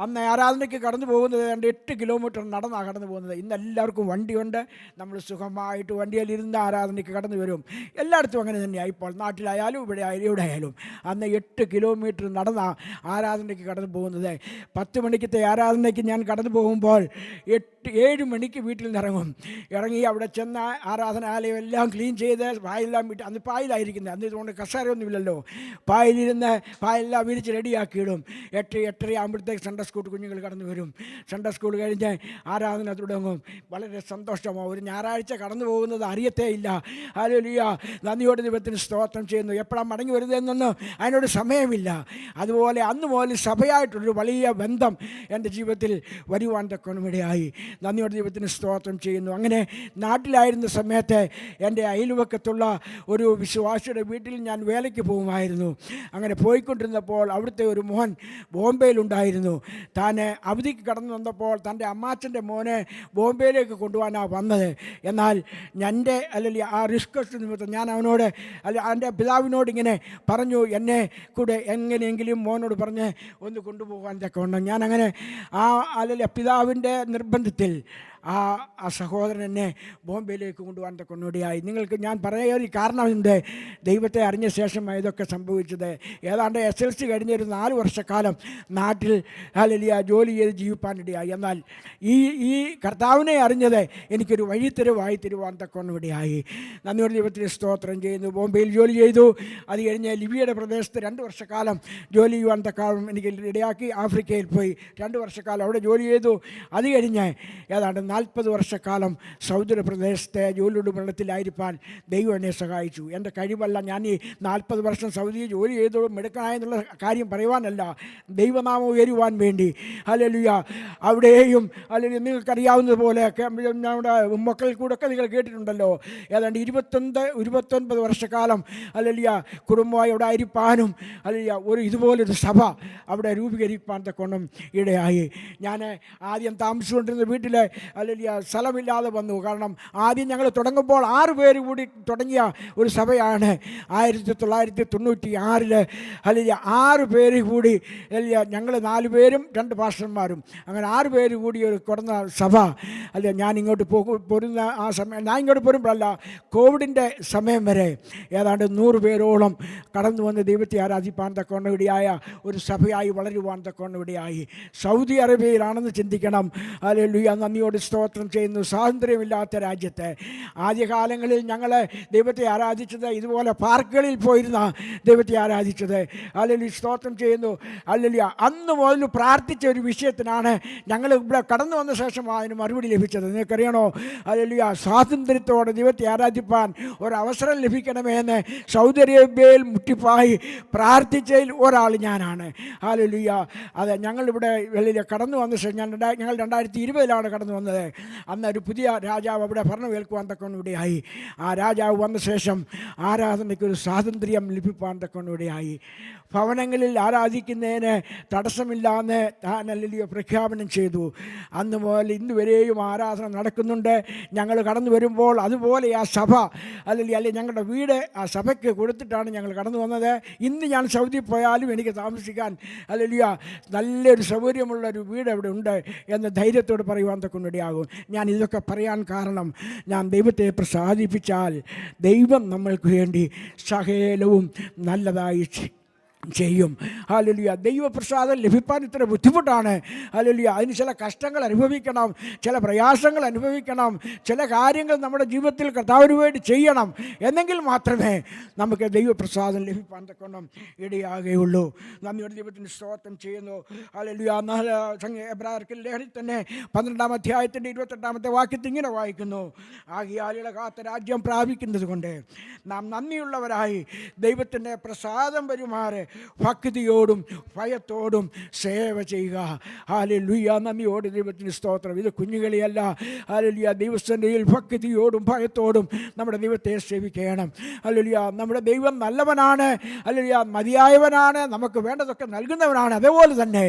അന്ന് ആരാധനയ്ക്ക് കടന്നു പോകുന്നത് 8 കിലോമീറ്റർ നടന്നാണ് കടന്നു പോകുന്നത്. ഇന്ന് എല്ലാവർക്കും വണ്ടിയുണ്ട്. നമ്മൾ സുഖമായിട്ട് വണ്ടിയിലിരുന്ന് ആരാധനയ്ക്ക് കടന്നു വരും. എല്ലായിടത്തും അങ്ങനെ തന്നെയാണ്. ഇപ്പോൾ നാട്ടിലായാലും ഇവിടെ ആയാലും അന്ന് 8 കിലോമീറ്റർ നടന്ന ആരാധനയ്ക്ക് കടന്നു പോകുന്നത്. 10 മണിക്കത്തെ ആരാധനയ്ക്ക് ഞാൻ കടന്നു പോകുമ്പോൾ 7 മണിക്ക് വീട്ടിൽ നിന്ന് ഇറങ്ങി അവിടെ ചെന്ന് ആരാധനാലയം എല്ലാം ക്ലീൻ ചെയ്ത് പായെല്ലാം വിട്ട്, അന്ന് പായിലായിരിക്കുന്നത്, അന്ന് ഇതുകൊണ്ട് കസേരയൊന്നുമില്ലല്ലോ, പായെല്ലാം വിരിച്ച് റെഡിയാക്കിയിടും. 8-8:30 ആകുമ്പോഴത്തേക്ക് സൺഡേ സ്കൂൾ കുഞ്ഞുങ്ങൾ കടന്നു വരും. സൺഡേ സ്കൂൾ കഴിഞ്ഞ് ആരാധന തുടങ്ങും. വളരെ സന്തോഷമാണ്. ഒരു ഞായറാഴ്ച കടന്നു പോകുന്നത് അറിയത്തേ ഇല്ല. ഹല്ലേലൂയ, നന്ദിയോടെ ദൈവത്തിന് സ്തോത്രം ചെയ്യുന്നു. എപ്പോഴാണ് മടങ്ങി വരുന്നതെന്നൊന്നും അതിനോട് സമയമില്ല. അതുപോലെ അന്ന് മുതൽ സഭയായിട്ടുള്ളൊരു വലിയ ബന്ധം എൻ്റെ ജീവിതത്തിൽ വരുവാൻ തക്കവണ്ണിടയായി. നന്ദിയോടെ ദൈവത്തിന് സ്തോത്രം ചെയ്യുന്നു. അങ്ങനെ നാട്ടിലായിരുന്ന സമയത്ത് എൻ്റെ അയൽവക്കത്തുള്ള ഒരു വിശ്വാസിയുടെ വീട്ടിൽ ഞാൻ വേലയ്ക്ക് പോകുമായിരുന്നു. അങ്ങനെ പോയിക്കൊണ്ടിരുന്നപ്പോൾ അവിടുത്തെ ഒരു മോൻ ബോംബെയിലുണ്ടായിരുന്നു. താൻ അവധിക്ക് കടന്നു വന്നപ്പോൾ തൻ്റെ അമ്മാച്ചൻ്റെ മോനെ ബോംബെയിലേക്ക് കൊണ്ടുപോകാനാണ് വന്നത്. എന്നാൽ എൻ്റെ അല്ലെങ്കിൽ ആ റിക്വസ്റ്റ് നിമിത്തം ഞാൻ അവനോട് എൻ്റെ പിതാവിനോട് ഇങ്ങനെ പറഞ്ഞു, എന്നെ കൂടെ എങ്ങനെയെങ്കിലും മോനോട് പറഞ്ഞ് ഒന്ന് കൊണ്ടുപോകാൻ തക്കവണ്ണം. ഞാനങ്ങനെ അല്ലെങ്കിൽ പിതാവിൻ്റെ നിർബന്ധത്തിൽ ആ സഹോദരൻ എന്നെ ബോംബെയിലേക്ക് കൊണ്ടുപോകാൻ തക്കവണ്ണിടയായി. നിങ്ങൾക്ക് ഞാൻ പറയാൻ കാരണം എന്ത്? ദൈവത്തെ അറിഞ്ഞ ശേഷം ഇതൊക്കെ സംഭവിച്ചത്. ഏതാണ്ട് SLC കഴിഞ്ഞൊരു 4 വർഷക്കാലം നാട്ടിൽ ജോലി ചെയ്ത് ജീവിപ്പാനിടയായി. എന്നാൽ ഈ കർത്താവിനെ അറിഞ്ഞത് എനിക്കൊരു വഴിത്തിരിവായി തരുവാൻ തക്കവണ്ണിടയായി. നന്ദിയോടെ ദൈവത്തിന് സ്തോത്രം ചെയ്യുന്നു. ബോംബെയിൽ ജോലി ചെയ്തു. അത് കഴിഞ്ഞ് ലിബിയയുടെ പ്രദേശത്ത് 2 വർഷക്കാലം ജോലി ചെയ്യുവാൻ തക്കവണ്ണം എനിക്ക് ഇടയാക്കി. ആഫ്രിക്കയിൽ പോയി 2 വർഷക്കാലം അവിടെ ജോലി ചെയ്തു. അത് കഴിഞ്ഞ് ഏതാണ്ട് 40 വർഷക്കാലം സൗദി പ്രദേശത്തെ ജോലിയുടെ വെള്ളത്തിലായിരിക്കാൻ ദൈവം എന്നെ സഹായിച്ചു. എൻ്റെ കഴിവല്ല, ഞാൻ ഈ 40 വർഷം സൗദിയിൽ ജോലി ചെയ്തു മിടുക്കനായെന്നുള്ള കാര്യം പറയുവാനല്ല, ദൈവനാമം ഉയരുവാൻ വേണ്ടി. ഹല്ലേലൂയ. അവിടെയും അല്ലെങ്കിൽ നിങ്ങൾക്കറിയാവുന്നതുപോലെ നമ്മുടെ മക്കളിൽ കൂടെയൊക്കെ നിങ്ങൾ കേട്ടിട്ടുണ്ടല്ലോ, ഏതാണ്ട് 29 വർഷക്കാലം ഹല്ലേലൂയ കുടുംബമായി അവിടെ ആയിരിക്കാനും ഹല്ലേലൂയ ഒരു ഇതുപോലൊരു സഭ അവിടെ രൂപീകരിക്കാൻ തക്കോണം ഇടയായി. ഞാൻ ആദ്യം താമസിച്ചുകൊണ്ടിരുന്ന വീട്ടിൽ അല്ലെങ്കിൽ സ്ഥലമില്ലാതെ വന്നു. കാരണം ആദ്യം ഞങ്ങൾ തുടങ്ങുമ്പോൾ 6 പേര് കൂടി തുടങ്ങിയ ഒരു സഭയാണ്. 1996 അല്ലെങ്കിൽ 6 പേര് കൂടി ഞങ്ങൾ 4 പേരും 2 പാസ്റ്റർമാരും അങ്ങനെ 6 പേര് കൂടി ഒരു കൊടുന്ന സഭ. അല്ല, ഞാൻ ഇങ്ങോട്ട് പോരുന്ന ആ സമയം, ഞാൻ ഇങ്ങോട്ട് പോരുമ്പോഴല്ല, കോവിഡിൻ്റെ സമയം വരെ ഏതാണ്ട് 100 പേരോളം കടന്നു വന്ന് ദൈവത്തെ ആരാധിപ്പാൻ തക്കവണ്ണം ഇടയായ ഒരു സഭയായി വളരുവാൻ തക്കവണ്ണം ഇടയായി. സൗദി അറേബ്യയിലാണെന്ന് ചിന്തിക്കണം. ഹല്ലേലൂയ, നന്ദിയോട് സ്തോത്രം ചെയ്യുന്നു. സ്വാതന്ത്ര്യമില്ലാത്ത രാജ്യത്ത് ആദ്യകാലങ്ങളിൽ ഞങ്ങൾ ദൈവത്തെ ആരാധിച്ചത് ഇതുപോലെ പാർക്കുകളിൽ പോയിരുന്ന ദൈവത്തെ ആരാധിച്ചത്. ഹല്ലേലൂയ, സ്തോത്രം ചെയ്യുന്നു. ഹല്ലേലൂയ, അന്ന് മുതൽ പ്രാർത്ഥിച്ച ഒരു വിഷയത്തിനാണ് ഞങ്ങൾ ഇവിടെ കടന്നു വന്ന ശേഷം അതിന് മറുപടി ലഭിച്ചത്. നിങ്ങൾക്കറിയണോ? ഹല്ലേലൂയ, സ്വാതന്ത്ര്യത്തോടെ ദൈവത്തെ ആരാധിപ്പാൻ ഒരവസരം ലഭിക്കണമെന്ന് സൗദി അറേബ്യയിൽ മുട്ടിപ്പായി പ്രാർത്ഥിച്ചതിൽ ഒരാൾ ഞാനാണ്. ഹല്ലേലൂയ, അതെ, ഞങ്ങളിവിടെ കടന്നു വന്ന ശേഷം ഞങ്ങൾ 2020 കടന്നു വന്നത്. അന്ന് ഒരു പുതിയ രാജാവ് അവിടെ ഭരണം ഏൽക്കുവാൻ തക്കവണ്ണം ഇവിടെയായി. ആ രാജാവ് വന്ന ശേഷം ആരാധനയ്ക്കൊരു സ്വാതന്ത്ര്യം ലഭിപ്പാൻ തക്കവണ്ണം ഇവിടെയായി. ഭവനങ്ങളിൽ ആരാധിക്കുന്നതിന് തടസ്സമില്ലാന്ന് താൻ ഹല്ലേലൂയ പ്രഖ്യാപനം ചെയ്തു. അന്ന് മുതൽ ഇന്ന് വരെയും ആരാധന നടക്കുന്നുണ്ട്. ഞങ്ങൾ കടന്നു വരുമ്പോൾ അതുപോലെ ആ സഭ അല്ലെങ്കിൽ ഞങ്ങളുടെ വീട് ആ സഭയ്ക്ക് കൊടുത്തിട്ടാണ് ഞങ്ങൾ കടന്നു കടന്നു വന്നത്. ഇന്ന് ഞാൻ സൗദി പോയാലും എനിക്ക് താമസിക്കാൻ ഹല്ലേലൂയ നല്ലൊരു സൗകര്യമുള്ളൊരു വീട് അവിടെ ഉണ്ട് എന്ന് ധൈര്യത്തോട് പറയുവാൻ തക്കൊണ്ടിടയാകും. ഞാൻ ഇതൊക്കെ പറയാൻ കാരണം, ഞാൻ ദൈവത്തെ പ്രസാദിപ്പിച്ചാൽ ദൈവം നമ്മൾക്ക് വേണ്ടി സകലവും നല്ലതായി ചെയ്യും. ഹല്ലേലൂയ. ദൈവപ്രസാദം ലഭിക്കാൻ ഇത്ര ബുദ്ധിമുട്ടാണ്. ഹല്ലേലൂയ. അതിന് ചില കഷ്ടങ്ങൾ അനുഭവിക്കണം, ചില പ്രയാസങ്ങൾ അനുഭവിക്കണം, ചില കാര്യങ്ങൾ നമ്മുടെ ജീവിതത്തിൽ കർത്താവിന് വേണ്ടി ചെയ്യണം. എന്നെങ്കിൽ മാത്രമേ നമുക്ക് ദൈവപ്രസാദം ലഭിക്കാൻ തക്കണം ഇടയാകുകയുള്ളൂ. നന്ദിയോടെ ദൈവത്തിന് സ്തോത്രം ചെയ്യുന്നു. ഹല്ലേലൂയ. എബ്രായർക്കിൽ ലേഖനത്തിൽ തന്നെ 12-ാം അധ്യായത്തിൻ്റെ 28-ാമത്തെ വാക്യത്തിൽ ഇങ്ങനെ വായിക്കുന്നു: ആകയാൽ ഇളകാത്ത രാജ്യം പ്രാപിക്കുന്നത് കൊണ്ട് നാം നന്ദിയുള്ളവരായി ദൈവത്തിൻ്റെ പ്രസാദം വരുമാറ് ഭക്തിയോടും ഭയത്തോടും സേവ ചെയ്യുക. ഹല്ലേലൂയ. നന്ദിയോട് ദൈവത്തിന് സ്തോത്രം. ഇത് കുഞ്ഞുകളിയല്ല. ഹല്ലേലൂയ. ദൈവസന്നിധിയിൽ ഭക്തിയോടും ഭയത്തോടും നമ്മുടെ ദൈവത്തെ സേവിക്കണം. ഹല്ലേലൂയ. നമ്മുടെ ദൈവം നല്ലവനാണ്. ഹല്ലേലൂയ. മതിയായവനാണ്, നമുക്ക് വേണ്ടതൊക്കെ നൽകുന്നവനാണ്. അതേപോലെ തന്നെ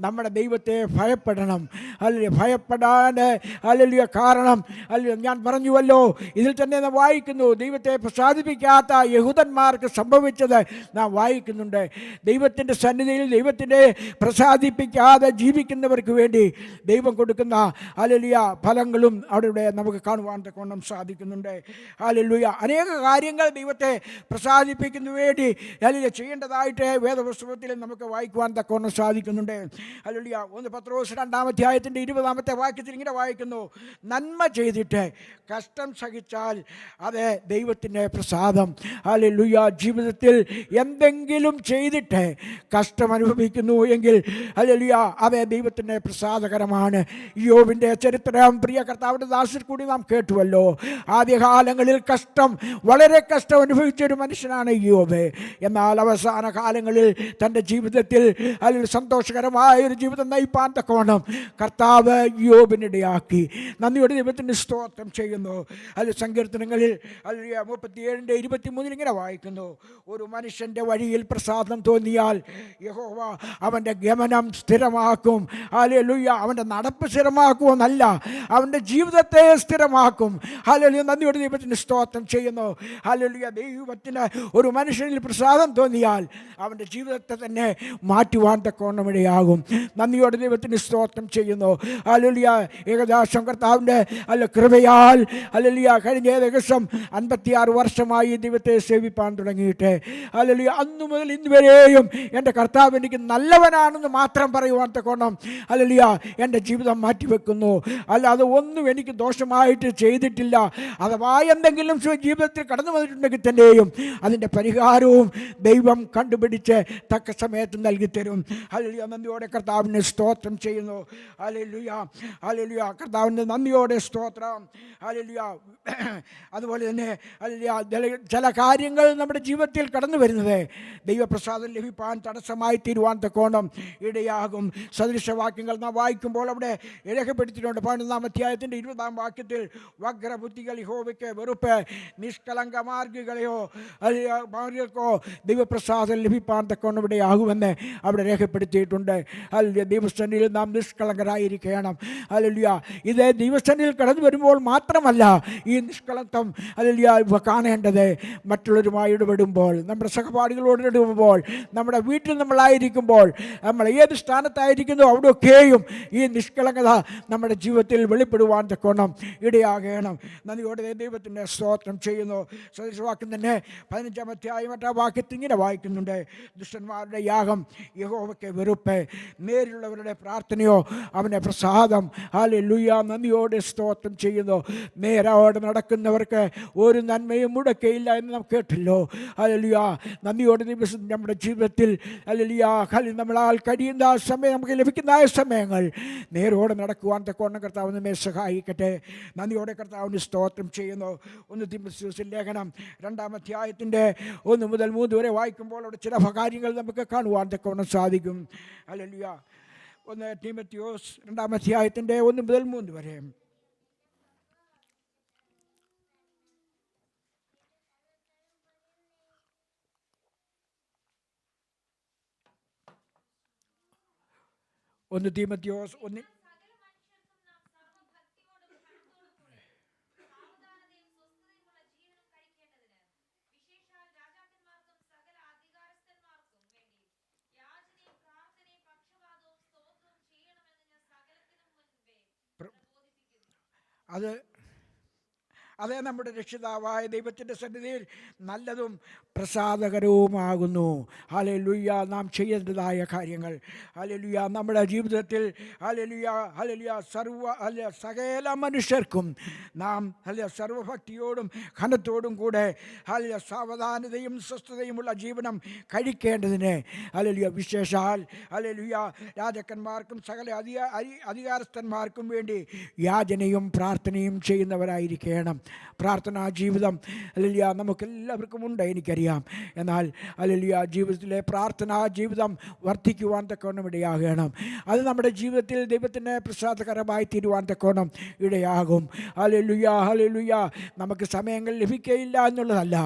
നമ്മുടെ ദൈവത്തെ ഭയപ്പെടണം. ഹല്ലേലൂയ. ഭയപ്പെടാൻ ഹല്ലേലൂയ കാരണം ഹല്ലേലൂയ ഞാൻ പറഞ്ഞുവല്ലോ, ഇതിൽ തന്നെ നാം വായിക്കുന്നു, ദൈവത്തെ പ്രസാദിപ്പിക്കാത്ത യഹൂദന്മാർക്ക് സംഭവിച്ചത് നാം വായിക്കുന്നുണ്ട്. ദൈവത്തിൻ്റെ സന്നിധിയിൽ ദൈവത്തിൻ്റെ പ്രസാദിപ്പിക്കാതെ ജീവിക്കുന്നവർക്ക് വേണ്ടി ദൈവം കൊടുക്കുന്ന ഹല്ലേലൂയ ഫലങ്ങളും അവിടെ നമുക്ക് കാണുവാൻ തക്കവണ്ണം സാധിക്കുന്നുണ്ട്. ഹല്ലേലൂയ. അനേക കാര്യങ്ങൾ ദൈവത്തെ പ്രസാദിപ്പിക്കുന്ന വേണ്ടി ഹല്ലേലൂയ ചെയ്യേണ്ടതായിട്ട് വേദപുസ്തകത്തിൽ നമുക്ക് വായിക്കുവാൻ തക്കവണ്ണം സാധിക്കുന്നുണ്ട്. ഹല്ലേലൂയ. 1 പത്രോസ് 2-ാം അധ്യായത്തിൻ്റെ 20-ാമത്തെ വാക്യത്തിൽ ഇങ്ങനെ വായിക്കുന്നു: നന്മ ചെയ്തിട്ട് കഷ്ടം സഹിച്ചാൽ അത് ദൈവത്തിൻ്റെ പ്രസാദം. ഹല്ലേലൂയ. ജീവിതത്തിൽ എന്തെങ്കിലും ചെയ്തിട്ട് കഷ്ടം അനുഭവിക്കുന്നു എങ്കിൽ ഹല്ലേലൂയ അത് ദൈവത്തിൻ്റെ പ്രസാദകരമാണ്. യോബിൻ്റെ ചരിത്രം പ്രിയ കർത്താവിൻ്റെ ദാസർ കൂടി നാം കേട്ടുവല്ലോ. ആദ്യകാലങ്ങളിൽ വളരെ കഷ്ടം അനുഭവിച്ച ഒരു മനുഷ്യനാണ് യോബ്. എന്നാൽ അവസാന കാലങ്ങളിൽ തൻ്റെ ജീവിതത്തിൽ അല്ലെങ്കിൽ സന്തോഷകരമായ ഒരു ജീവിതം നയിപ്പാൻ തക്കവണ്ണം കർത്താവ് യോബിനിടയാക്കി. നന്ദിയോടെ ദൈവത്തിൻ്റെ സ്തോത്രം ചെയ്യുന്നു. അതിൽ സങ്കീർത്തനങ്ങളിൽ 37-23 ഇങ്ങനെ വായിക്കുന്നു: ഒരു മനുഷ്യൻ്റെ വഴിയിൽ പ്രസാദം തോന്നിയാൽ യഹോവ അവൻ്റെ ഗമനം സ്ഥിരമാക്കും. ഹല്ലേലൂയ. അവൻ്റെ നടപ്പ് സ്ഥിരമാക്കുമെന്നല്ല, അവൻ്റെ ജീവിതത്തെ സ്ഥിരമാക്കും. ഹല്ലേലൂയ. നന്ദിയോടെ ദൈവത്തിന് സ്തോത്രം ചെയ്യുന്നു. ഹല്ലേലൂയ. ദൈവത്തിന് ഒരു മനുഷ്യനിൽ പ്രസാദം തോന്നിയാൽ അവൻ്റെ ജീവിതത്തെ തന്നെ മാറ്റുവാൻ തക്കവണ്ണം ഇടയാകും. നന്ദിയോടെ ദൈവത്തിന് സ്തോത്രം ചെയ്യുന്നു. ഹല്ലേലൂയ. ഏകദേശം കർത്താവിൻ്റെ കൃപയാൽ ഹല്ലേലൂയ കഴിഞ്ഞ ഏകദേശം 56 വർഷമായി ദൈവത്തെ സേവിപ്പാൻ തുടങ്ങിയിട്ട് ഹല്ലേലൂയ അന്നു മുതൽ ഇന്ന് വരെയും എൻ്റെ കർത്താവ് എനിക്ക് നല്ലവനാണെന്ന് മാത്രം പറയുവാൻ തക്കോണം ഹല്ലേലൂയ എൻ്റെ ജീവിതം മാറ്റിവെക്കുന്നു. അല്ലാതെ ഒന്നും എനിക്ക് ദോഷമായിട്ട് ചെയ്തിട്ടില്ല. അഥവാ എന്തെങ്കിലും ജീവിതത്തിൽ കടന്നു വന്നിട്ടുണ്ടെങ്കിൽ തന്നെയും അതിൻ്റെ പരിഹാരവും ദൈവം കണ്ടുപിടിച്ച് തക്ക സമയത്ത് നൽകിത്തരും. ഹല്ലേലൂയ. നന്ദിയോടെ കർത്താവിനെ സ്തോത്രം ചെയ്യുന്നു. ഹല്ലേലൂയ. ഹല്ലേലൂയ. കർത്താവിൻ്റെ നന്ദിയോടെ സ്തോത്രം. ഹല്ലേലൂയ. അതുപോലെ തന്നെ ഹല്ലേലൂയ ചില കാര്യങ്ങൾ നമ്മുടെ ജീവിതത്തിൽ കടന്നു വരുന്നത് ദൈവപ്രസാദം ലഭിപ്പാൻ തടസ്സമായി തീരുവാൻ തക്കോണം ഇടയാകും. സദൃശവാക്യങ്ങൾ നാം വായിക്കുമ്പോൾ അവിടെ രേഖപ്പെടുത്തിയിട്ടുണ്ട്. 11-ാം അധ്യായത്തിൻ്റെ 20-ാം വാക്യത്തിൽ വക്രബുദ്ധികൾ യഹോവയ്ക്ക് വെറുപ്പ്, നിഷ്കളങ്ക മാർഗികളെയോ മാർഗികൾക്കോ ദൈവപ്രസാദം ലഭിപ്പാൻ തക്കോണം ഇടയാകുമെന്ന് അവിടെ രേഖപ്പെടുത്തിയിട്ടുണ്ട്. ഹല്ലേലൂയ. ദൈവസന്നിധിയിൽ നാം നിഷ്കളങ്കരായിരിക്കണം. ഹല്ലേലൂയ. ഇത് ദൈവസന്നിധിയിൽ കടന്നു വരുമ്പോൾ മാത്രമല്ല ഈ നിഷ്കളങ്കം ഹല്ലേലൂയ കാണേണ്ടത് മറ്റുള്ളവരുമായി ഇടപെടുമ്പോൾ, നമ്മുടെ സഹപാഠികളോട് ഇടപെടുമ്പോൾ, നമ്മുടെ വീട്ടിൽ നമ്മളായിരിക്കുമ്പോൾ, നമ്മൾ ഏത് സ്ഥാനത്തായിരിക്കുന്നു അവിടെയൊക്കെയും ഈ നിഷ്കളങ്കത നമ്മുടെ ജീവിതത്തിൽ വെളിപ്പെടുവാൻ തക്കോണം ഇടയാകണം. നന്ദിയോടെ ദൈവത്തിൻ്റെ സ്തോത്രം ചെയ്യുന്നു. സദൃശവാക്യം തന്നെ 15-ാം അധ്യായം 8-ാം വാക്യത്തിൽ ഇങ്ങനെ വായിക്കുന്നുണ്ട്: ദുഷ്ടന്മാരുടെ യാഗം യഹോവയ്ക്ക് വെറുപ്പ്, നേരിലുള്ളവരുടെ പ്രാർത്ഥനയോ അവൻ്റെ പ്രസാദം. ഹല്ലേലൂയ. നന്ദിയോടെ സ്തോത്രം ചെയ്യുന്നു. നേരോടെ നടക്കുന്നവർക്ക് ഒരു നന്മയും മുടക്കയില്ല എന്ന് നാം കേട്ടല്ലോ. ഹല്ലേലൂയ. നന്ദിയോടെ ദിവസം നമ്മുടെ ജീവിതത്തിൽ ഹല്ലേലൂയ നമ്മളാൽ കഴിയുന്ന സമയം, നമുക്ക് ലഭിക്കുന്ന സമയങ്ങൾ നേരോടെ നടക്കുവാൻ തക്കവണ്ണം കർത്താവ് നമ്മെ സഹായിക്കട്ടെ. നന്ദിയോടെ കർത്താവിന് സ്തോത്രം ചെയ്യുന്നു. 1 തീമോഥെയോസ് ലേഖനം 2-ാം അധ്യായത്തിൻ്റെ 1 മുതൽ 3 വരെ വായിക്കുമ്പോൾ അവിടെ ചില കാര്യങ്ങൾ നമുക്ക് കാണുവാൻ തക്കവണ്ണം സാധിക്കും. ഹല്ലേലൂയ. 1 തീമോഥെയോസ് 2-ാം അധ്യായത്തിൻ്റെ 1 മുതൽ 3 വരെ. തീമോഥെയോസ് 1 സാവധാനതയും സ്വസ്ഥതയുമുള്ള ജീവനും കഴിക്കേണ്ടതിന് വിശേഷാൽ രാജാക്കന്മാർക്കും സകല അതേ നമ്മുടെ രക്ഷിതാവായ ദൈവത്തിൻ്റെ സന്നിധിയിൽ നല്ലതും പ്രസാദകരവുമാകുന്നു. ഹല്ലേലൂയ. നാം ചെയ്യേണ്ടതായ കാര്യങ്ങൾ, ഹല്ലേലൂയ, നമ്മുടെ ജീവിതത്തിൽ, ഹല്ലേലൂയ, ഹല്ലേലൂയ, സകല മനുഷ്യർക്കും നാം സർവഭക്തിയോടും ഘനത്തോടും കൂടെ സാവധാനതയും സ്വസ്ഥതയുമുള്ള ജീവനം കഴിക്കേണ്ടതിന് വിശേഷാൽ രാജാക്കന്മാർക്കും സകല അധികാരസ്ഥന്മാർക്കും വേണ്ടി യാചനയും പ്രാർത്ഥനയും ചെയ്യുന്നവരായിരിക്കണം. പ്രാർത്ഥനാ ജീവിതം നമുക്കെല്ലാവർക്കും ഉണ്ട്, എനിക്കറിയാം. എന്നാൽ ജീവിതത്തിലെ പ്രാർത്ഥനാ ജീവിതം വർദ്ധിക്കുവാൻ തക്കവണ്ണം ഇടയാകണം. അത് നമ്മുടെ ജീവിതത്തിൽ ദൈവത്തിന് പ്രസാദകരമായി തീരുവാൻ തക്കവണ്ണം ഇടയാകും. ഹല്ലേലൂയ. നമുക്ക് സമയങ്ങൾ ലഭിക്കുകയില്ല എന്നുള്ളതല്ല,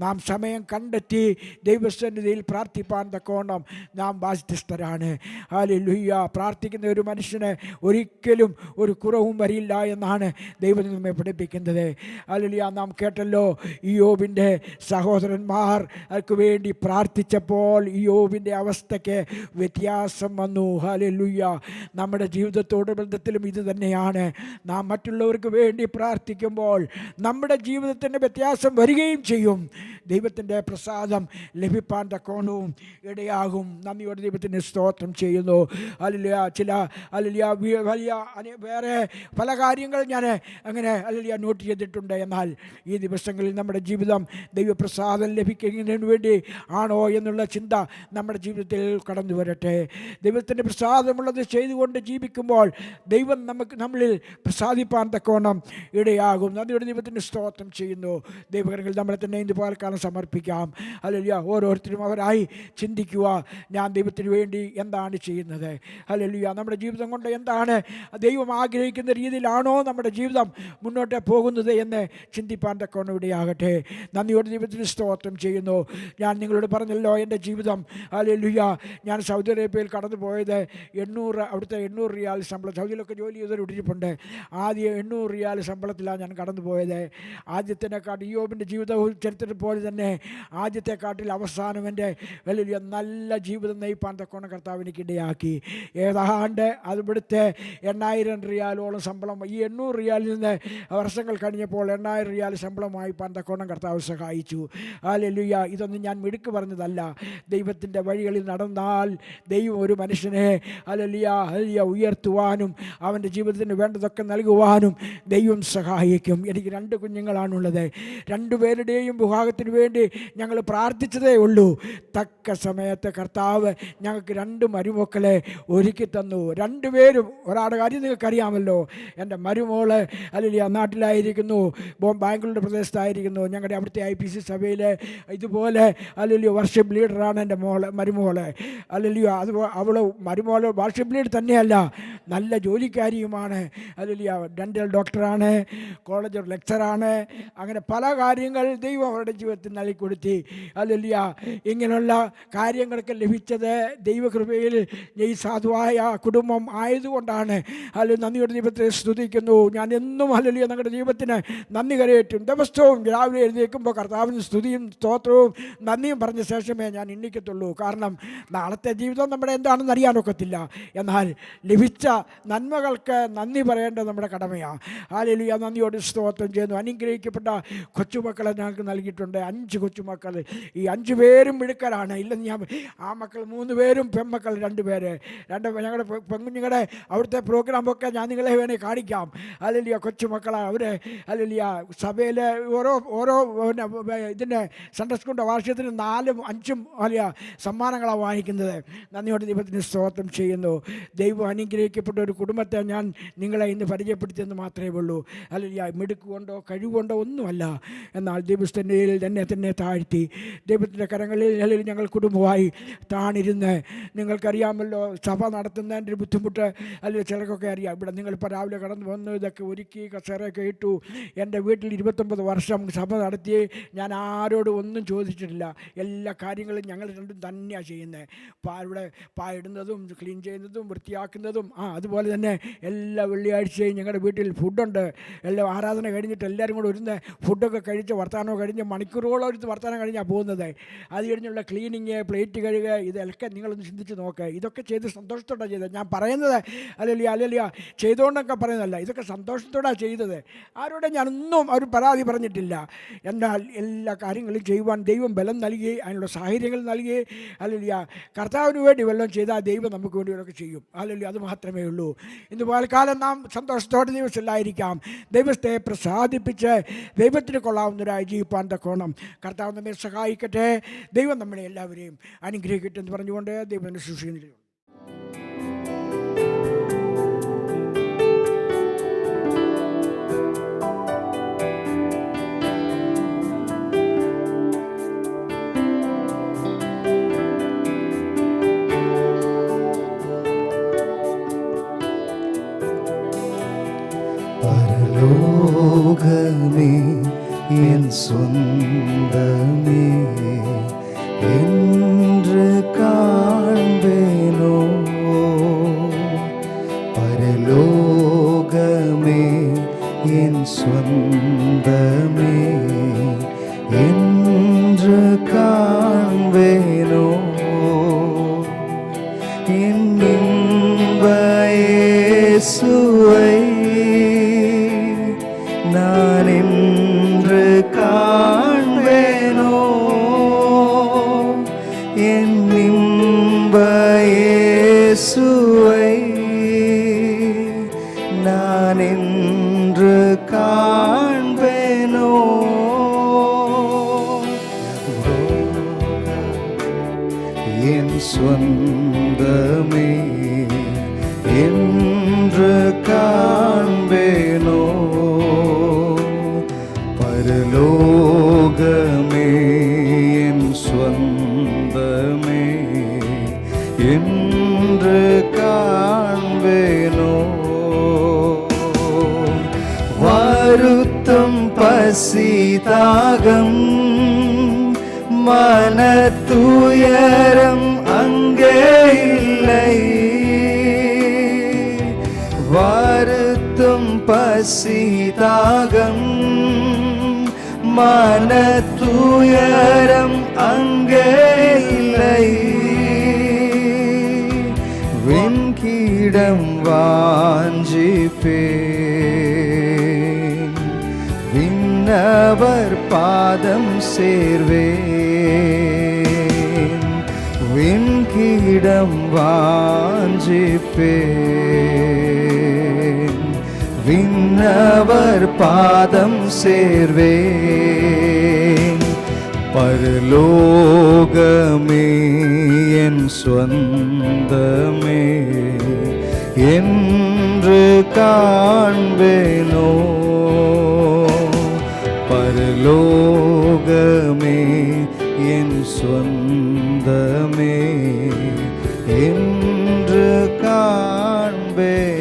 നാം സമയം കണ്ടെത്തി ദൈവസന്നിധിയിൽ പ്രാർത്ഥിപ്പാൻ തക്കവണ്ണം നാം ബാധ്യസ്ഥരാണ്. ഹല്ലേലൂയ. പ്രാർത്ഥിക്കുന്ന ഒരു മനുഷ്യന് ഒരിക്കലും ഒരു കുറവും വരില്ല എന്നാണ് ദൈവം നമ്മെ പഠിപ്പിക്കുന്നത്. ഹല്ലേലൂയ. നാം കേട്ടല്ലോ, ഇയ്യോബിൻ്റെ സഹോദരന്മാർക്ക് വേണ്ടി പ്രാർത്ഥിച്ചപ്പോൾ ഇയ്യോബിൻ്റെ അവസ്ഥയ്ക്ക് വ്യത്യാസം വന്നു. ഹല്ലേലൂയ. നമ്മുടെ ജീവിതത്തോട് ബന്ധത്തിലും ഇത് തന്നെയാണ്. നാം മറ്റുള്ളവർക്ക് വേണ്ടി പ്രാർത്ഥിക്കുമ്പോൾ നമ്മുടെ ജീവിതത്തിൻ്റെ വ്യത്യാസം വരികയും ചെയ്യും. ദൈവത്തിൻ്റെ പ്രസാദം ലഭിപ്പാൻ തക്കോണവും ഇടയാകും. നന്ദിയോടെ ദൈവത്തിന് സ്തോത്രം ചെയ്യുന്നു. ഹല്ലേലൂയ. വേറെ പല കാര്യങ്ങൾ ഞാൻ അങ്ങനെ നോട്ട് ചെയ്തിട്ടുണ്ട്. എന്നാൽ ഈ ദിവസങ്ങളിൽ നമ്മുടെ ജീവിതം ദൈവപ്രസാദം ലഭിക്കുന്നതിന് വേണ്ടി ആണോ എന്നുള്ള ചിന്ത നമ്മുടെ ജീവിതത്തിൽ കടന്നു വരട്ടെ. ദൈവത്തിൻ്റെ പ്രസാദമുള്ളത് ചെയ്തുകൊണ്ട് ജീവിക്കുമ്പോൾ ദൈവം നമ്മളിൽ പ്രസാദിപ്പാൻ തക്കവണ്ണം ഇടയാകും. നന്ദിയോടെ ദൈവത്തിന് സ്തോത്രം ചെയ്യുന്നു. ദൈവകരങ്ങളിൽ നമ്മളെ തന്നെ ഇന്ന് പാൽക്കാലം സമർപ്പിക്കാം. ഹല്ലേലൂയ. ഓരോരുത്തരും അവരായി ചിന്തിക്കുക, ഞാൻ ദൈവത്തിന് വേണ്ടി എന്താണ് ചെയ്യുന്നത്? ഹല്ലേലൂയ. നമ്മുടെ ജീവിതം കൊണ്ട് എന്താണ് ദൈവം ആഗ്രഹിക്കുന്ന രീതിയിലാണോ നമ്മുടെ ജീവിതം മുന്നോട്ട് പോകുന്നത് എന്ന് ചിന്തിപ്പാൻ തക്കവണ്ണം ഇടയാകട്ടെ. നന്ദിയോടെ ദൈവത്തിന് സ്തോത്രം ചെയ്യുന്നു. ഞാൻ നിങ്ങളോട് പറഞ്ഞല്ലോ, എൻ്റെ ജീവിതം, ഹല്ലേലൂയ, ഞാൻ സൗദി അറേബ്യയിൽ കടന്നു പോയത് 800 അവിടുത്തെ 800 റിയാൽ ശമ്പളം, സൗദിയിലൊക്കെ ജോലി ചെയ്തൊരു ഇരിപ്പുണ്ട്. ആദ്യം 800 റിയാൽ ശമ്പളത്തിലാണ് ഞാൻ കടന്നു പോയത്. ആദ്യത്തിനെക്കാട്ടിൽ ഇയ്യോബിൻ്റെ ജീവിത ചരിത്രത്തിൽ പോലെ തന്നെ ആദ്യത്തെക്കാട്ടിൽ അവസാനം എൻ്റെ വലിയ നല്ല ജീവിതം നയിപ്പാൻ തക്കവണ്ണം കർത്താവ് എനിക്ക് ഇടയാക്കി. ഏതാണ്ട് അതിവിടുത്തെ 8000 റിയാലോളം ശമ്പളം, ഈ 800 റിയാലിൽ നിന്ന് വർഷങ്ങൾ കഴിഞ്ഞപ്പോൾ 8000 റിയാൽ ശമ്പളമായി തക്കവണ്ണം കർത്താവ് സഹായിച്ചു. ഹല്ലേലൂയ. ഇതൊന്നും ഞാൻ മിടുക്ക് പറഞ്ഞതല്ല. ദൈവത്തിൻ്റെ വഴികളിൽ നടന്നാൽ ദൈവം ഒരു മനുഷ്യനെ ഹല്ലേലൂയ ഉയർത്തുവാനും അവൻ്റെ ജീവിതത്തിന് വേണ്ടതൊക്കെ നൽകുവാനും ദൈവം സഹായിക്കും. എനിക്ക് 2 കുഞ്ഞുങ്ങളാണുള്ളത്. 2 പേരുടെയും വിവാഹത്തിന് വേണ്ടി ഞങ്ങൾ പ്രാർത്ഥിച്ചതേ ഉള്ളൂ. തക്ക സമയത്ത് കർത്താവ് ഞങ്ങൾക്ക് 2 മരുമക്കളെ ഒരുക്കി തന്നു. 2 പേരും, ഒരാളുടെ കാര്യം നിങ്ങൾക്കറിയാമല്ലോ, എൻ്റെ മരുമോള് ഹല്ലേലൂയ നാട്ടിലായിരിക്കുന്നു, ബാംഗ്ലൂർ പ്രദേശത്തായിരിക്കുന്നു. ഞങ്ങളുടെ അവിടുത്തെ IPC സഭയിൽ ഇതുപോലെ ഹല്ലേലൂയ വർഷിപ്പ് ലീഡറാണ് എൻ്റെ മരുമോള്. ഹല്ലേലൂയ. അവൾ മരുമോള് വർഷിപ്പ് ലീഡർ തന്നെയല്ല, നല്ല ജോലിക്കാരിയുമാണ്. ഹല്ലേലൂയ. ഡെൻ്റൽ ഡോക്ടറാണ്, കോളേജ് ലെക്ചറാണ്. അങ്ങനെ പല കാര്യങ്ങൾ ദൈവം അവരുടെ ജീവിതത്തിൽ നൽകിക്കൊടുത്തി. ഹല്ലേലൂയ. ഇങ്ങനെയുള്ള കാര്യങ്ങളൊക്കെ ലഭിച്ചത് ദൈവകൃപയിൽ ഈ സാധുവായ കുടുംബം ആയതുകൊണ്ടാണ്. ഹല്ലേലൂയ. നന്ദിയോടെ ദൈവത്തെ സ്തുതിക്കുന്നു. ഞാൻ എന്നും ഹല്ലേലൂയ ഞങ്ങളുടെ ദൈവത്തിന് നന്ദി കരയേറ്റും. ദിവസവും രാവിലെ എഴുന്നേൽക്കുമ്പോൾ കർത്താവിന് സ്തുതിയും സ്തോത്രവും നന്ദിയും പറഞ്ഞ ശേഷമേ ഞാൻ എണ്ണിക്കത്തുള്ളൂ. കാരണം നാളത്തെ ജീവിതം നമ്മുടെ എന്താണെന്ന് അറിയാനൊക്കത്തില്ല. എന്നാൽ ലഭിച്ച നന്മകൾക്ക് നന്ദി പറയേണ്ടത് നമ്മുടെ കടമയാണ്. ഹല്ലേലൂയ. നന്ദിയോട് സ്തോത്രം ചെയ്യുന്നു. അനുഗ്രഹിക്കപ്പെട്ട കൊച്ചുമക്കളെ ഞങ്ങൾക്ക് നൽകിയിട്ടുണ്ട്. 5 കൊച്ചുമക്കൾ. ഈ 5 പേരും മിടുക്കരാണ്. ഇല്ലെന്ന് ഞാൻ, ആ മക്കൾ 3 പേരും, പെൺമക്കൾ 2 പേര്. ഞങ്ങളുടെ പെൺകുഞ്ഞുങ്ങളുടെ അവിടുത്തെ പ്രോഗ്രാമൊക്കെ ഞാൻ നിങ്ങളെ വേണേൽ കാണിക്കാം. ഹല്ലേലൂയ. കൊച്ചുമക്കളാണ് അവർ. ഹല്ലേലൂയ. സഭയിൽ ഓരോ ഇതിൻ്റെ സൺഡേ സ്കൂളിൻ്റെ വാർഷികത്തിന് 4ഉം 5ഉം വലിയ സമ്മാനങ്ങളാണ് വാങ്ങിക്കുന്നത്. നന്ദിയോടെ ദൈവത്തിന് സ്തോത്രം ചെയ്യുന്നു. ദൈവം അനുഗ്രഹിക്കപ്പെട്ട ഒരു കുടുംബത്തെ ഞാൻ നിങ്ങളെ ഇന്ന് പരിചയപ്പെടുത്തിയെന്ന് മാത്രമേ ഉള്ളൂ. ഹല്ലേലൂയ. മിടുക്കുകൊണ്ടോ കഴിവുകൊണ്ടോ ഒന്നുമല്ല. എന്നാൽ ദൈവസ്ഥനിൽ തന്നെ താഴ്ത്തി ദൈവത്തിൻ്റെ കരങ്ങളിൽ ഹല്ലേലൂയ ഞങ്ങൾ കുടുംബമായി താണിരുന്ന്, നിങ്ങൾക്കറിയാമല്ലോ സഭ നടത്തുന്നതിൻ്റെ ഒരു ബുദ്ധിമുട്ട് അല്ലെങ്കിൽ ചിലർക്കൊക്കെ അറിയാം. ഇവിടെ നിങ്ങളിപ്പോൾ രാവിലെ കടന്നു വന്നു, ഇതൊക്കെ ഒരുക്കി കസേരയൊക്കെ ഇട്ടു, എൻ്റെ വീട്ടിൽ 29 വർഷം സഭ നടത്തി ഞാൻ ആരോടും ഒന്നും ചോദിച്ചിട്ടില്ല. എല്ലാ കാര്യങ്ങളും ഞങ്ങൾ രണ്ടും തന്നെയാണ് ചെയ്യുന്നത്. ഇവിടെ ഇടുന്നതും ക്ലീൻ ചെയ്യുന്നതും വൃത്തിയാക്കുന്നതും അതുപോലെ തന്നെ എല്ലാ വെള്ളിയാഴ്ചയും ഞങ്ങളുടെ വീട്ടിൽ ഫുഡുണ്ട്. എല്ലാം ആരാധന കഴിഞ്ഞിട്ട് എല്ലാവരും കൂടെ ഒരുന്ന് ഫുഡൊക്കെ കഴിച്ച് വർത്തമാനമോ കഴിഞ്ഞ് മണിക്കൂറുകളോ ഒരു വർത്തമാനം കഴിഞ്ഞാൽ പോകുന്നത്. അത് കഴിഞ്ഞുള്ള ക്ലീനിങ്, പ്ലേറ്റ് കഴുകുക, ഇതൊക്കെ നിങ്ങളൊന്ന് ചിന്തിച്ച് നോക്കുക. ഇതൊക്കെ ചെയ്ത് സന്തോഷത്തോടെ ചെയ്തത്. ഞാൻ പറയുന്നത് അല്ലല്ല ചെയ്തുകൊണ്ടൊക്കെ പറയുന്നതല്ല, ഇതൊക്കെ സന്തോഷത്തോടാണ് ചെയ്തത്. ആരോടെ ഞാനൊന്നും ഒരു പരാതി പറഞ്ഞിട്ടില്ല. എന്നാൽ എല്ലാ കാര്യങ്ങളും ചെയ്യുവാൻ ദൈവം ബലം നൽകി, അതിനുള്ള സാഹചര്യങ്ങൾ നൽകി. അല്ലല്ല കർത്താവിന് വേണ്ടി വല്ലതും ചെയ്താൽ ദൈവം നമുക്ക് വേണ്ടി വല്ലതൊക്കെ ചെയ്യും. അല്ലല്ല അത് മാത്രമേ ഉള്ളൂ. ഇന്ന് പകൽക്കാലം നാം സന്തോഷത്തോടെ ദിവസത്തിലായിരിക്കാം. ദൈവത്തെ പ്രസാദിപ്പിച്ച് ദൈവത്തിന് കൊള്ളാവുന്നവരായി ജീവിപ്പാൻ തക്കോണം കർത്താവ് നമ്മെ സഹായിക്കട്ടെ. ദൈവം നമ്മളെ എല്ലാവരെയും അനുഗ്രഹിക്കട്ടെ എന്ന് പറഞ്ഞുകൊണ്ട് ദൈവം ശുശ്രൂഷിക്കുന്നില്ല. பரலோகமே என் சொந்தமே என்று காண்பேனோ, பரலோகமே என் சொந்தமே என்று காண்பேனோ, என் இன்ப இயேசுவை நான் என்று காண்பேனோ, என் இன்ப இயேசுவை நான் என்று காண்பேனோ. என் சொந்தமே என்று காண்பேனோ, பரலோகமே என் சொந்தமே என்று காண்பேனோ. வருத்தம் பசி தாகம் மன துயரம் அங்கே இல்லை, வருத்தம் பசி தாகம் மன துயரம் அங்கே இல்லை, விண்கீடம் வாஞ்சிப்பேன், விண்ணவர் பாதம் சேர்வேன், விண்கீடம் வாஞ்சிப்பேன், விண்ணவர் பாதம் சேர்வேன், பரலோகமே என் சொந்தமே என்று காண்பேனோ, பரலோகமே என் சொந்தமே என்று காண்பேனோ.